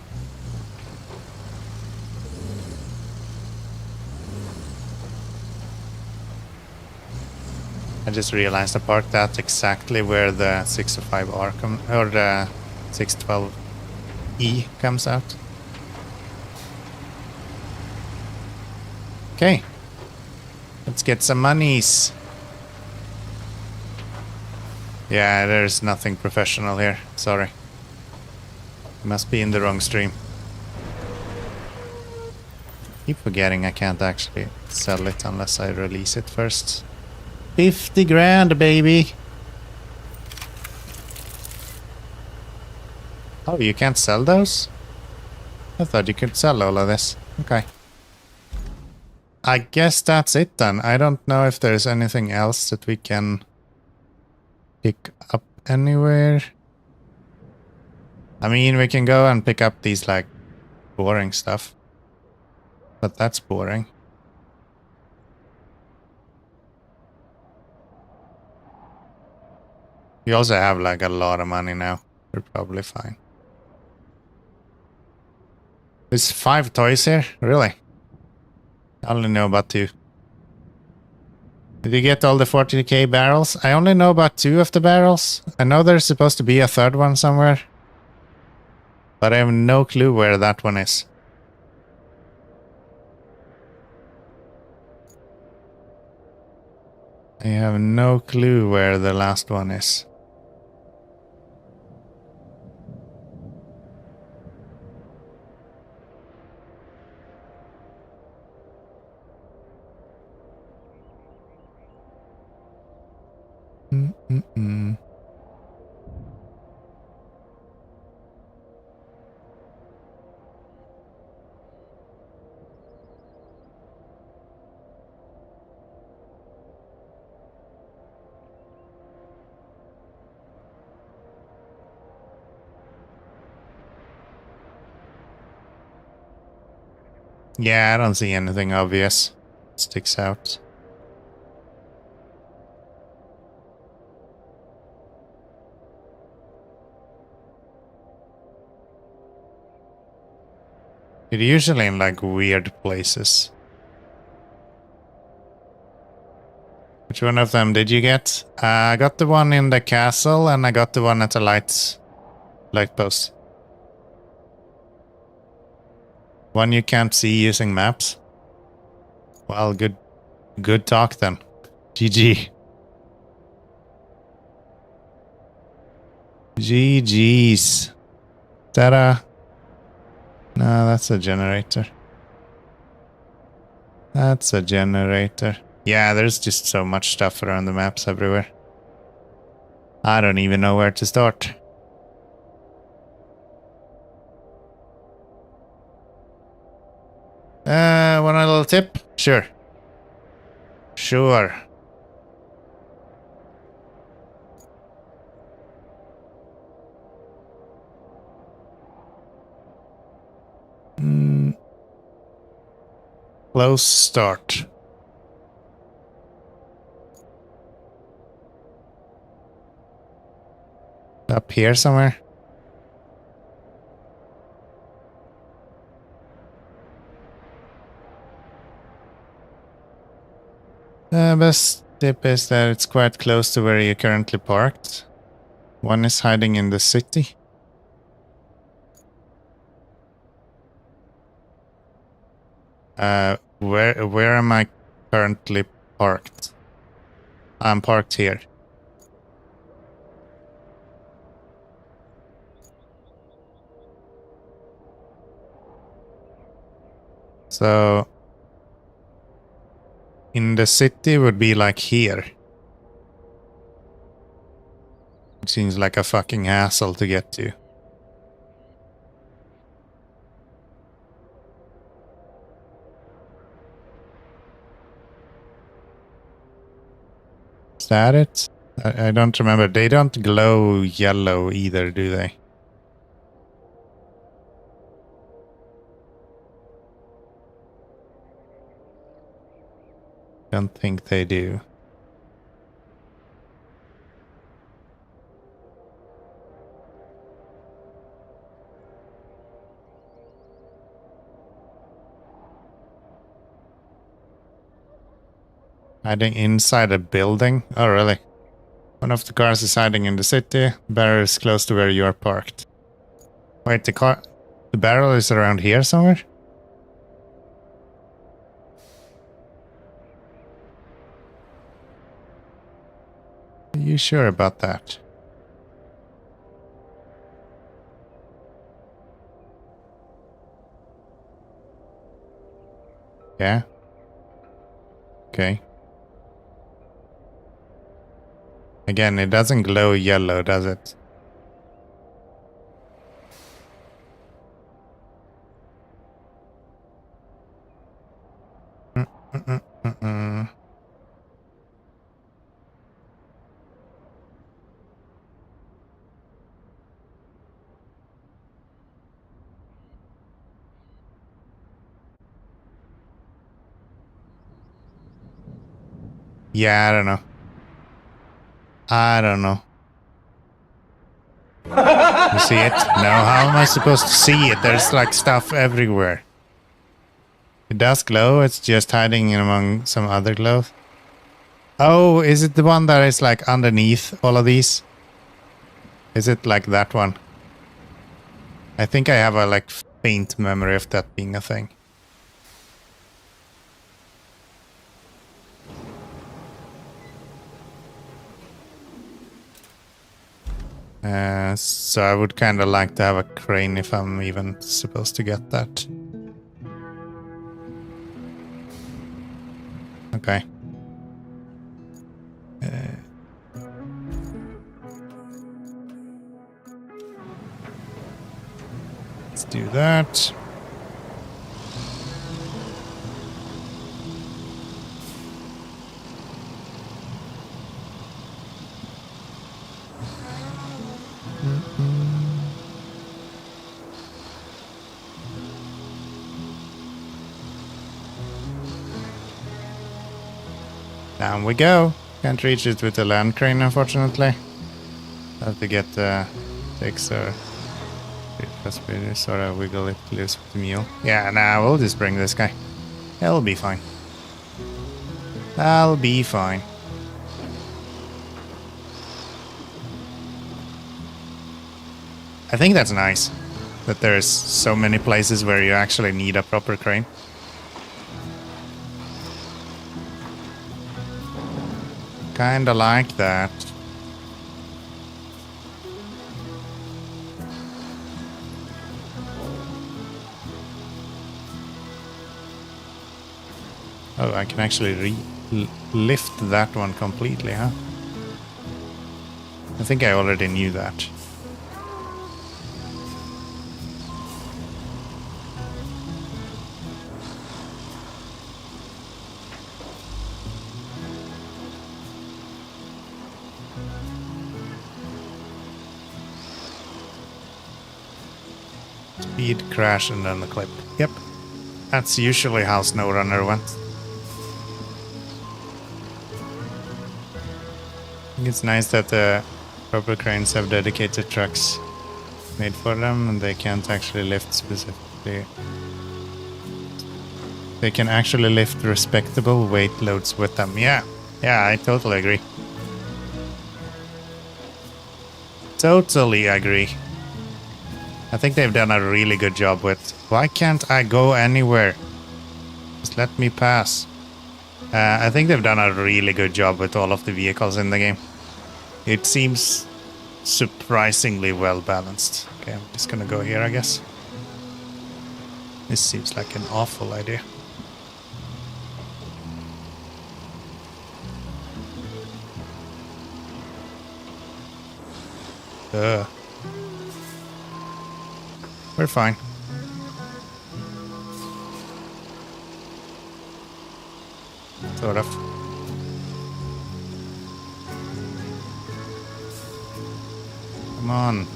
I just realized I parked that exactly where the 605R or the 612E comes out. Okay. Let's get some monies. Yeah, there's nothing professional here. Sorry. Must be in the wrong stream. Keep forgetting I can't actually sell it unless I release it first. 50 grand, baby! Oh, you can't sell those? I thought you could sell all of this. Okay. I guess that's it then. I don't know if there's anything else that we can pick up anywhere. I mean, we can go and pick up these, like, boring stuff. But that's boring. We also have, like, a lot of money now. We're probably fine. There's 5 toys here? Really? I only know about 2. Did you get all the 40k barrels? I only know about 2 of the barrels. I know there's supposed to be a 3rd one somewhere. But I have no clue where that one is. I have no clue where the last one is. Mm-mm-mm. Yeah, I don't see anything obvious. Sticks out. It's usually in like weird places. Which one of them did you get? I got the one in the castle and I got the one at the light post. One you can't see using maps. Well, good talk then. GG. GG's. Ta-da. No, that's a generator. That's a generator. Yeah, there's just so much stuff around the maps everywhere. I don't even know where to start. Want a little tip? Sure. Sure. Close start. Up here somewhere? Best tip is that it's quite close to where you're currently parked. One is hiding in the city. Where am I currently parked? I'm parked here. So in the city would be like here. It seems like a fucking hassle to get to. Is that it? I don't remember. They don't glow yellow either, do they? Don't think they do. Hiding inside a building? Oh, really? One of the cars is hiding in the city. The barrel is close to where you are parked. Wait, the barrel is around here somewhere? Are you sure about that? Yeah. Okay. Again, it doesn't glow yellow, does it? Mm-mm-mm-mm. Yeah, I don't know. I don't know. You see it? No, how am I supposed to see it? There's like stuff everywhere. It does glow, it's just hiding in among some other glow. Oh, is it the one that is like underneath all of these? Is it like that one? I think I have a like faint memory of that being a thing. So I would kind of like to have a crane if I'm even supposed to get that. Okay. Let's do that. Down we go. Can't reach it with the land crane, unfortunately. Have to get the sticks or sort of wiggle it loose with the mule. Yeah, nah, we'll just bring this guy. He'll be fine. I'll be fine. I think that's nice. That there's so many places where you actually need a proper crane. Kinda like that. Oh, I can actually lift that one completely, huh? I think I already knew that. Speed, crash, and then the clip. Yep. That's usually how SnowRunner went. I think it's nice that the proper cranes have dedicated trucks made for them and they can't actually lift specifically. They can actually lift respectable weight loads with them. Yeah, I totally agree. Totally agree. I think they've done a really good job with... Why can't I go anywhere? Just let me pass. I think they've done a really good job with all of the vehicles in the game. It seems surprisingly well balanced. Okay, I'm just gonna go here, I guess. This seems like an awful idea. We're fine. Sort of. Come on.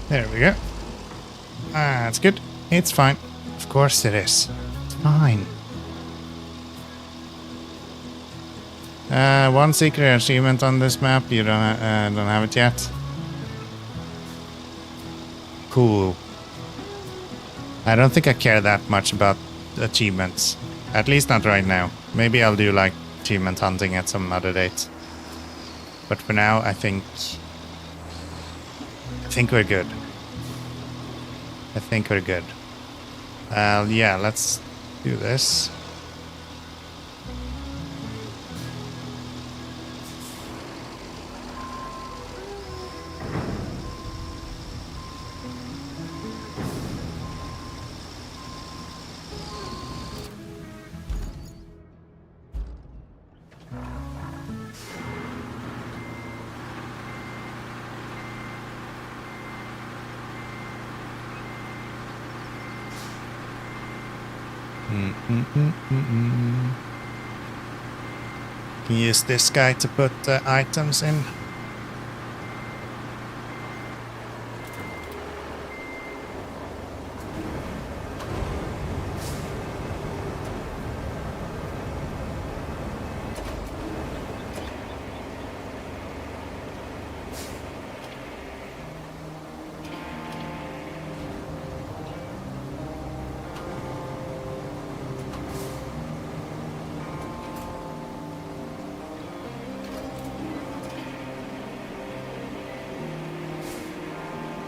There we go. That's good. It's fine. Of course it is. It's fine. One secret achievement on this map. You don't have it yet. Cool. I don't think I care that much about achievements. At least not right now. Maybe I'll do like achievement hunting at some other date. But for now, I think we're good. I think we're good. Yeah, let's do this. Can use this guy to put items in.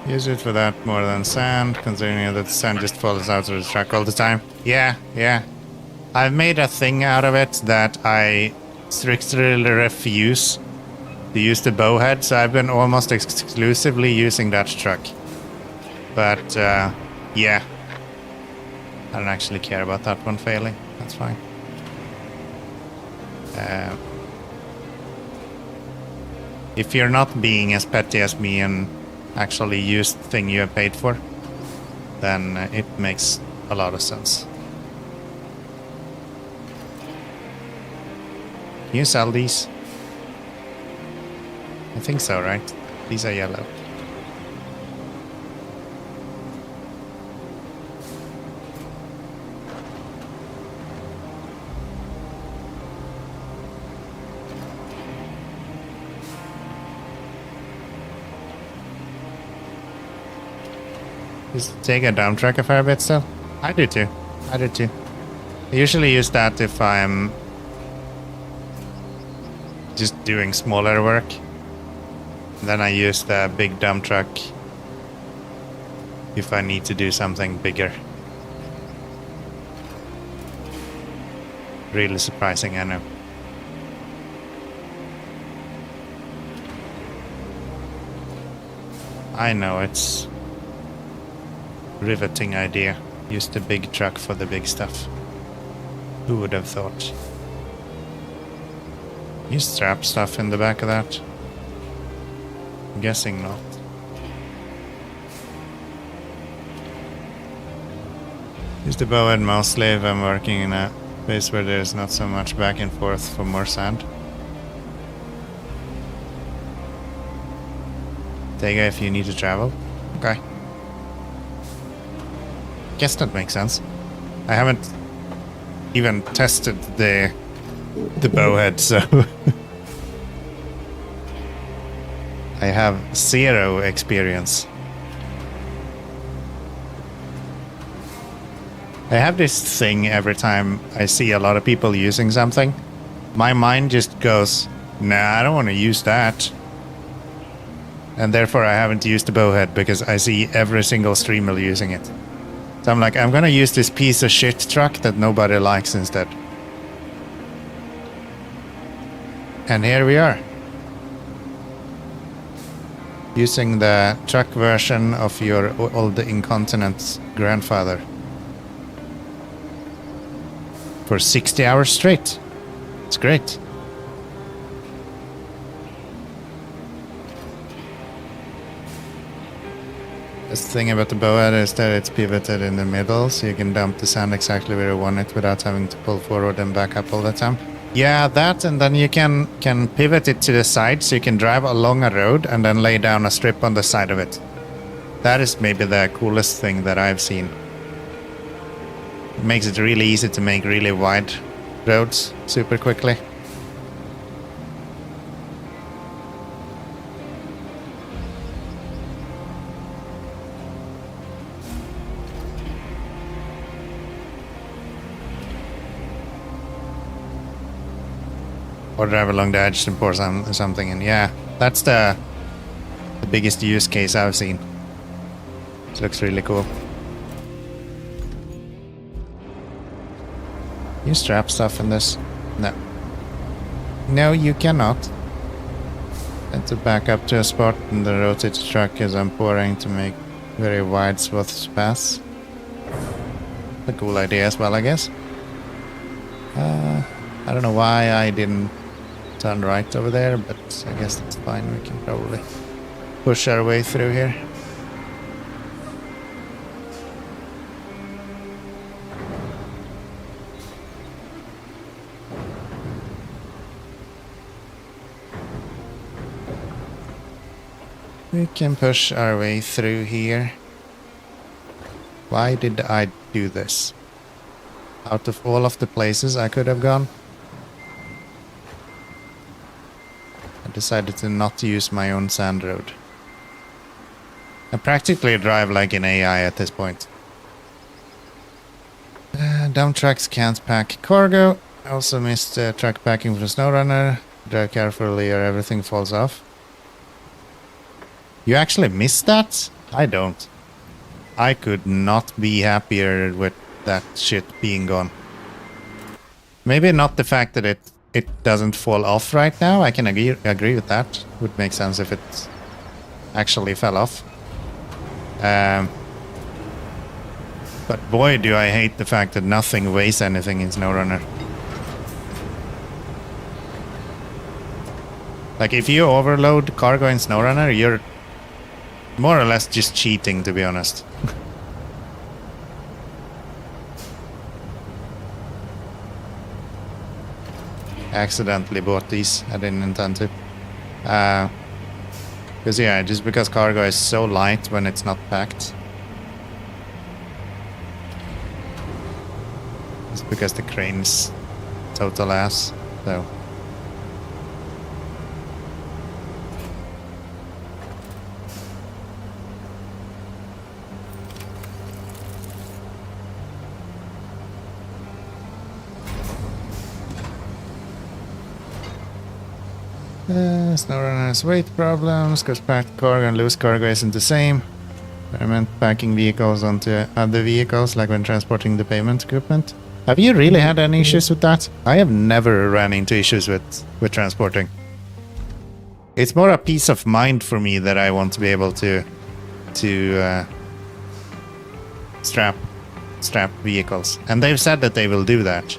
Use it for that more than sand, considering that sand just falls out of the truck all the time. Yeah. I've made a thing out of it that I strictly refuse to use the bowhead, so I've been almost exclusively using that truck. But, yeah. I don't actually care about that one failing. That's fine. If you're not being as petty as me and actually use the thing you have paid for, then it makes a lot of sense. Can you sell these? I think so, right? These are yellow. Just take a dump truck a fair bit still? I do too. I usually use that if I'm just doing smaller work. Then I use the big dump truck if I need to do something bigger. Really surprising, I know. I know, it's riveting idea. Use the big truck for the big stuff. Who would have thought? You strap stuff in the back of that? I'm guessing not. Use the bowhead mostly if I'm working in a place where there's not so much back and forth for more sand. Take it if you need to travel. Okay. Guess that makes sense. I haven't even tested the bowhead, so I have 0 experience. I have this thing every time I see a lot of people using something. My mind just goes, nah, I don't want to use that. And therefore I haven't used the bowhead because I see every single streamer using it. So I'm like, I'm gonna use this piece of shit truck that nobody likes instead. And here we are. Using the truck version of your old incontinent grandfather. For 60 hours straight. It's great. The thing about the bowhead is that it's pivoted in the middle, so you can dump the sand exactly where you want it without having to pull forward and back up all the time. Yeah, that, and then you can pivot it to the side, so you can drive along a road and then lay down a strip on the side of it. That is maybe the coolest thing that I've seen. It makes it really easy to make really wide roads super quickly. Or drive along the edge and pour something in. Yeah, that's the biggest use case I've seen. It looks really cool. Can you strap stuff in this? No. No, you cannot. And to back up to a spot and the rotate the truck as I'm pouring to make very wide swaths pass. A cool idea as well, I guess. I don't know why I didn't turn right over there, but I guess that's fine. We can probably push our way through here. We can push our way through here. Why did I do this? Out of all of the places I could have gone, I decided to not use my own sand road. I practically drive like an AI at this point. Dump trucks can't pack cargo. I also missed truck packing for the SnowRunner. Drive carefully or everything falls off. You actually missed that? I don't. I could not be happier with that shit being gone. Maybe not the fact that it doesn't fall off right now. I can agree with that. Would make sense if it actually fell off. But boy, do I hate the fact that nothing weighs anything in SnowRunner. Like, if you overload cargo in SnowRunner, you're more or less just cheating, to be honest. Accidentally bought these. I didn't intend to. Because yeah, just because cargo is so light when it's not packed. It's because the crane's total ass, so. SnowRunner has weight problems, because packed cargo and loose cargo isn't the same. I meant packing vehicles onto other vehicles, like when transporting the payment equipment. Have you really had any issues with that? I have never ran into issues with transporting. It's more a peace of mind for me that I want to be able to strap vehicles, and they've said that they will do that.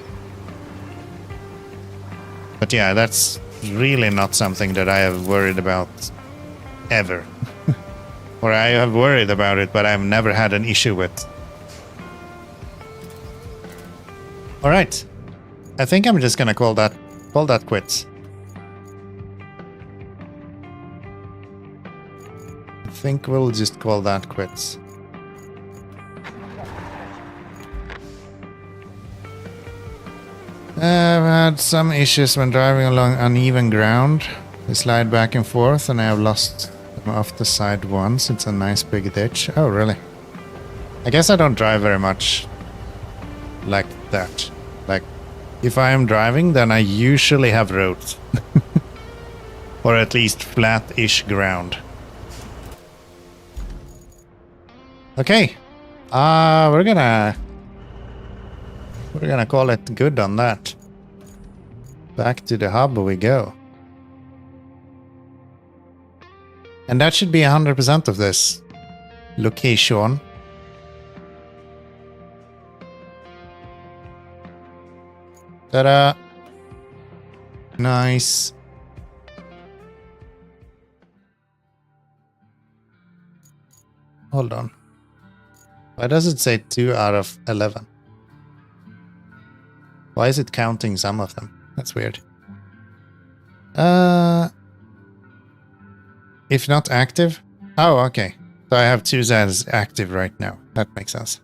But yeah, that's really not something that I have worried about ever. Or I have worried about it, but I've never had an issue with. Alright. I think I'm just gonna call that quits. I think we'll just call that quits. I've had some issues when driving along uneven ground. They slide back and forth, and I have lost them off the side once. It's a nice big ditch. Oh, really? I guess I don't drive very much like that. Like, if I am driving, then I usually have roads. Or at least flat-ish ground. Okay. We're gonna call it good on that. Back to the hub we go. And that should be 100% of this location. Ta-da! Nice. Hold on. Why does it say 2 out of 11? Why is it counting some of them? That's weird. If not active? Oh, okay. So I have 2 Zs active right now. That makes sense.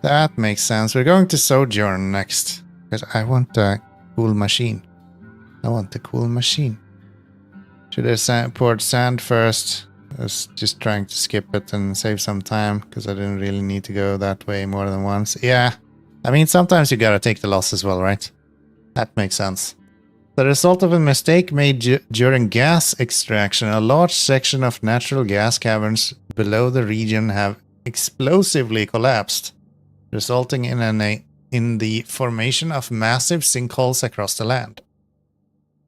That makes sense. We're going to Sojourn next. Because I want a cool machine. I want a cool machine. Should have poured sand first. I was just trying to skip it and save some time. Because I didn't really need to go that way more than once. Yeah. I mean, sometimes you gotta take the loss as well, right? That makes sense. The result of a mistake made during gas extraction, a large section of natural gas caverns below the region have explosively collapsed, resulting in the formation of massive sinkholes across the land.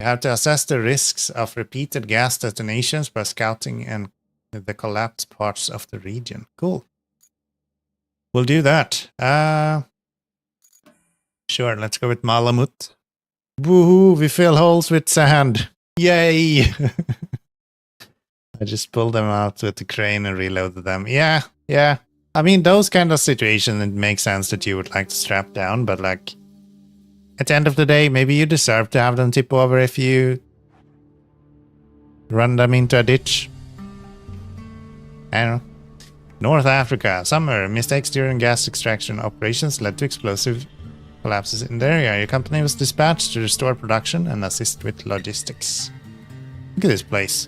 You have to assess the risks of repeated gas detonations by scouting and the collapsed parts of the region. Cool. We'll do that. Sure, let's go with Malamut. Woohoo, we fill holes with sand. Yay! I just pulled them out with the crane and reloaded them. Yeah. I mean, those kind of situations, it makes sense that you would like to strap down, but like, at the end of the day, maybe you deserve to have them tip over if you run them into a ditch. I don't know. North Africa. Summer. Mistakes during gas extraction operations led to explosive collapses in the area. Your company was dispatched to restore production and assist with logistics. Look at this place.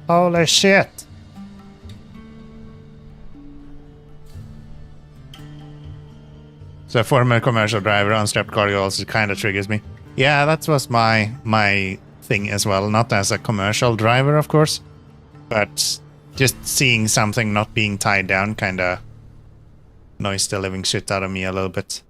Holy shit. So former commercial driver, unstrapped cargo also kind of triggers me. Yeah, that was my thing as well. Not as a commercial driver, of course, but just seeing something not being tied down kind of noised the living shit out of me a little bit.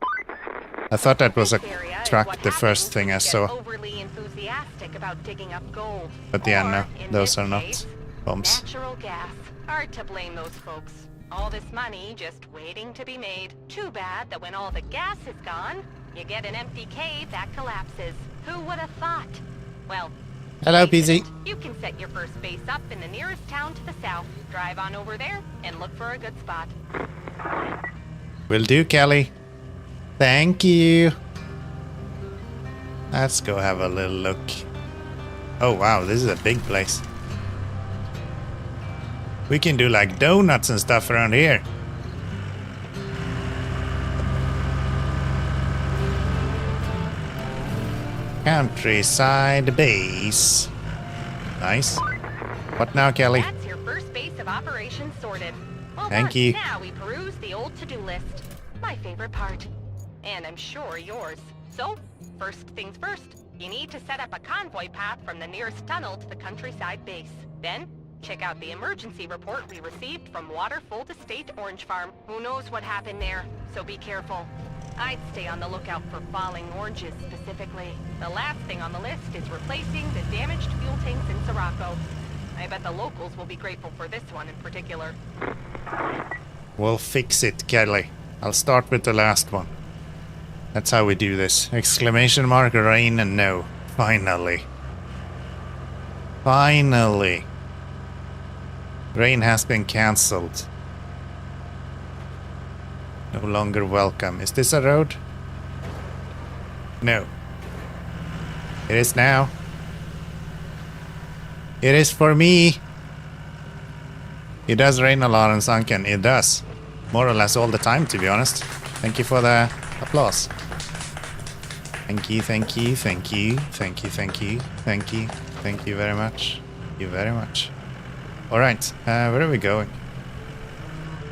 I thought that was a truck the first thing I saw. Overly enthusiastic about digging up gold. But yeah, no, Or, in those this are not case, bombs. Natural gas. Hard to blame those folks. All this money just waiting to be made. Too bad that when all the gas is gone, you get an empty cave that collapses. Who would have thought? Well, Hello, face it, PZ. you can set your first base up in the nearest town to the south. Drive on over there and look for a good spot. Will do, Kelly. Thank you. Let's go have a little look. Oh wow, this is a big place. We can do like donuts and stuff around here. Countryside base. Nice. What now, Kelly? That's your first base of operations sorted. Well Thank done. you. Now we peruse the old to-do list. My favorite part. And I'm sure yours. So, first things first. You need to set up a convoy path from the nearest tunnel to the countryside base. Then, check out the emergency report we received from Waterfold Estate Orange Farm. Who knows what happened there, so be careful. I'd stay on the lookout for falling oranges specifically. The last thing on the list is replacing the damaged fuel tanks in Sirocco. I bet the locals will be grateful for this one in particular. We'll fix it, Kelly. I'll start with the last one. That's how we do this. Exclamation mark, rain, and no. Finally. Finally. Rain has been cancelled. No longer welcome. Is this a road? No. It is now. It is for me. It does rain a lot in Sunken. It does. More or less all the time, to be honest. Thank you for the applause. Thank you, thank you, thank you, thank you, thank you, thank you, thank you very much. Thank you very much. Alright, where are we going?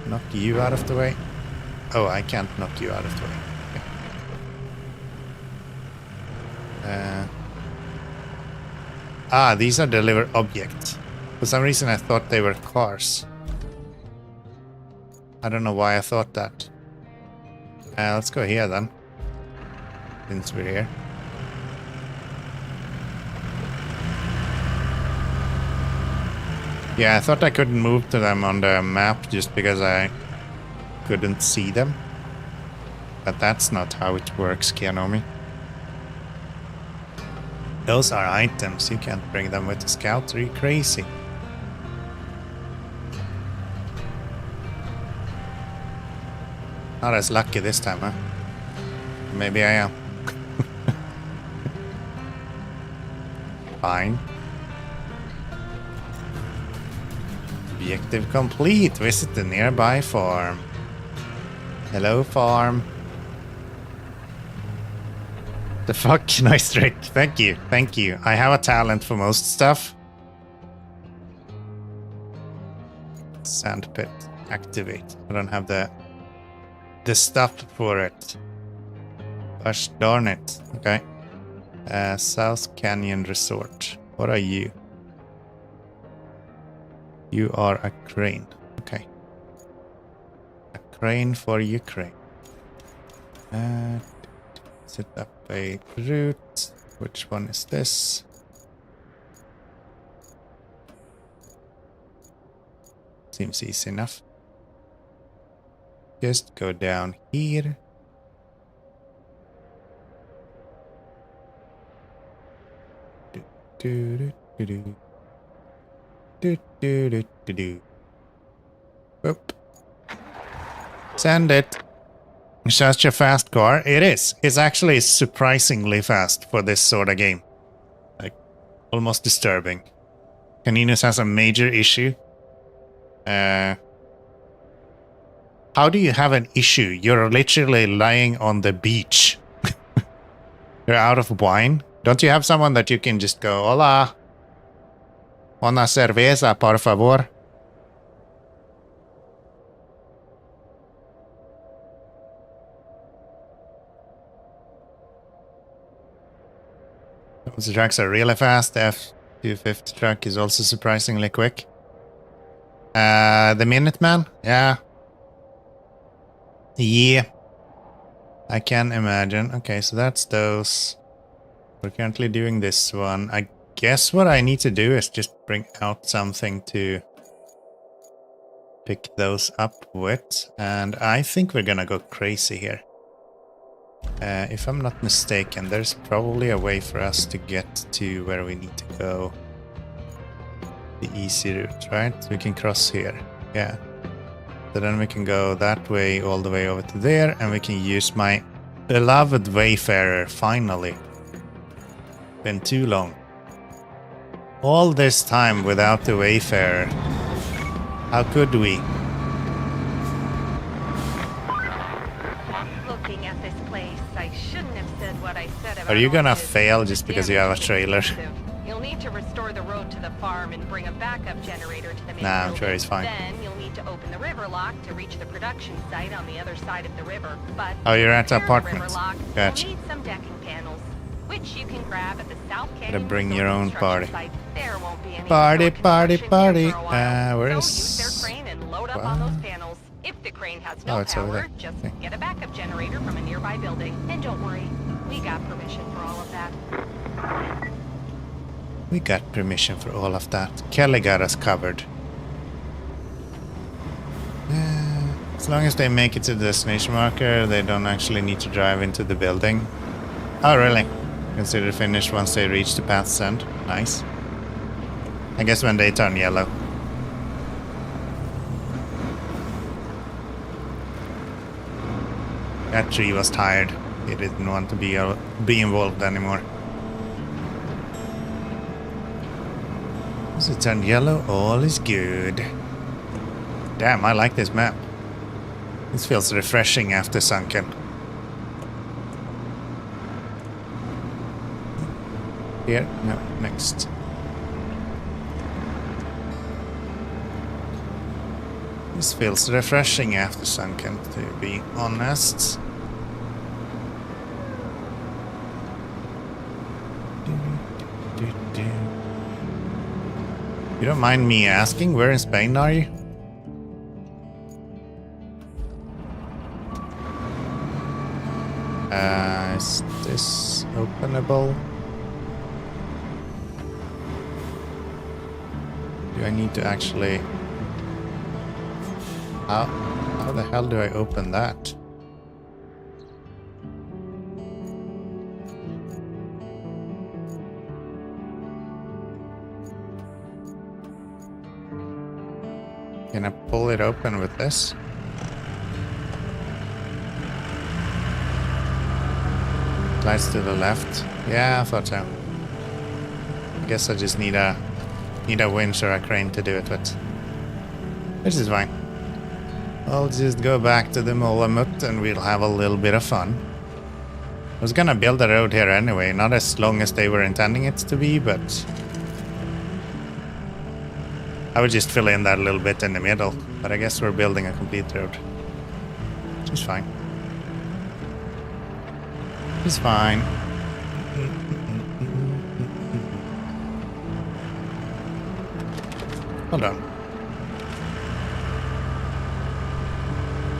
Knock you out of the way. Oh, I can't knock you out of the way. Okay. These are deliver objects. For some reason I thought they were cars. I don't know why I thought that. Let's go here then. Since we're here. Yeah, I thought I couldn't move to them on the map just because I couldn't see them. But that's not how it works, Keanomy. Those are items. You can't bring them with the scout. Are you crazy? Not as lucky this time, huh? Maybe I am. Fine. Objective complete. Visit the nearby farm. Hello, farm. The fuck? Nice trick. Thank you. Thank you. I have a talent for most stuff. Sandpit. Activate. I don't have the stuff for it. Gosh darn it. Okay. South Canyon Resort. What are you? You are a crane. Okay. A crane for Ukraine. Set up a route. Which one is this? Seems easy enough. Just go down here. Oop. Send it. Such a fast car. It is. It's actually surprisingly fast for this sort of game. Like, almost disturbing. Caninos has a major issue. How do you have an issue? You're literally lying on the beach. You're out of wine. Don't you have someone that you can just go, hola, una cerveza, por favor? Those trucks are really fast. The F-250 truck is also surprisingly quick. The Minuteman? Yeah. Yeah. I can imagine. Okay, so that's those. We're currently doing this one. I guess what I need to do is just bring out something to pick those up with. And I think we're gonna go crazy here. If I'm not mistaken, there's probably a way for us to get to where we need to go. The easy route, right? We can cross here. Yeah. So then we can go that way all the way over to there, and we can use my beloved Wayfarer, finally. Been too long. All this time without the Wayfarer. How could we? Looking at this place, I shouldn't have said what I said about Are you gonna all this. fail just because you have a trailer? You'll need to restore the road to the farm and bring a backup generator to the main Nah, I'm building. sure he's fine. Then you'll need to open the river lock to reach the production site on the other side of the river. But Oh, you're at the to repair the apartment. river lock, Gotcha. you'll need some decking panels, which you can grab at the South Canyon bring Resort your own construction party. site. There won't be any Party, resort party, construction party. here for a while. Where So is- use their crane and load up What? on those panels. If the crane has no Oh, it's over power, there. just Okay. get a backup generator from a nearby building. And don't worry, we got permission for all of that. We got permission for all of that. Kelly got us covered. As long as they make it to the destination marker, they don't actually need to drive into the building. Oh, really? Consider finished once they reach the path's end. Nice. I guess when they turn yellow. That tree was tired. It didn't want to be involved anymore. Once it turned yellow, all is good. Damn, I like this map. This feels refreshing after Sunken. Here? No, next. This feels refreshing after Sunken, to be honest. You don't mind me asking, where in Spain are you? Is this openable? Do I need to actually... How the hell do I open that? Can I pull it open with this? Slides to the left. Yeah, I thought so. I guess I just need a winch or a crane to do it with. Which is fine. I'll just go back to the Molamut and we'll have a little bit of fun. I was gonna build a road here anyway, not as long as they were intending it to be, but I would just fill in that little bit in the middle. But I guess we're building a complete road. Which is fine. It's fine. Hold on.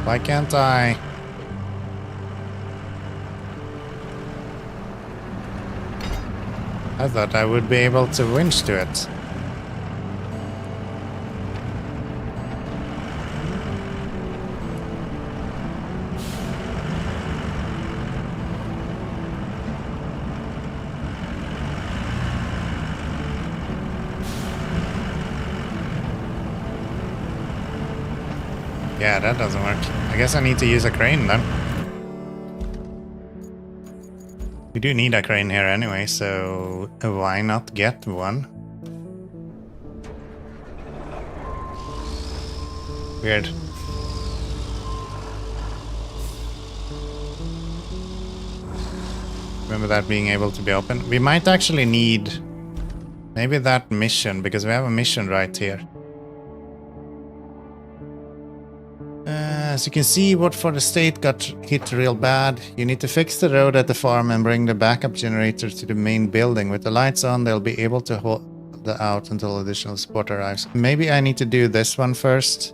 Why can't I? I thought I would be able to winch to it. Yeah, that doesn't work. I guess I need to use a crane then. We do need a crane here anyway, so why not get one? Weird. Remember that being able to be open? We might actually need maybe that mission, because we have a mission right here. As you can see, Watford Estate got hit real bad. You need to fix the road at the farm and bring the backup generator to the main building. With the lights on, they'll be able to hold out until additional support arrives. Maybe I need to do this one first.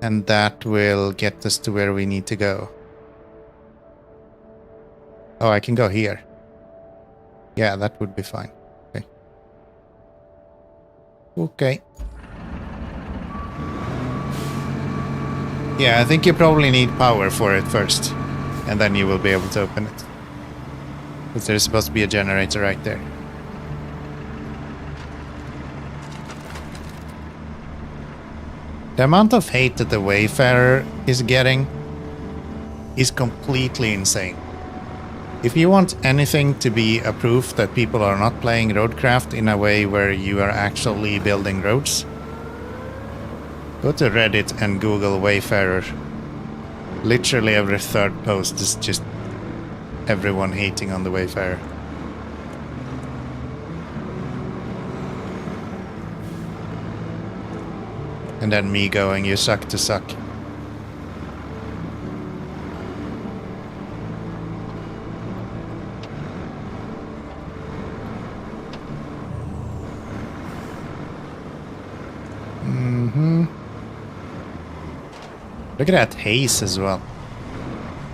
And that will get us to where we need to go. Oh, I can go here. Yeah, that would be fine. Okay. Okay. Yeah, I think you probably need power for it first. And then you will be able to open it. Because there's supposed to be a generator right there. The amount of hate that the Wayfarer is getting is completely insane. If you want anything to be a proof that people are not playing Roadcraft in a way where you are actually building roads, go to Reddit and Google Wayfarer. Literally every third post is just everyone hating on the Wayfarer. And then me going, you suck to suck. Look at that haze as well.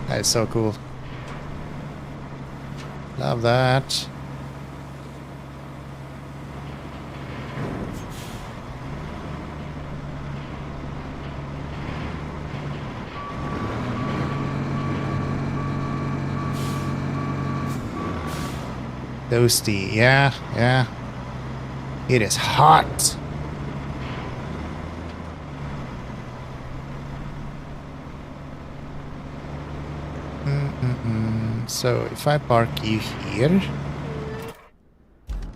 That is so cool. Love that. Toasty, yeah. It is hot. So if I park you here,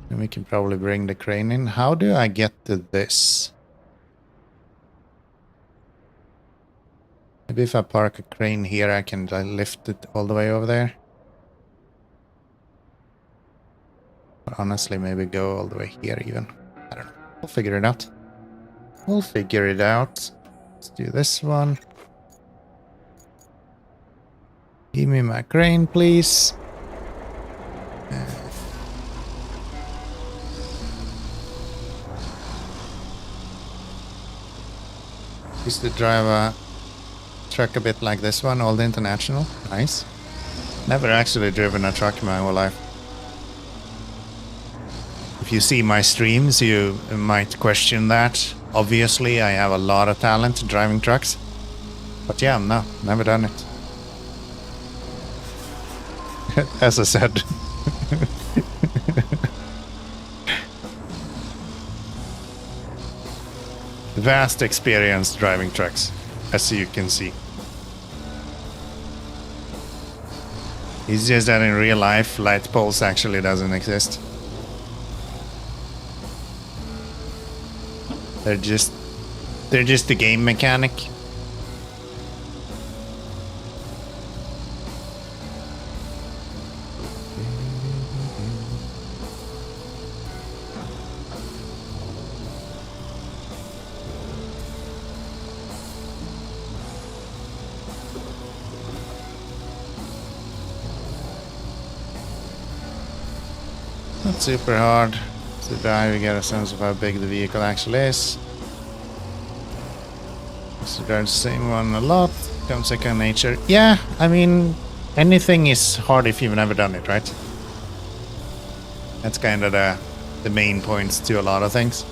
then we can probably bring the crane in. How do I get to this? Maybe if I park a crane here, I can lift it all the way over there. Or honestly, maybe go all the way here even. I don't know. We'll figure it out. We'll figure it out. Let's do this one. Give me my crane, please. Used to drive a truck a bit like this one, Old International. Nice. Never actually driven a truck in my whole life. If you see my streams, you might question that. Obviously, I have a lot of talent driving trucks. But yeah, no, never done it. As I said. Vast experience driving trucks, as you can see. It's just that in real life, light poles actually doesn't exist. They're just the game mechanic. Not super hard. To drive, you get a sense of how big the vehicle actually is. So drive the same one a lot. Comes second nature. Yeah, I mean, anything is hard if you've never done it, right? That's kind of the main points to a lot of things.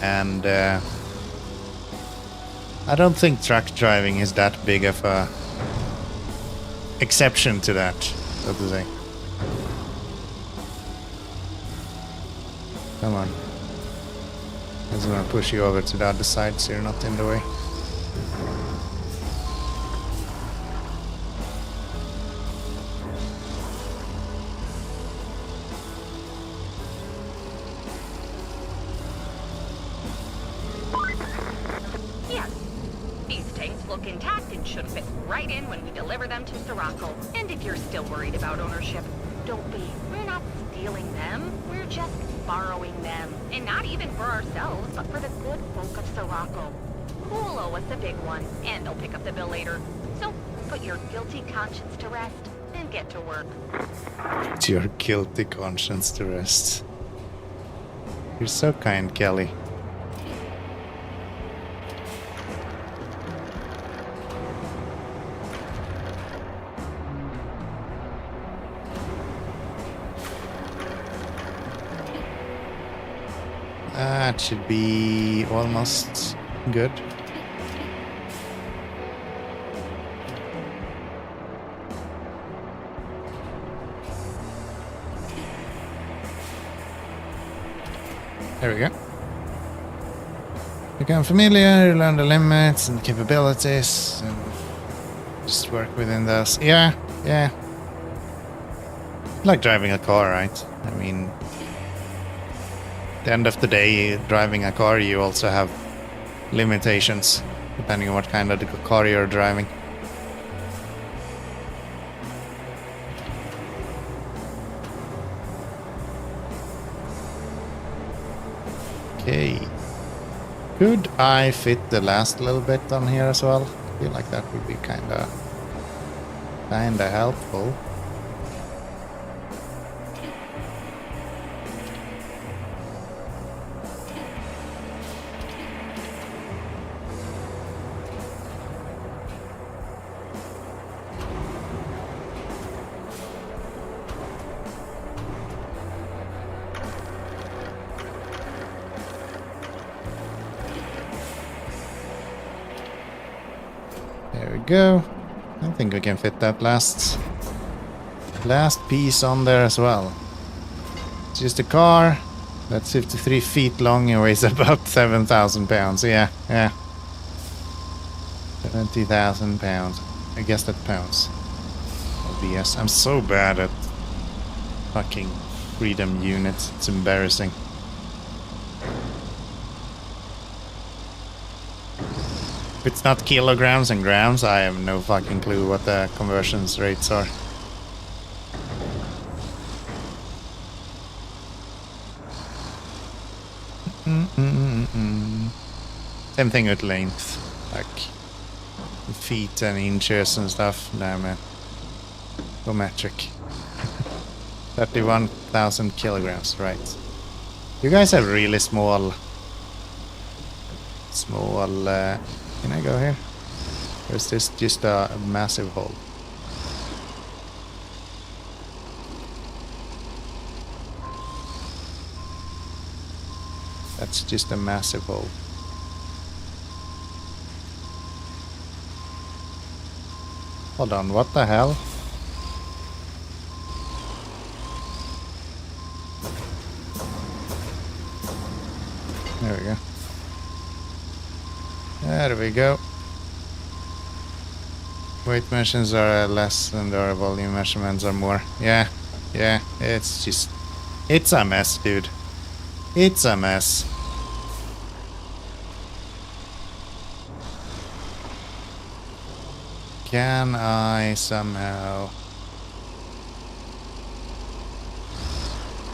And I don't think truck driving is that big of a exception to that, so to say. Come on. I just want to push you over to the other side so you're not in the way. Yes. These tanks look intact and should fit right in when we deliver them to Sirocco. And if you're still worried about ownership, don't be. We're not stealing them. We're just borrowing them. And not even for ourselves, but for the good folk of Sirocco. Who'll owe us a big one, and they'll pick up the bill later. So, put your guilty conscience to rest and get to work. Put your guilty conscience to rest. You're so kind, Kelly. That should be almost good. There we go. Become familiar, learn the limits and capabilities, and just work within those. Yeah. Like driving a car, right? I mean, at the end of the day, driving a car, you also have limitations, depending on what kind of car you're driving. Okay. Could I fit the last little bit on here as well? I feel like that would be kinda helpful. There we go. I think we can fit that last piece on there as well. It's just a car that's 53 feet long and weighs about 7,000 pounds. Yeah. 70,000 pounds. I guess that pounds. OBS. I'm so bad at fucking freedom units. It's embarrassing. If it's not kilograms and grams, I have no fucking clue what the conversions rates are. Same thing with length, like feet and inches and stuff. Nah, man. Go metric. 31,000 kilograms, right. You guys have really small... can I go here? Or is this just a massive hole? That's just a massive hole. Hold on, what the hell? There we go. There we go. Weight measurements are less than the volume measurements are more. Yeah, it's just... It's a mess, dude. It's a mess. Can I somehow...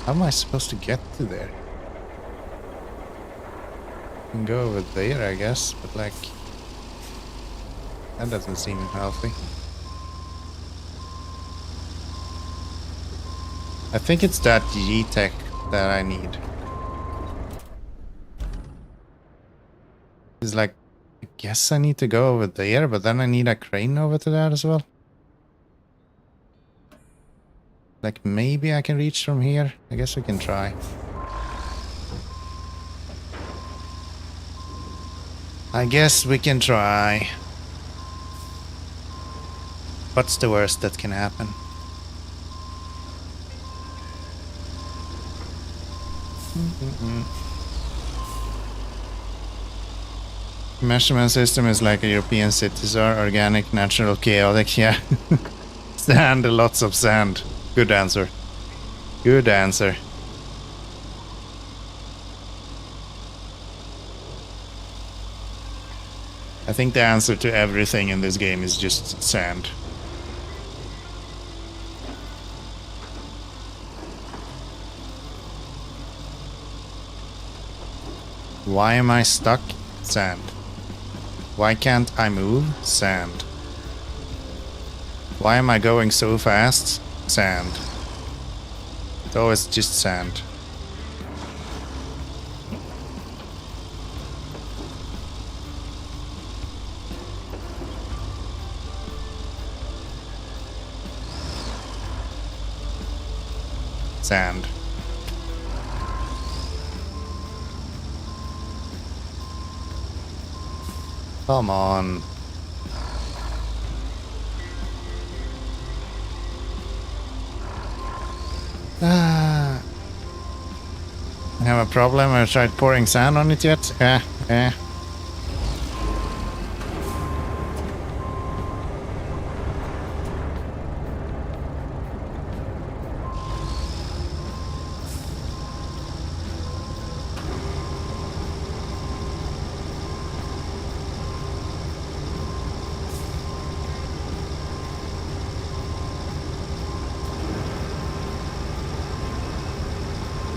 How am I supposed to get to there? I can go over there, I guess, but like... That doesn't seem healthy. I think it's that G-Tech that I need. It's like, I guess I need to go over there, but then I need a crane over to that as well. Like, maybe I can reach from here. I guess we can try. I guess we can try. What's the worst that can happen? Measurement system is like a European cities are organic, natural, chaotic. Yeah. Sand, lots of sand. Good answer. Good answer. I think the answer to everything in this game is just sand. Why am I stuck? Sand. Why can't I move? Sand. Why am I going so fast? Sand. It's always just sand. Sand. Come on. I have a problem. I tried pouring sand on it yet.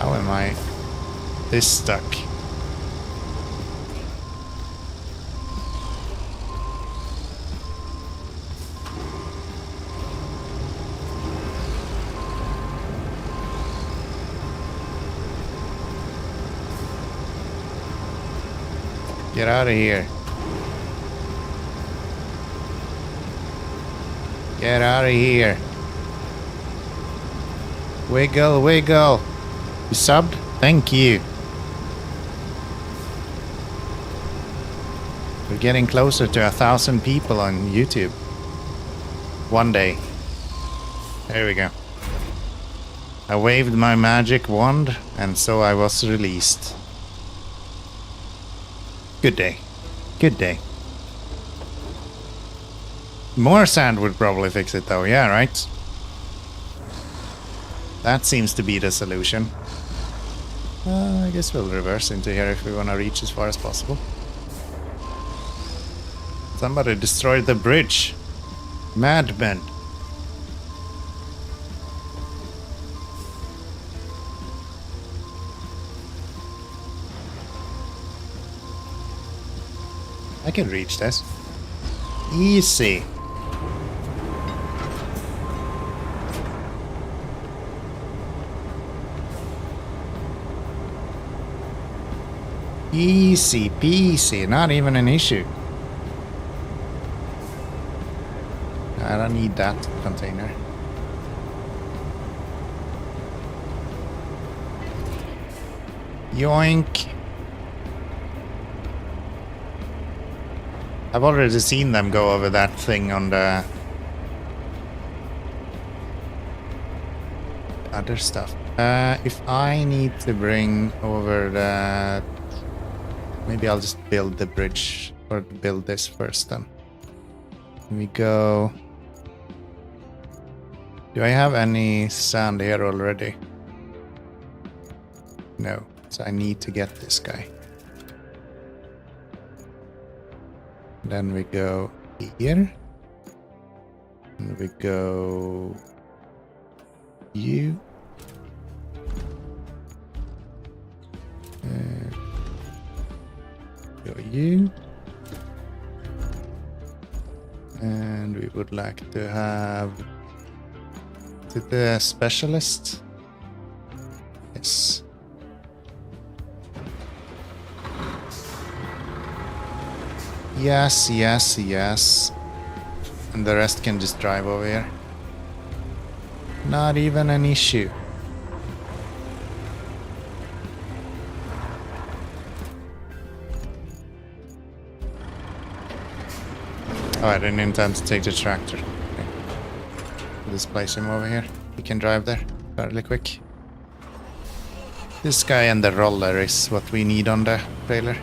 How am I this stuck? Get out of here. Get out of here. Wiggle, wiggle. You subbed? Thank you. We're getting closer to 1,000 people on YouTube. One day. There we go. I waved my magic wand, and so I was released. Good day. Good day. More sand would probably fix it though, yeah, right? That seems to be the solution. I guess we'll reverse into here if we want to reach as far as possible. Somebody destroyed the bridge. Madmen. I can reach this. Easy. Easy peasy, not even an issue. I don't need that container. Yoink. I've already seen them go over that thing on the other stuff. If I need to bring over that, maybe I'll just build the bridge or build this first then. Here we go. Do I have any sand here already? No, so I need to get this guy. Then we go here. And we go you. Go you. And we would like to have to the specialist. Yes. Yes, yes, yes. And the rest can just drive over here. Not even an issue. Oh, I didn't intend to take the tractor. Okay. Just place him over here. He can drive there fairly quick. This guy and the roller is what we need on the trailer.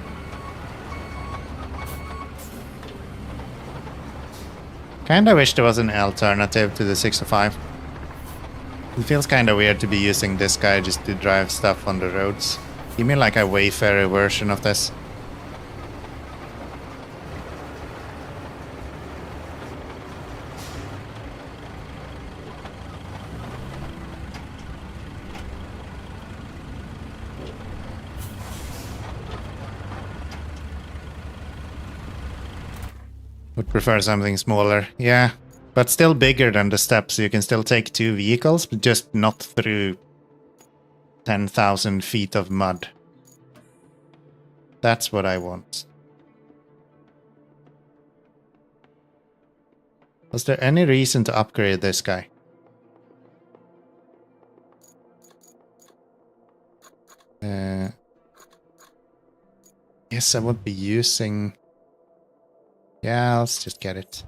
Kinda wish there was an alternative to the 605. It feels kinda weird to be using this guy just to drive stuff on the roads. Give me like a Wayfarer version of this. Would prefer something smaller, yeah. But still bigger than the steps, so you can still take 2 vehicles, but just not through 10,000 feet of mud. That's what I want. Was there any reason to upgrade this guy? Yes, I would be using... Yeah, let's just get it.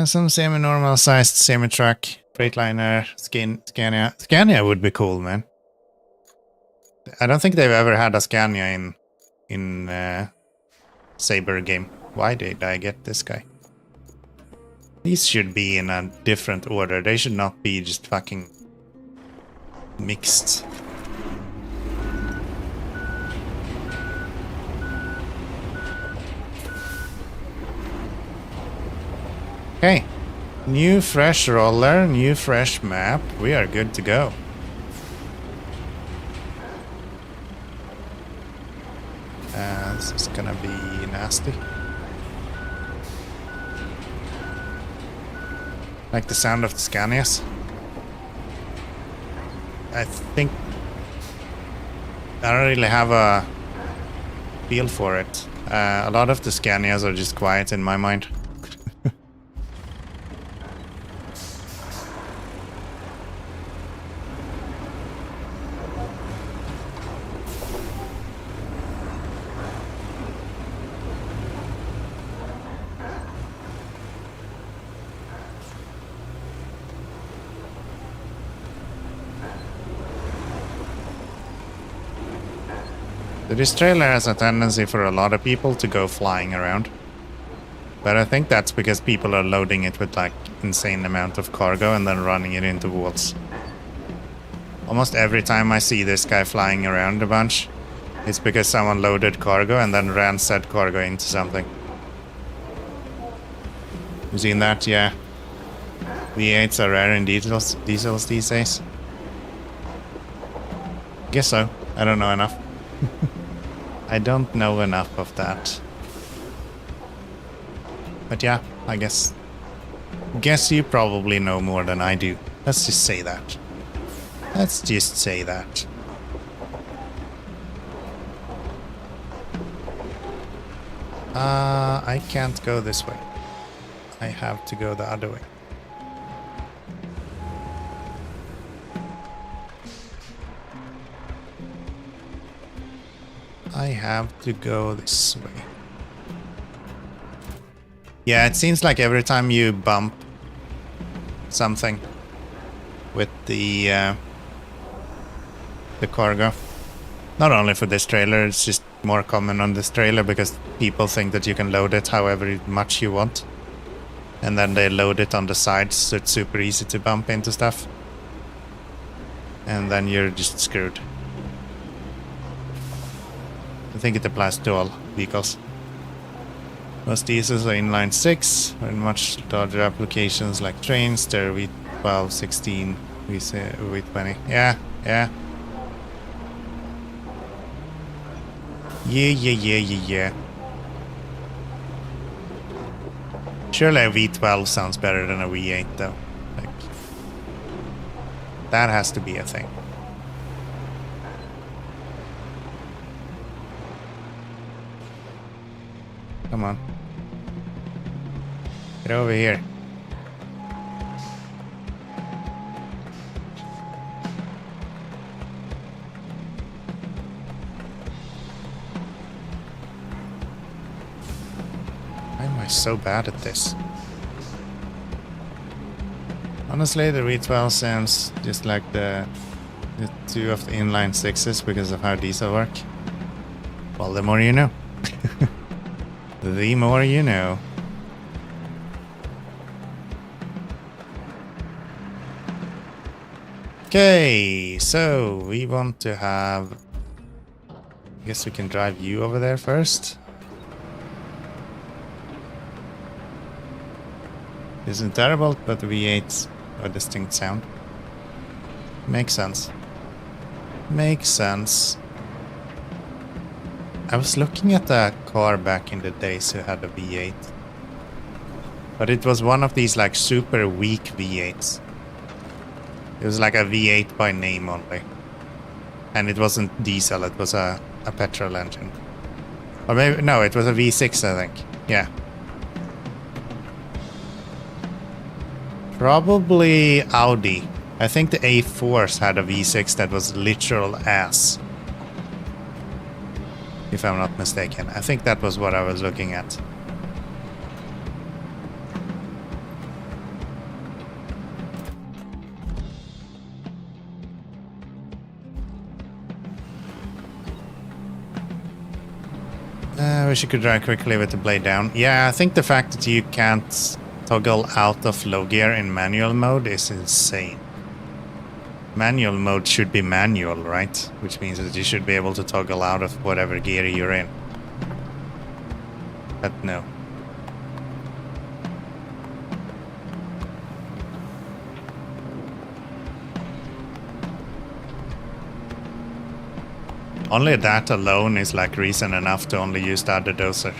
Some semi-normal sized semi-truck, Freightliner, Scania. Scania would be cool, man. I don't think they've ever had a Scania in Saber game. Why did I get this guy? These should be in a different order. They should not be just fucking mixed. Okay, new fresh roller, new fresh map. We are good to go. This is gonna be nasty. Like the sound of the Scanias. I think I don't really have a feel for it. A lot of the Scanias are just quiet in my mind. This trailer has a tendency for a lot of people to go flying around. But I think that's because people are loading it with like insane amount of cargo and then running it into walls. Almost every time I see this guy flying around a bunch, it's because someone loaded cargo and then ran said cargo into something. You seen that? Yeah. V8s are rare in diesels these days. Guess so. I don't know enough. I don't know enough of that. But yeah, I guess you probably know more than I do. Let's just say that. Let's just say that. I can't go this way. I have to go the other way. I have to go this way. Yeah, it seems like every time you bump something with the cargo, not only for this trailer, it's just more common on this trailer because people think that you can load it however much you want. And then they load it on the sides, so it's super easy to bump into stuff. And then you're just screwed. I think it applies to all vehicles. Most diesels are inline 6, or in much larger applications like trains, they're V12, 16, V20. Yeah. Yeah. Surely a V12 sounds better than a V8 though. Like, That has to be a thing. Come on. Get over here. Why am I so bad at this? Honestly, the V12 sounds just like the two of the inline sixes because of how diesel work. Well, the more you know. The more you know. Okay, so we want to have... I guess we can drive you over there first. Isn't terrible, but the V8's a distinct sound. Makes sense. Makes sense. I was looking at a car back in the days who had a V8. But it was one of these like super weak V8s. It was like a V8 by name only. And it wasn't diesel, it was a petrol engine. Or maybe, no, it was a V6 I think. Yeah. Probably Audi. I think the A4s had a V6 that was literal ass. If I'm not mistaken. I think that was what I was looking at. I wish you could drive quickly with the blade down. Yeah, I think the fact that you can't toggle out of low gear in manual mode is insane. Manual mode should be manual, right? Which means that you should be able to toggle out of whatever gear you're in. But no. Only that alone is like reason enough to only use the other doser.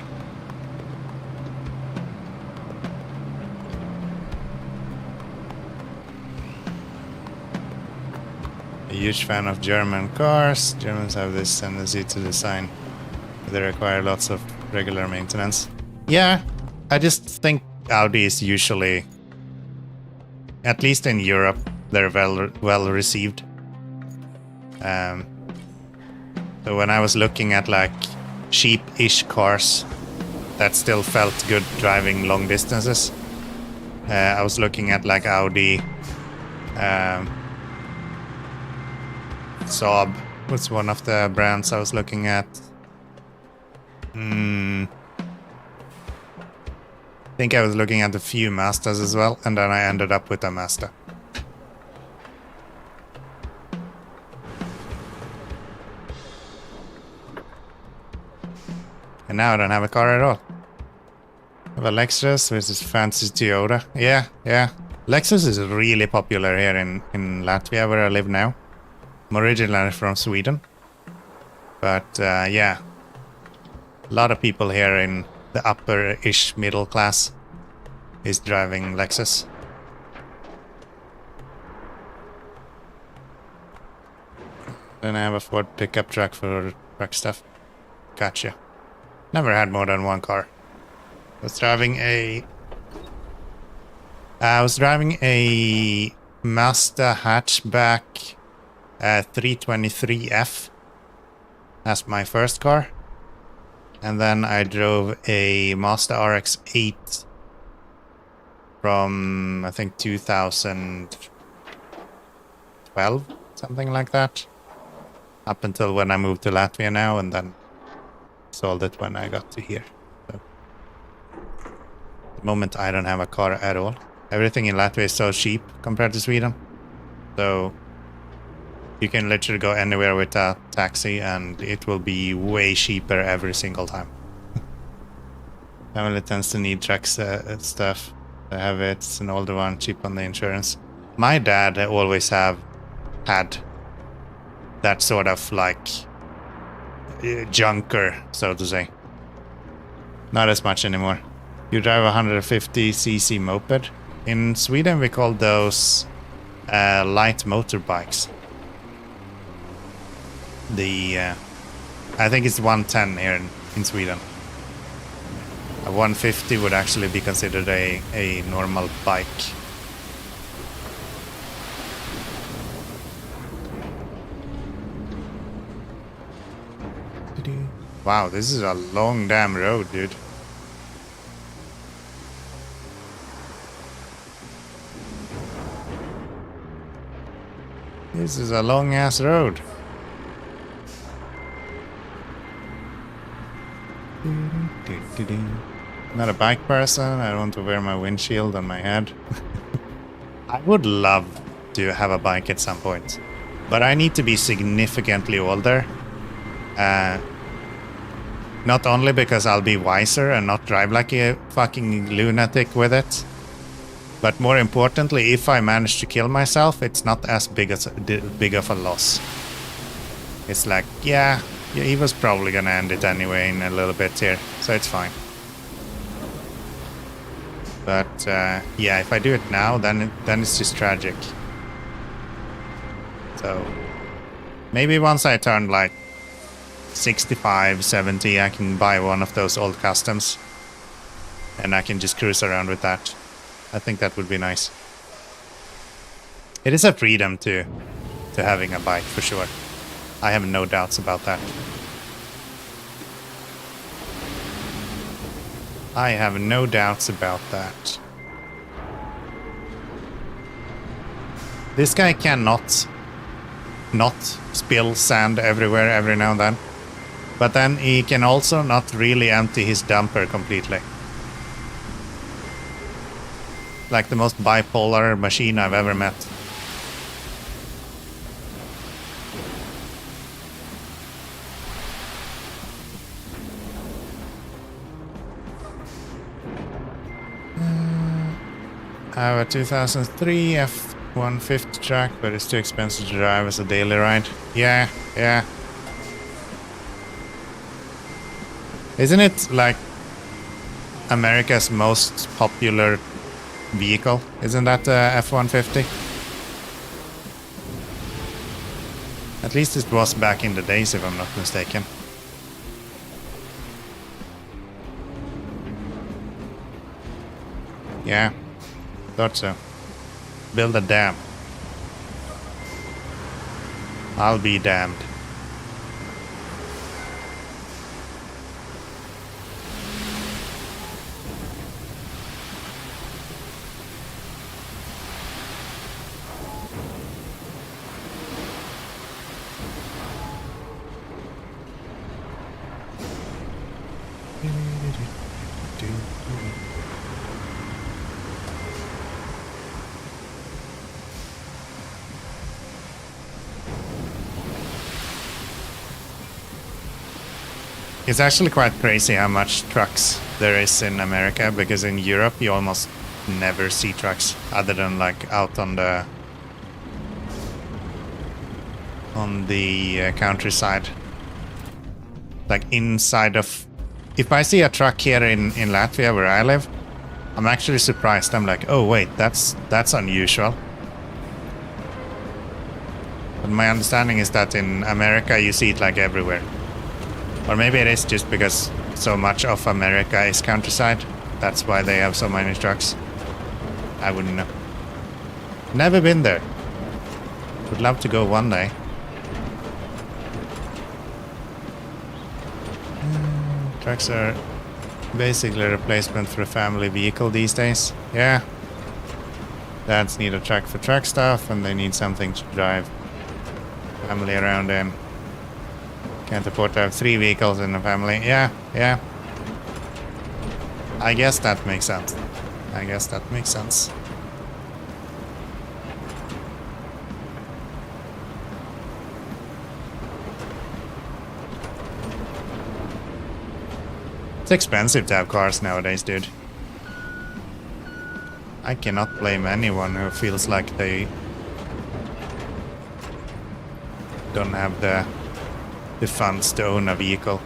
A huge fan of German cars. Germans have this tendency to design. They require lots of regular maintenance. Yeah, I just think Audi is usually, at least in Europe, they're well received. So when I was looking at like cheap-ish cars that still felt good driving long distances, I was looking at like Audi, Saab was one of the brands I was looking at. I think I was looking at a few Mazdas as well, and then I ended up with a Mazda. And now I don't have a car at all. I have a Lexus with this fancy Toyota. Yeah. Lexus is really popular here in Latvia, where I live now. I'm originally from Sweden. But yeah. A lot of people here in the upper-ish middle class is driving Lexus. Then I have a Ford pickup truck for truck stuff. Gotcha. Never had more than one car. I was driving a Mazda hatchback 323F as my first car. And then I drove a Mazda RX-8 from, I think, 2012, something like that. Up until when I moved to Latvia now, and then sold it when I got to here. So, at the moment I don't have a car at all. Everything in Latvia is so cheap compared to Sweden. So you can literally go anywhere with a taxi and it will be way cheaper every single time. Family tends to need trucks stuff. I have it. It's an older one, cheap on the insurance. My dad always had that sort of like junker, so to say. Not as much anymore. You drive a 150cc moped. In Sweden we call those light motorbikes. I think it's 110 here in Sweden. A 150 would actually be considered a normal bike. Wow, this is a long damn road, dude. This is a long ass road. Not a bike person. I don't want to wear my windshield on my head. I would love to have a bike at some point, but I need to be significantly older. Not only because I'll be wiser and not drive like a fucking lunatic with it, but more importantly, if I manage to kill myself, it's not as big of a loss. It's like, yeah, he was probably gonna end it anyway in a little bit here, so it's fine. But yeah, if I do it now, then it's just tragic. So maybe once I turn like 65, 70, I can buy one of those old customs, and I can just cruise around with that. I think that would be nice. It is a freedom to having a bike, for sure. I have no doubts about that. I have no doubts about that. This guy cannot not spill sand everywhere every now and then. But then he can also not really empty his dumper completely. Like the most bipolar machine I've ever met. I have a 2003 F-150 truck, but it's too expensive to drive as a daily ride. Yeah. Isn't it like America's most popular vehicle? Isn't that the F-150? At least it was back in the days, if I'm not mistaken. Yeah, thought so. Build a dam. I'll be damned. It's actually quite crazy how much trucks there is in America, because in Europe you almost never see trucks other than like out on the countryside. Like inside of... If I see a truck here in Latvia where I live, I'm actually surprised. I'm like, oh wait, that's unusual. But my understanding is that in America you see it like everywhere. Or maybe it is just because so much of America is countryside. That's why they have so many trucks. I wouldn't know. Never been there. Would love to go one day. Trucks are basically a replacement for a family vehicle these days. Yeah. Dads need a truck for truck stuff, and they need something to drive family around in. Can't afford to have 3 vehicles in the family. Yeah. I guess that makes sense. It's expensive to have cars nowadays, dude. I cannot blame anyone who feels like they don't have the funds to own a vehicle.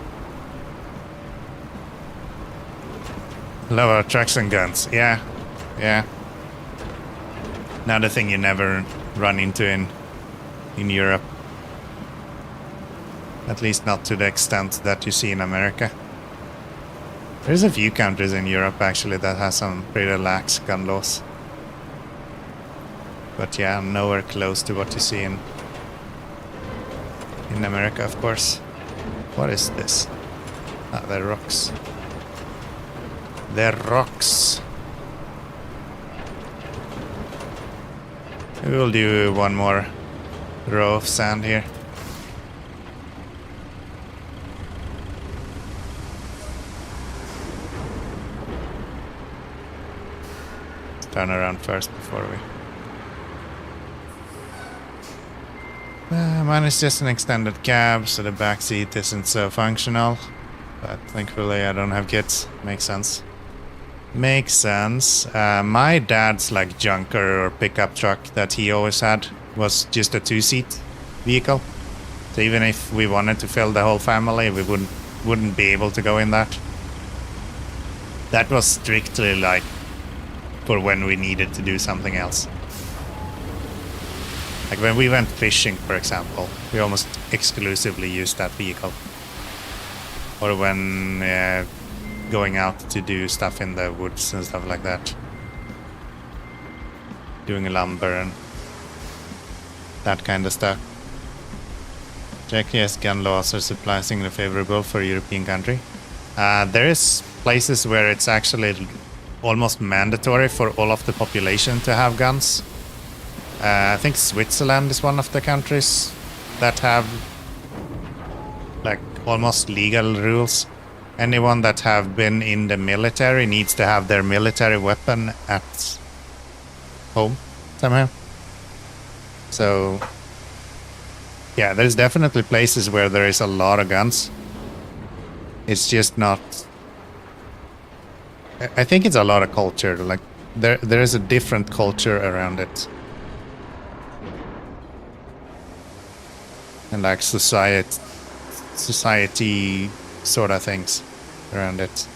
Love our trucks and guns. Yeah. Another thing you never run into in Europe. At least not to the extent that you see in America. There's a few countries in Europe actually that has some pretty lax gun laws. But yeah, nowhere close to what you see in America, of course. What is this? Ah, they're rocks. They're rocks. We will do one more row of sand here. Let's turn around first before we... Mine is just an extended cab, so the back seat isn't so functional. But thankfully I don't have kids. Makes sense. Makes sense. My dad's like junker or pickup truck that he always had was just a 2-seat vehicle. So even if we wanted to fill the whole family, we wouldn't be able to go in that. That was strictly like for when we needed to do something else. Like when we went fishing, for example, we almost exclusively used that vehicle. Or when going out to do stuff in the woods and stuff like that. Doing lumber and that kind of stuff. Check yes, gun laws are surprisingly favorable for a European country. There is places where it's actually almost mandatory for all of the population to have guns. I think Switzerland is one of the countries that have like almost legal rules. Anyone that have been in the military needs to have their military weapon at home somehow. So yeah, there's definitely places where there is a lot of guns. It's just not... I think it's a lot of culture. Like there is a different culture around it. And like society sort of things around it.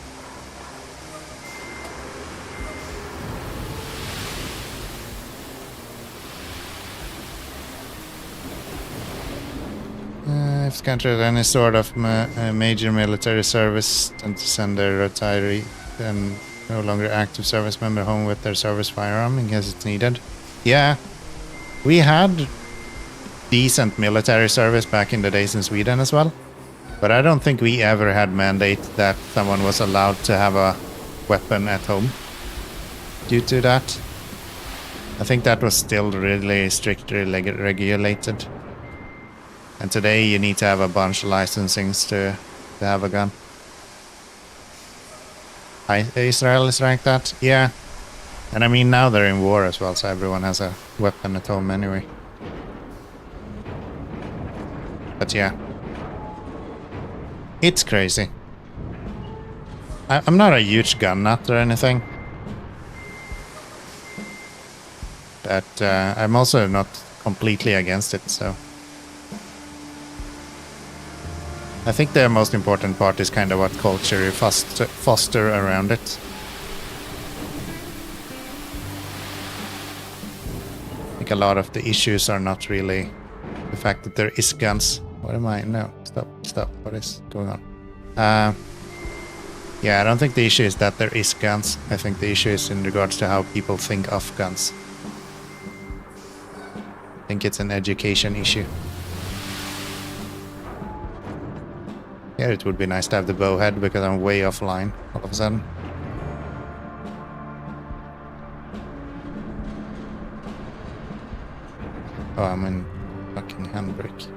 If the country had any sort of major military service, tend to send their retiree and no longer active service member home with their service firearm in case it's needed. Yeah, we had decent military service back in the days in Sweden as well. But I don't think we ever had mandate that someone was allowed to have a weapon at home due to that. I think that was still really strictly regulated. And today you need to have a bunch of licensings to have a gun. Israel is like that? Yeah. And I mean now they're in war as well, so everyone has a weapon at home anyway. But yeah. It's crazy. I'm not a huge gun nut or anything. But I'm also not completely against it, so... I think the most important part is kind of what culture you foster around it. I think a lot of the issues are not really the fact that there is guns. What am I? No, stop. What is going on? Yeah, I don't think the issue is that there is guns. I think the issue is in regards to how people think of guns. I think it's an education issue. Yeah, it would be nice to have the bowhead because I'm way offline all of a sudden. Oh, I'm in fucking handbrake.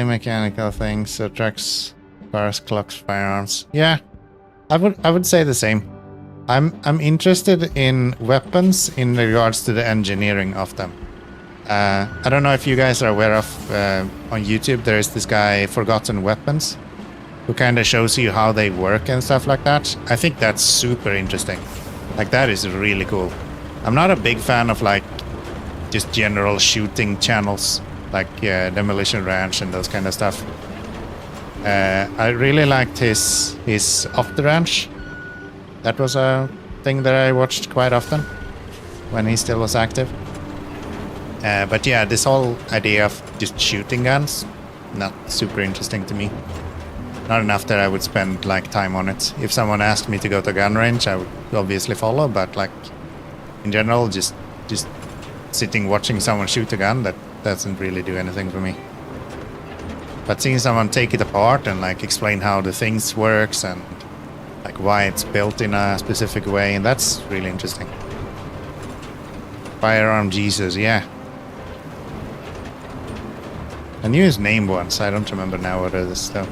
Mechanical things, so trucks, cars, clocks, firearms. Yeah, I would say the same. I'm interested in weapons in regards to the engineering of them. I don't know if you guys are aware of on YouTube. There is this guy Forgotten Weapons, who kind of shows you how they work and stuff like that. I think that's super interesting. Like that is really cool. I'm not a big fan of like just general shooting channels like Demolition Ranch and those kind of stuff. I really liked his Off the Ranch. That was a thing that I watched quite often when he still was active. But yeah, this whole idea of just shooting guns, not super interesting to me. Not enough that I would spend like time on it. If someone asked me to go to a gun range, I would obviously follow, but like in general, just sitting watching someone shoot a gun, that doesn't really do anything for me. But seeing someone take it apart and like explain how the things works and like why it's built in a specific way, and that's really interesting. Firearm Jesus, yeah. I knew his name once, I don't remember now what it is though.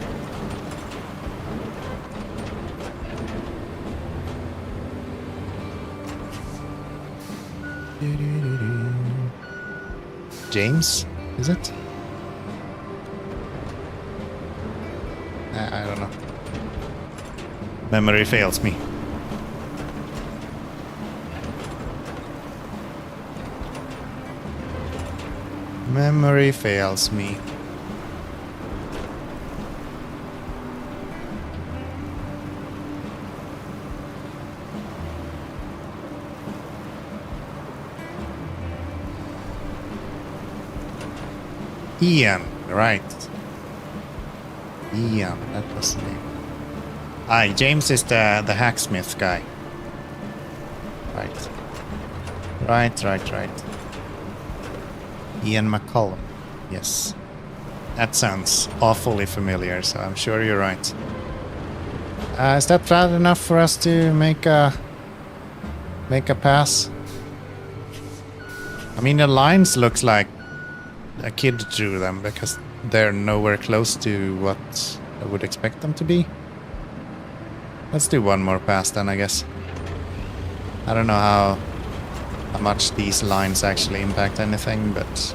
James, is it? I don't know. Memory fails me. Memory fails me. Ian, right. Ian, that was the name. Aye, James is the hacksmith guy. Right. Right. Ian McCollum. Yes. That sounds awfully familiar, so I'm sure you're right. Is that flat enough for us to make a pass? I mean, the lines looks like a kid drew them because they're nowhere close to what I would expect them to be. Let's do one more pass then, I guess. I don't know how much these lines actually impact anything, but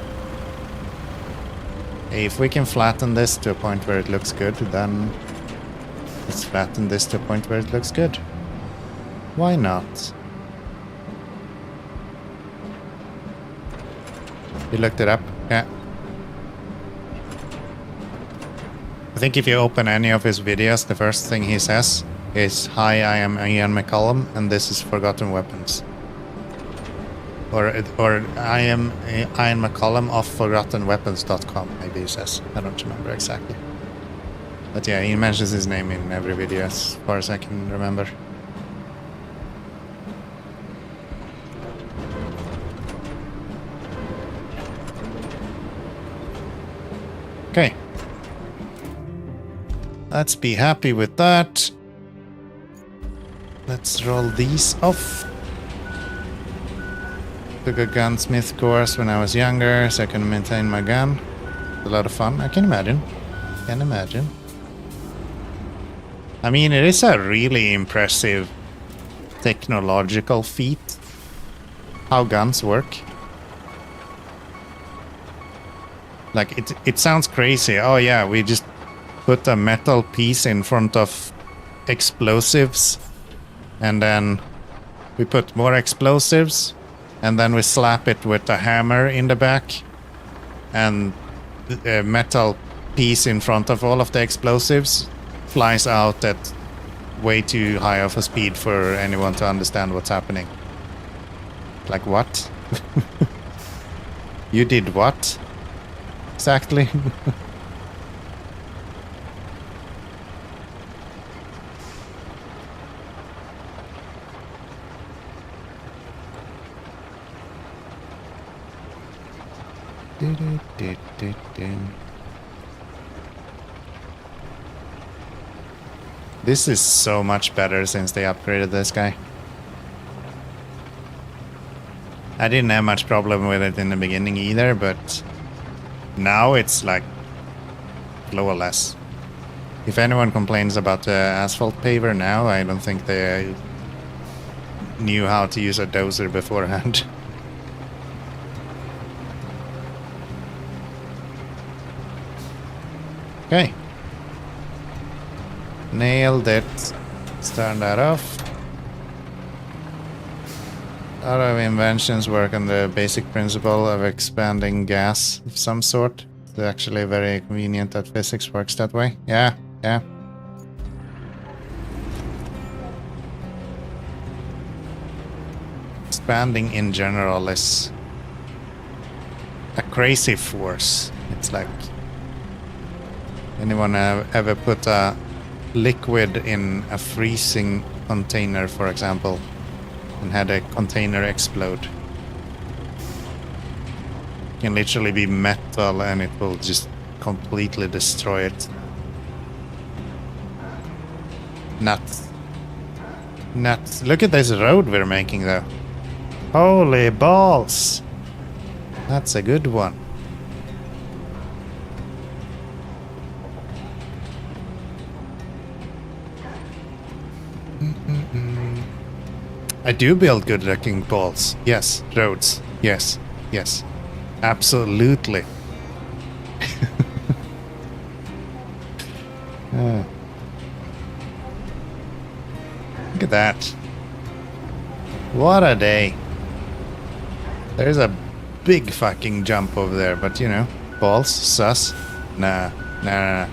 hey, if we can flatten this to a point where it looks good, then let's flatten this to a point where it looks good. Why not? You looked it up? Yeah. I think if you open any of his videos, the first thing he says is, "Hi, I am Ian McCollum, and this is Forgotten Weapons." Or I am Ian McCollum of ForgottenWeapons.com, maybe he says. I don't remember exactly. But yeah, he mentions his name in every video as far as I can remember. Okay. Let's be happy with that. Let's roll these off. Took a gunsmith course when I was younger, so I can maintain my gun. A lot of fun, I can imagine. I mean, it is a really impressive technological feat how guns work. Like, it sounds crazy. Oh yeah, we just put a metal piece in front of explosives, and then we put more explosives, and then we slap it with a hammer in the back, and the metal piece in front of all of the explosives flies out at way too high of a speed for anyone to understand what's happening. Like, what? You did what? Exactly. This is so much better since they upgraded this guy. I didn't have much problem with it in the beginning either, but now it's like flawless. If anyone complains about the asphalt paver now, I don't think they knew how to use a dozer beforehand. Okay. Nailed it. Let's turn that off. A lot of inventions work on the basic principle of expanding gas of some sort. It's actually very convenient that physics works that way. Yeah. expanding in general is a crazy force. It's like anyone ever put a liquid in a freezing container, for example, and had a container explode. It can literally be metal and it will just completely destroy it. Nuts. Nuts. Look at this road we're making though. Holy balls! That's a good one. I do build good looking balls. Yes. Roads. Yes. Yes. Absolutely. Look at that. What a day. There's a big fucking jump over there, but you know, balls, sus. Nah. Nah.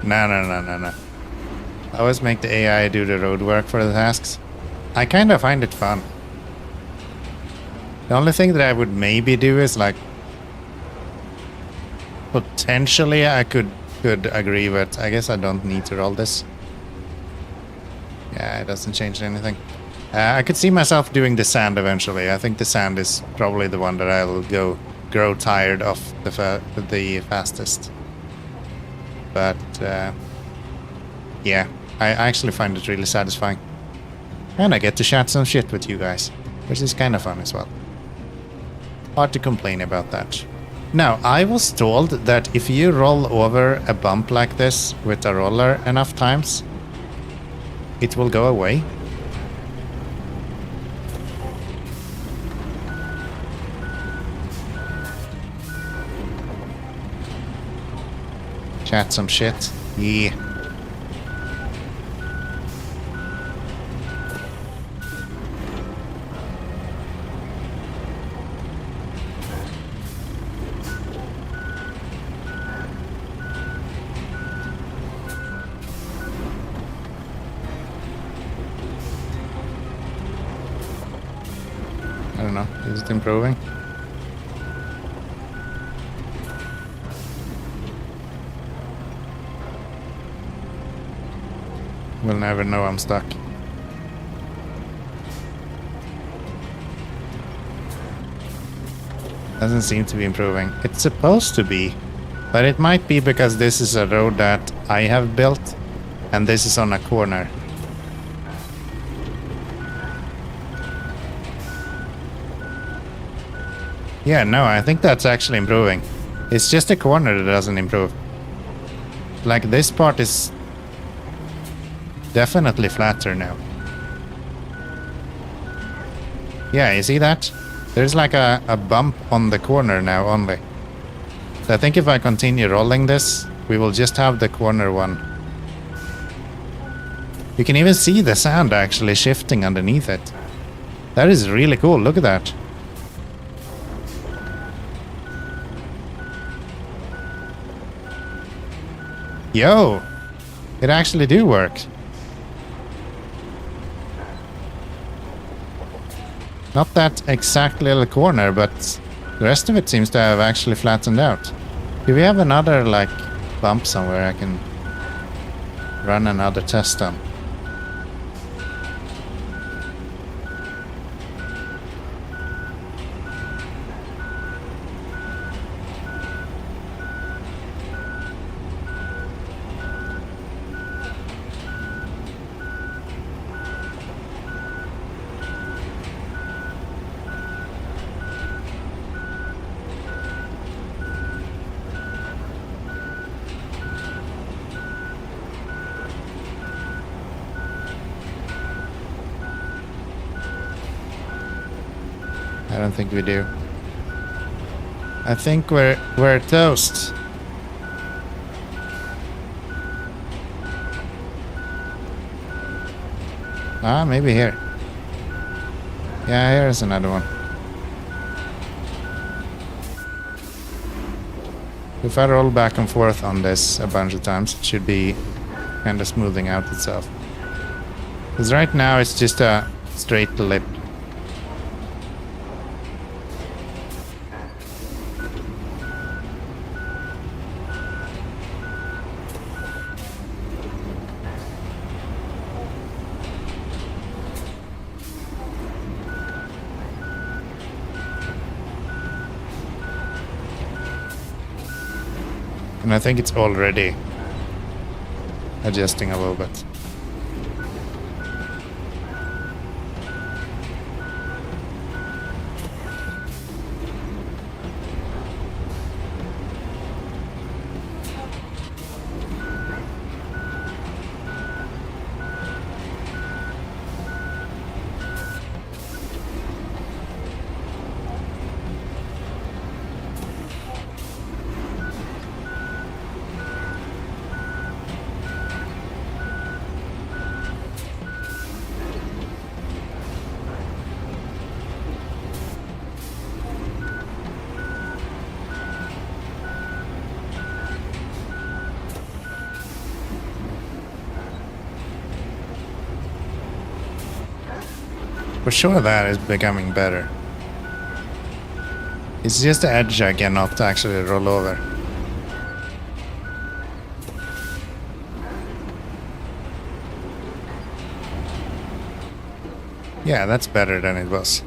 I always make the AI do the road work for the tasks. I kind of find it fun. The only thing that I would maybe do is like potentially I could agree, but I guess I don't need to roll this. Yeah, it doesn't change anything. I could see myself doing the sand eventually. I think the sand is probably the one that I will grow tired of the fastest. But yeah, I actually find it really satisfying. And I get to chat some shit with you guys, which is kind of fun as well. Hard to complain about that. Now, I was told that if you roll over a bump like this with a roller enough times, it will go away. Chat some shit. Yeah. I don't know. Is it improving? We'll never know. I'm stuck. Doesn't seem to be improving. It's supposed to be, but it might be because this is a road that I have built and this is on a corner. Yeah, no, I think that's actually improving. It's just a corner that doesn't improve. Like this part is definitely flatter now. Yeah, you see that? There's like a bump on the corner now only. So I think if I continue rolling this, we will just have the corner one. You can even see the sand actually shifting underneath it. That is really cool, look at that. Yo! It actually do work. Not that exactly the corner, but the rest of it seems to have actually flattened out. Do we have another, like, bump somewhere I can run another test on? I don't think we do. I think we're toast. Ah, maybe here. Yeah, here's another one. If I roll back and forth on this a bunch of times, it should be kind of smoothing out itself. Because right now it's just a straight lip. And I think it's already adjusting a little bit. For sure that is becoming better. It's just the edge I cannot actually roll over. Yeah, that's better than it was.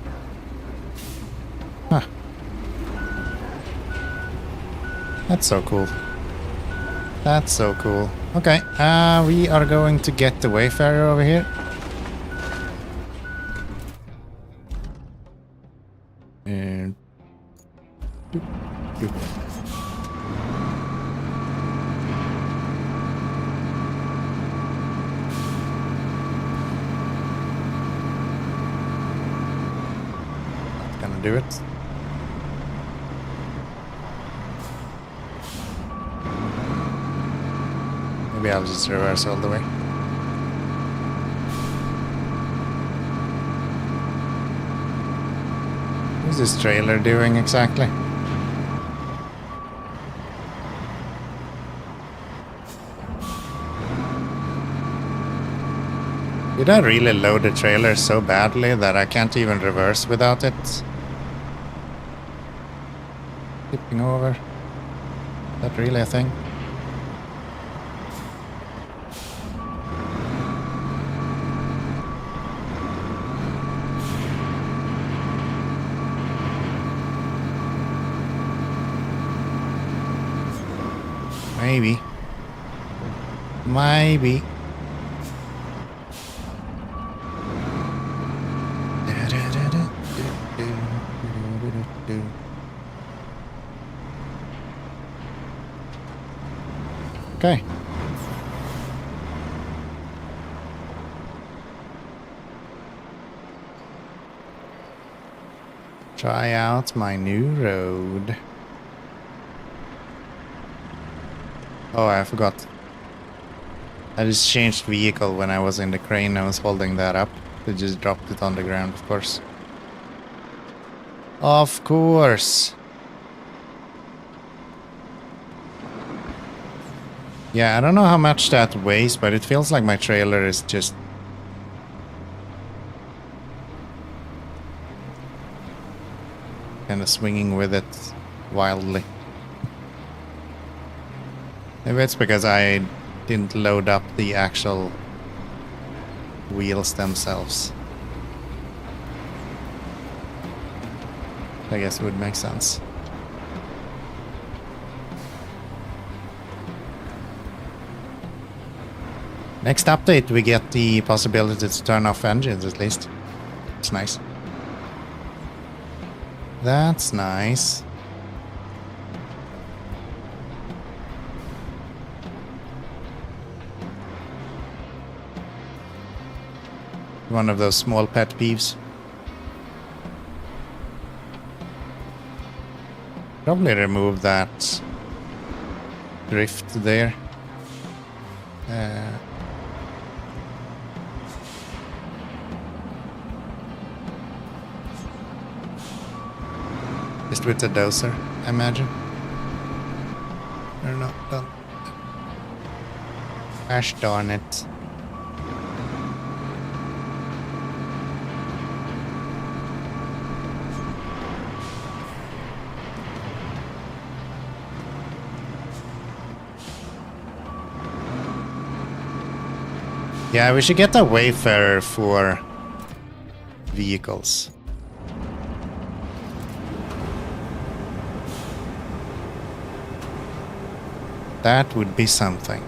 Huh. That's so cool. That's so cool. Okay, we are going to get the Wayfarer over here. And gonna do it. Maybe I'll just reverse all the way. What's this trailer doing exactly? Did I really load the trailer so badly that I can't even reverse without it tipping over? Is that really a thing? Maybe. Maybe. Okay. Try out my new road. Oh, I forgot. I just changed vehicle when I was in the crane. I was holding that up. They just dropped it on the ground, of course. Of course. Yeah, I don't know how much that weighs, but it feels like my trailer is just... kind of swinging with it wildly. Maybe it's because I didn't load up the actual wheels themselves. I guess it would make sense. Next update, we get the possibility to turn off engines at least. It's nice. That's nice. One of those small pet peeves. Probably remove that drift there. Just with the dozer, I imagine. Or no, don't. Gosh darn it. Yeah, we should get a Wayfarer for vehicles. That would be something.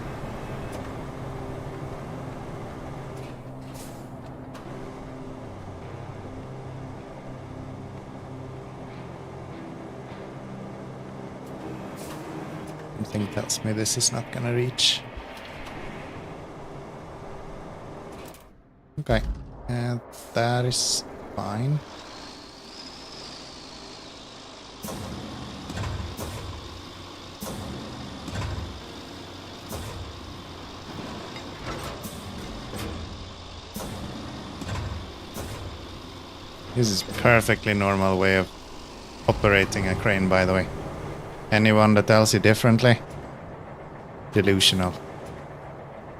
Something tells me this is not gonna reach. Okay, and that is fine. This is perfectly normal way of operating a crane, by the way. Anyone that tells you differently? Delusional.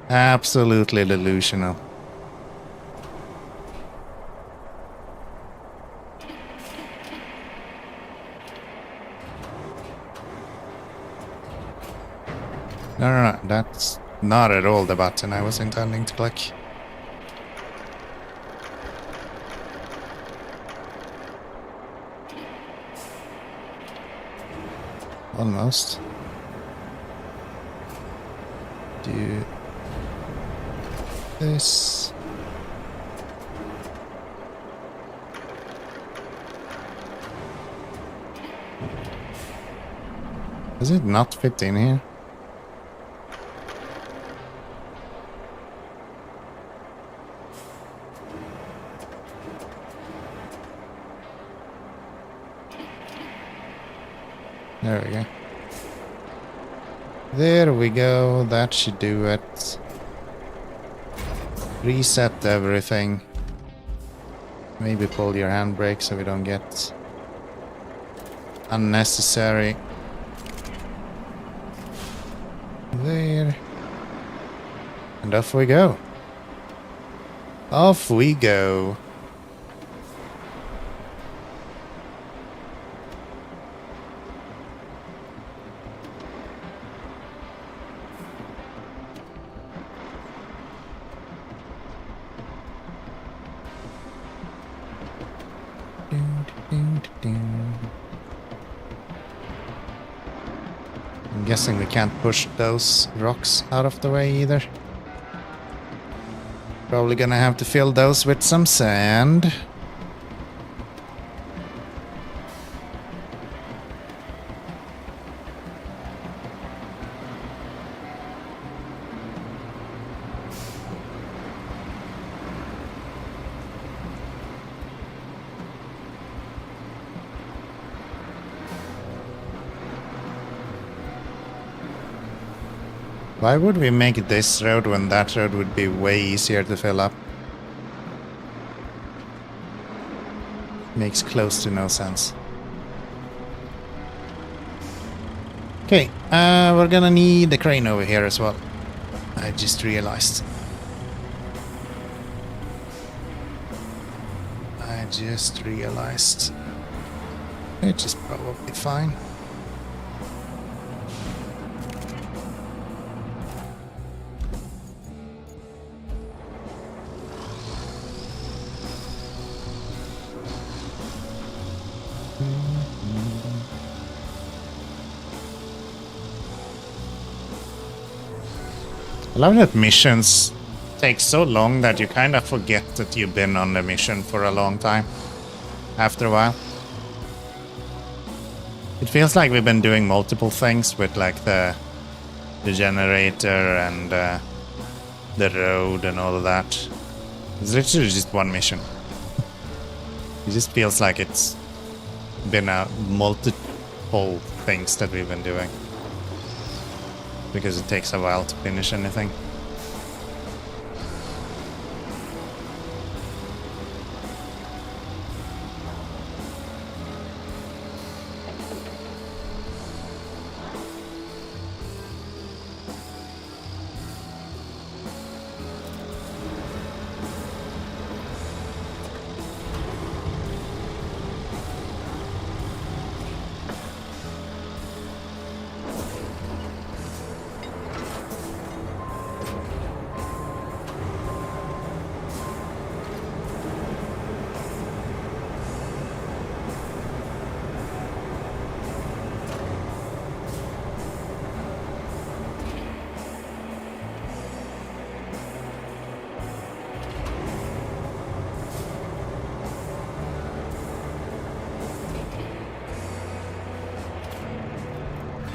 Absolutely delusional. No, that's not at all the button I was intending to click. Almost. Do this. Does it not fit in here? There we go. There we go. That should do it. Reset everything. Maybe pull your handbrake so we don't get unnecessary. There. And off we go. Off we go. I'm guessing we can't push those rocks out of the way either. Probably gonna have to fill those with some sand. Why would we make this road when that road would be way easier to fill up? Makes close to no sense. Okay, we're gonna need a crane over here as well. I just realized. Which is probably fine. I love that missions take so long that you kind of forget that you've been on the mission for a long time after a while. It feels like we've been doing multiple things with like the generator and the road and all of that. It's literally just one mission. It just feels like it's been a multiple things that we've been doing. Because it takes a while to finish anything.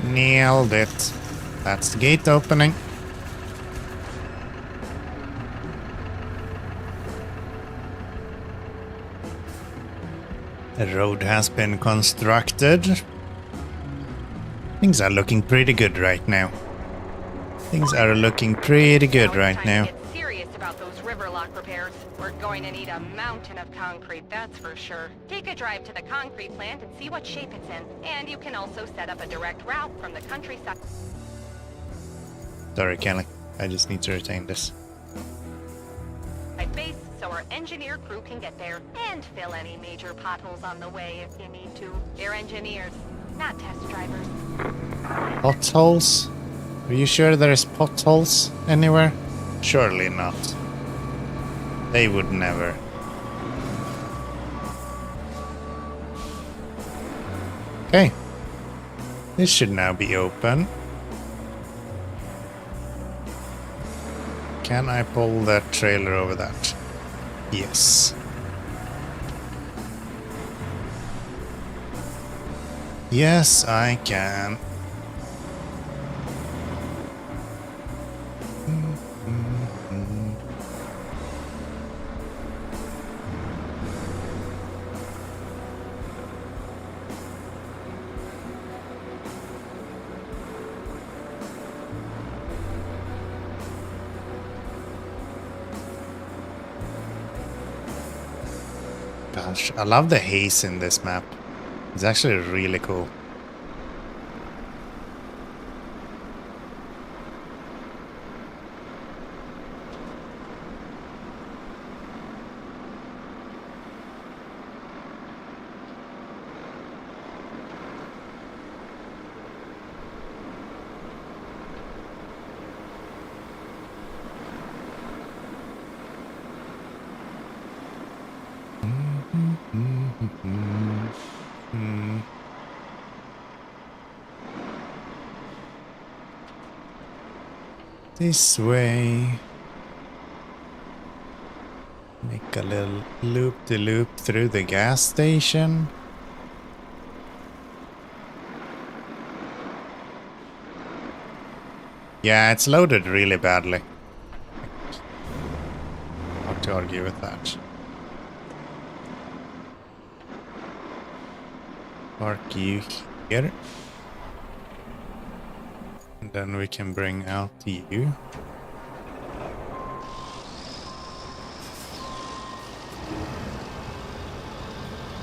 Nailed it. That's the gate opening. The road has been constructed. Things are looking pretty good right now. Things are looking pretty good right now. It's time to get serious about those river lock repairs. We're going to need a mountain of concrete, that's for sure. Take a drive to the concrete plant and see what shape it's in. And you can also set up a direct route from the countryside. Sorry, Kelly. I just need to retain this. Base so our engineer crew can get there and fill any major potholes on the way if you need to. They're engineers, not test drivers. Potholes? Are you sure there's potholes anywhere? Surely not. They would never. Okay. This should now be open. Can I pull that trailer over that? Yes. Yes, I can. Gosh, I love the haze in this map. It's actually really cool. This way. Make a little loop-de-loop through the gas station. Yeah, it's loaded really badly. Hard to argue with that. Park you here. And then we can bring out you.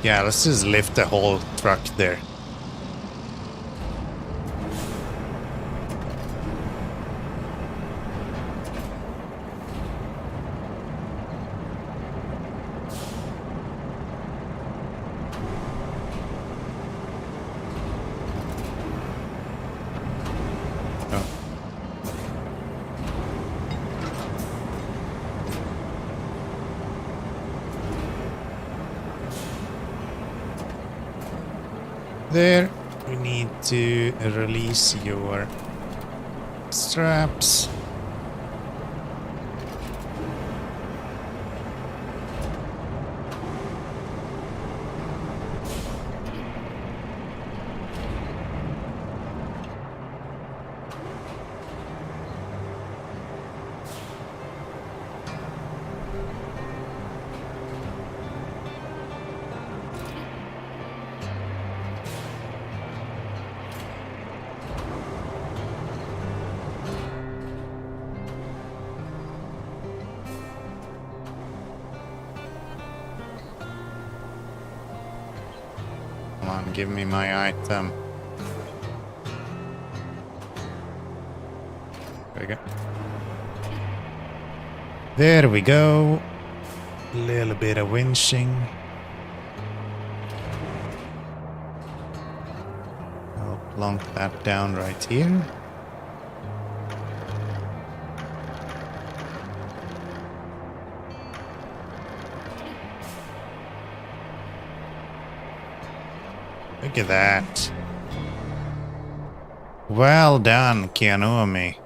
Yeah, let's just lift the whole truck there. There, we need to release your straps. Come on, give me my item. There we go. There we go. A little bit of winching. I'll plonk that down right here. Look at that. Well done, Keanomy.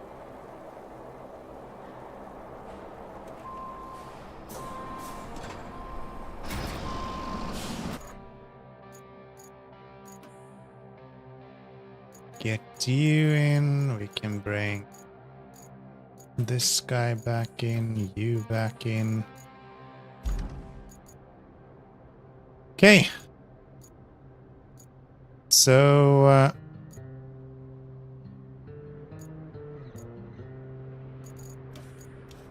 get you in. We can bring this guy back in, you back in. Okay. So,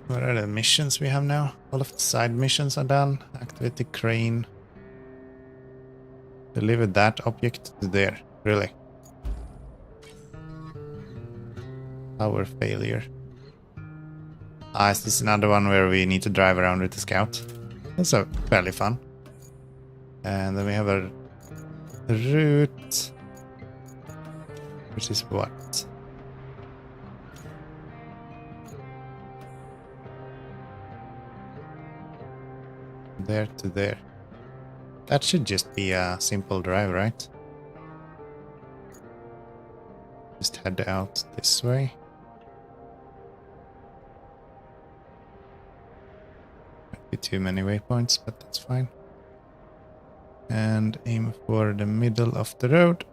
what are the missions we have now? All of the side missions are done. Activate the crane. Deliver that object to there. Really. Power failure. Ah, is this another one where we need to drive around with the scout? That's a fairly fun. And then we have a route. Which is what? There to there. That should just be a simple drive, right? Just head out this way. Might be too many waypoints, but that's fine. And aim for the middle of the road.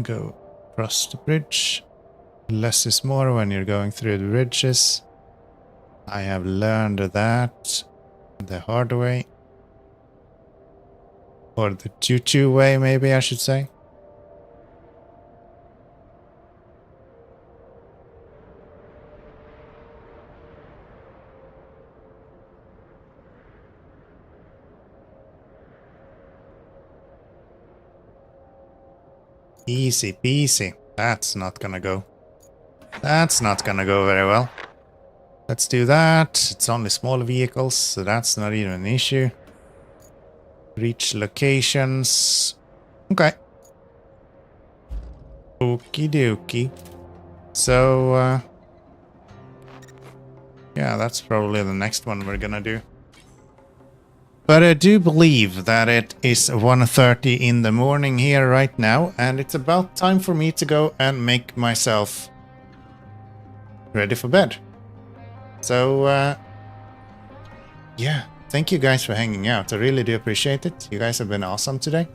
Go across the bridge. Less is more when you're going through the bridges. I have learned that the hard way. Or the choo-choo way, maybe I should say. Easy peasy. That's not gonna go. That's not gonna go very well. Let's do that. It's only small vehicles, so that's not even an issue. Reach locations. Okay. Okie dokie. So, yeah, that's probably the next one we're gonna do. But I do believe that it is 1:30 in the morning here right now, and it's about time for me to go and make myself ready for bed. So, yeah, thank you guys for hanging out. I really do appreciate it. You guys have been awesome today.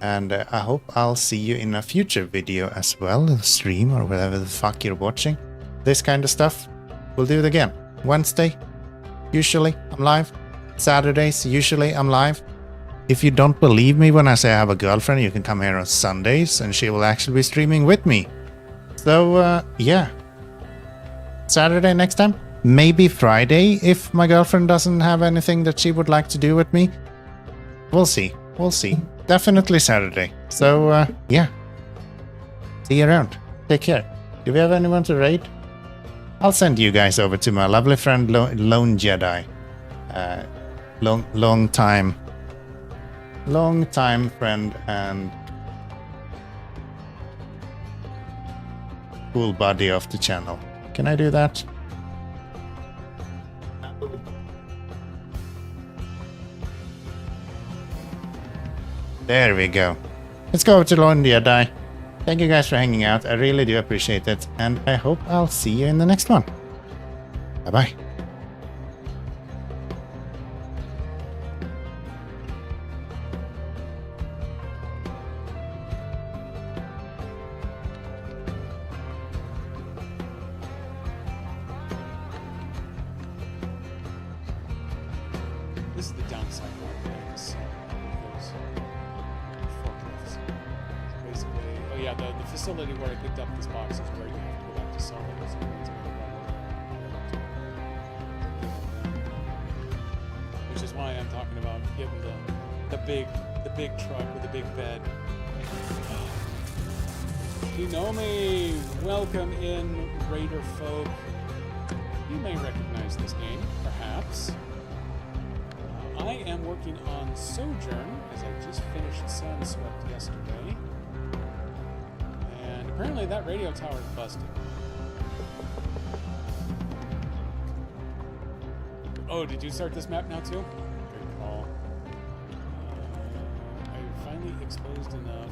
And I hope I'll see you in a future video as well, a stream or whatever the fuck you're watching. This kind of stuff. We'll do it again. Wednesday, usually I'm live. Saturdays, usually I'm live. If you don't believe me when I say I have a girlfriend, you can come here on Sundays and she will actually be streaming with me. So, yeah. Saturday next time. Maybe Friday if my girlfriend doesn't have anything that she would like to do with me. We'll see. We'll see. Definitely Saturday. So, yeah. See you around. Take care. Do we have anyone to raid? I'll send you guys over to my lovely friend Lone Jedi. Long time friend and cool buddy of the channel. Can I do that? There we go. Let's go over to Lone Jedi. Thank you guys for hanging out. I really do appreciate it. And I hope I'll see you in the next one. Bye-bye. This is the downside of those forklifts. Basically, oh yeah, the facility where I picked up this box is where you have to go back to sell them. So it's which is why I'm talking about getting the big truck with the big bed. Keanomy, welcome in, Raider folk. You may recognize this game, perhaps. I am working on Sojourn, as I just finished Sunswept yesterday. And apparently that radio tower is busted. Oh, did you start this map now too? Good call. I finally exposed enough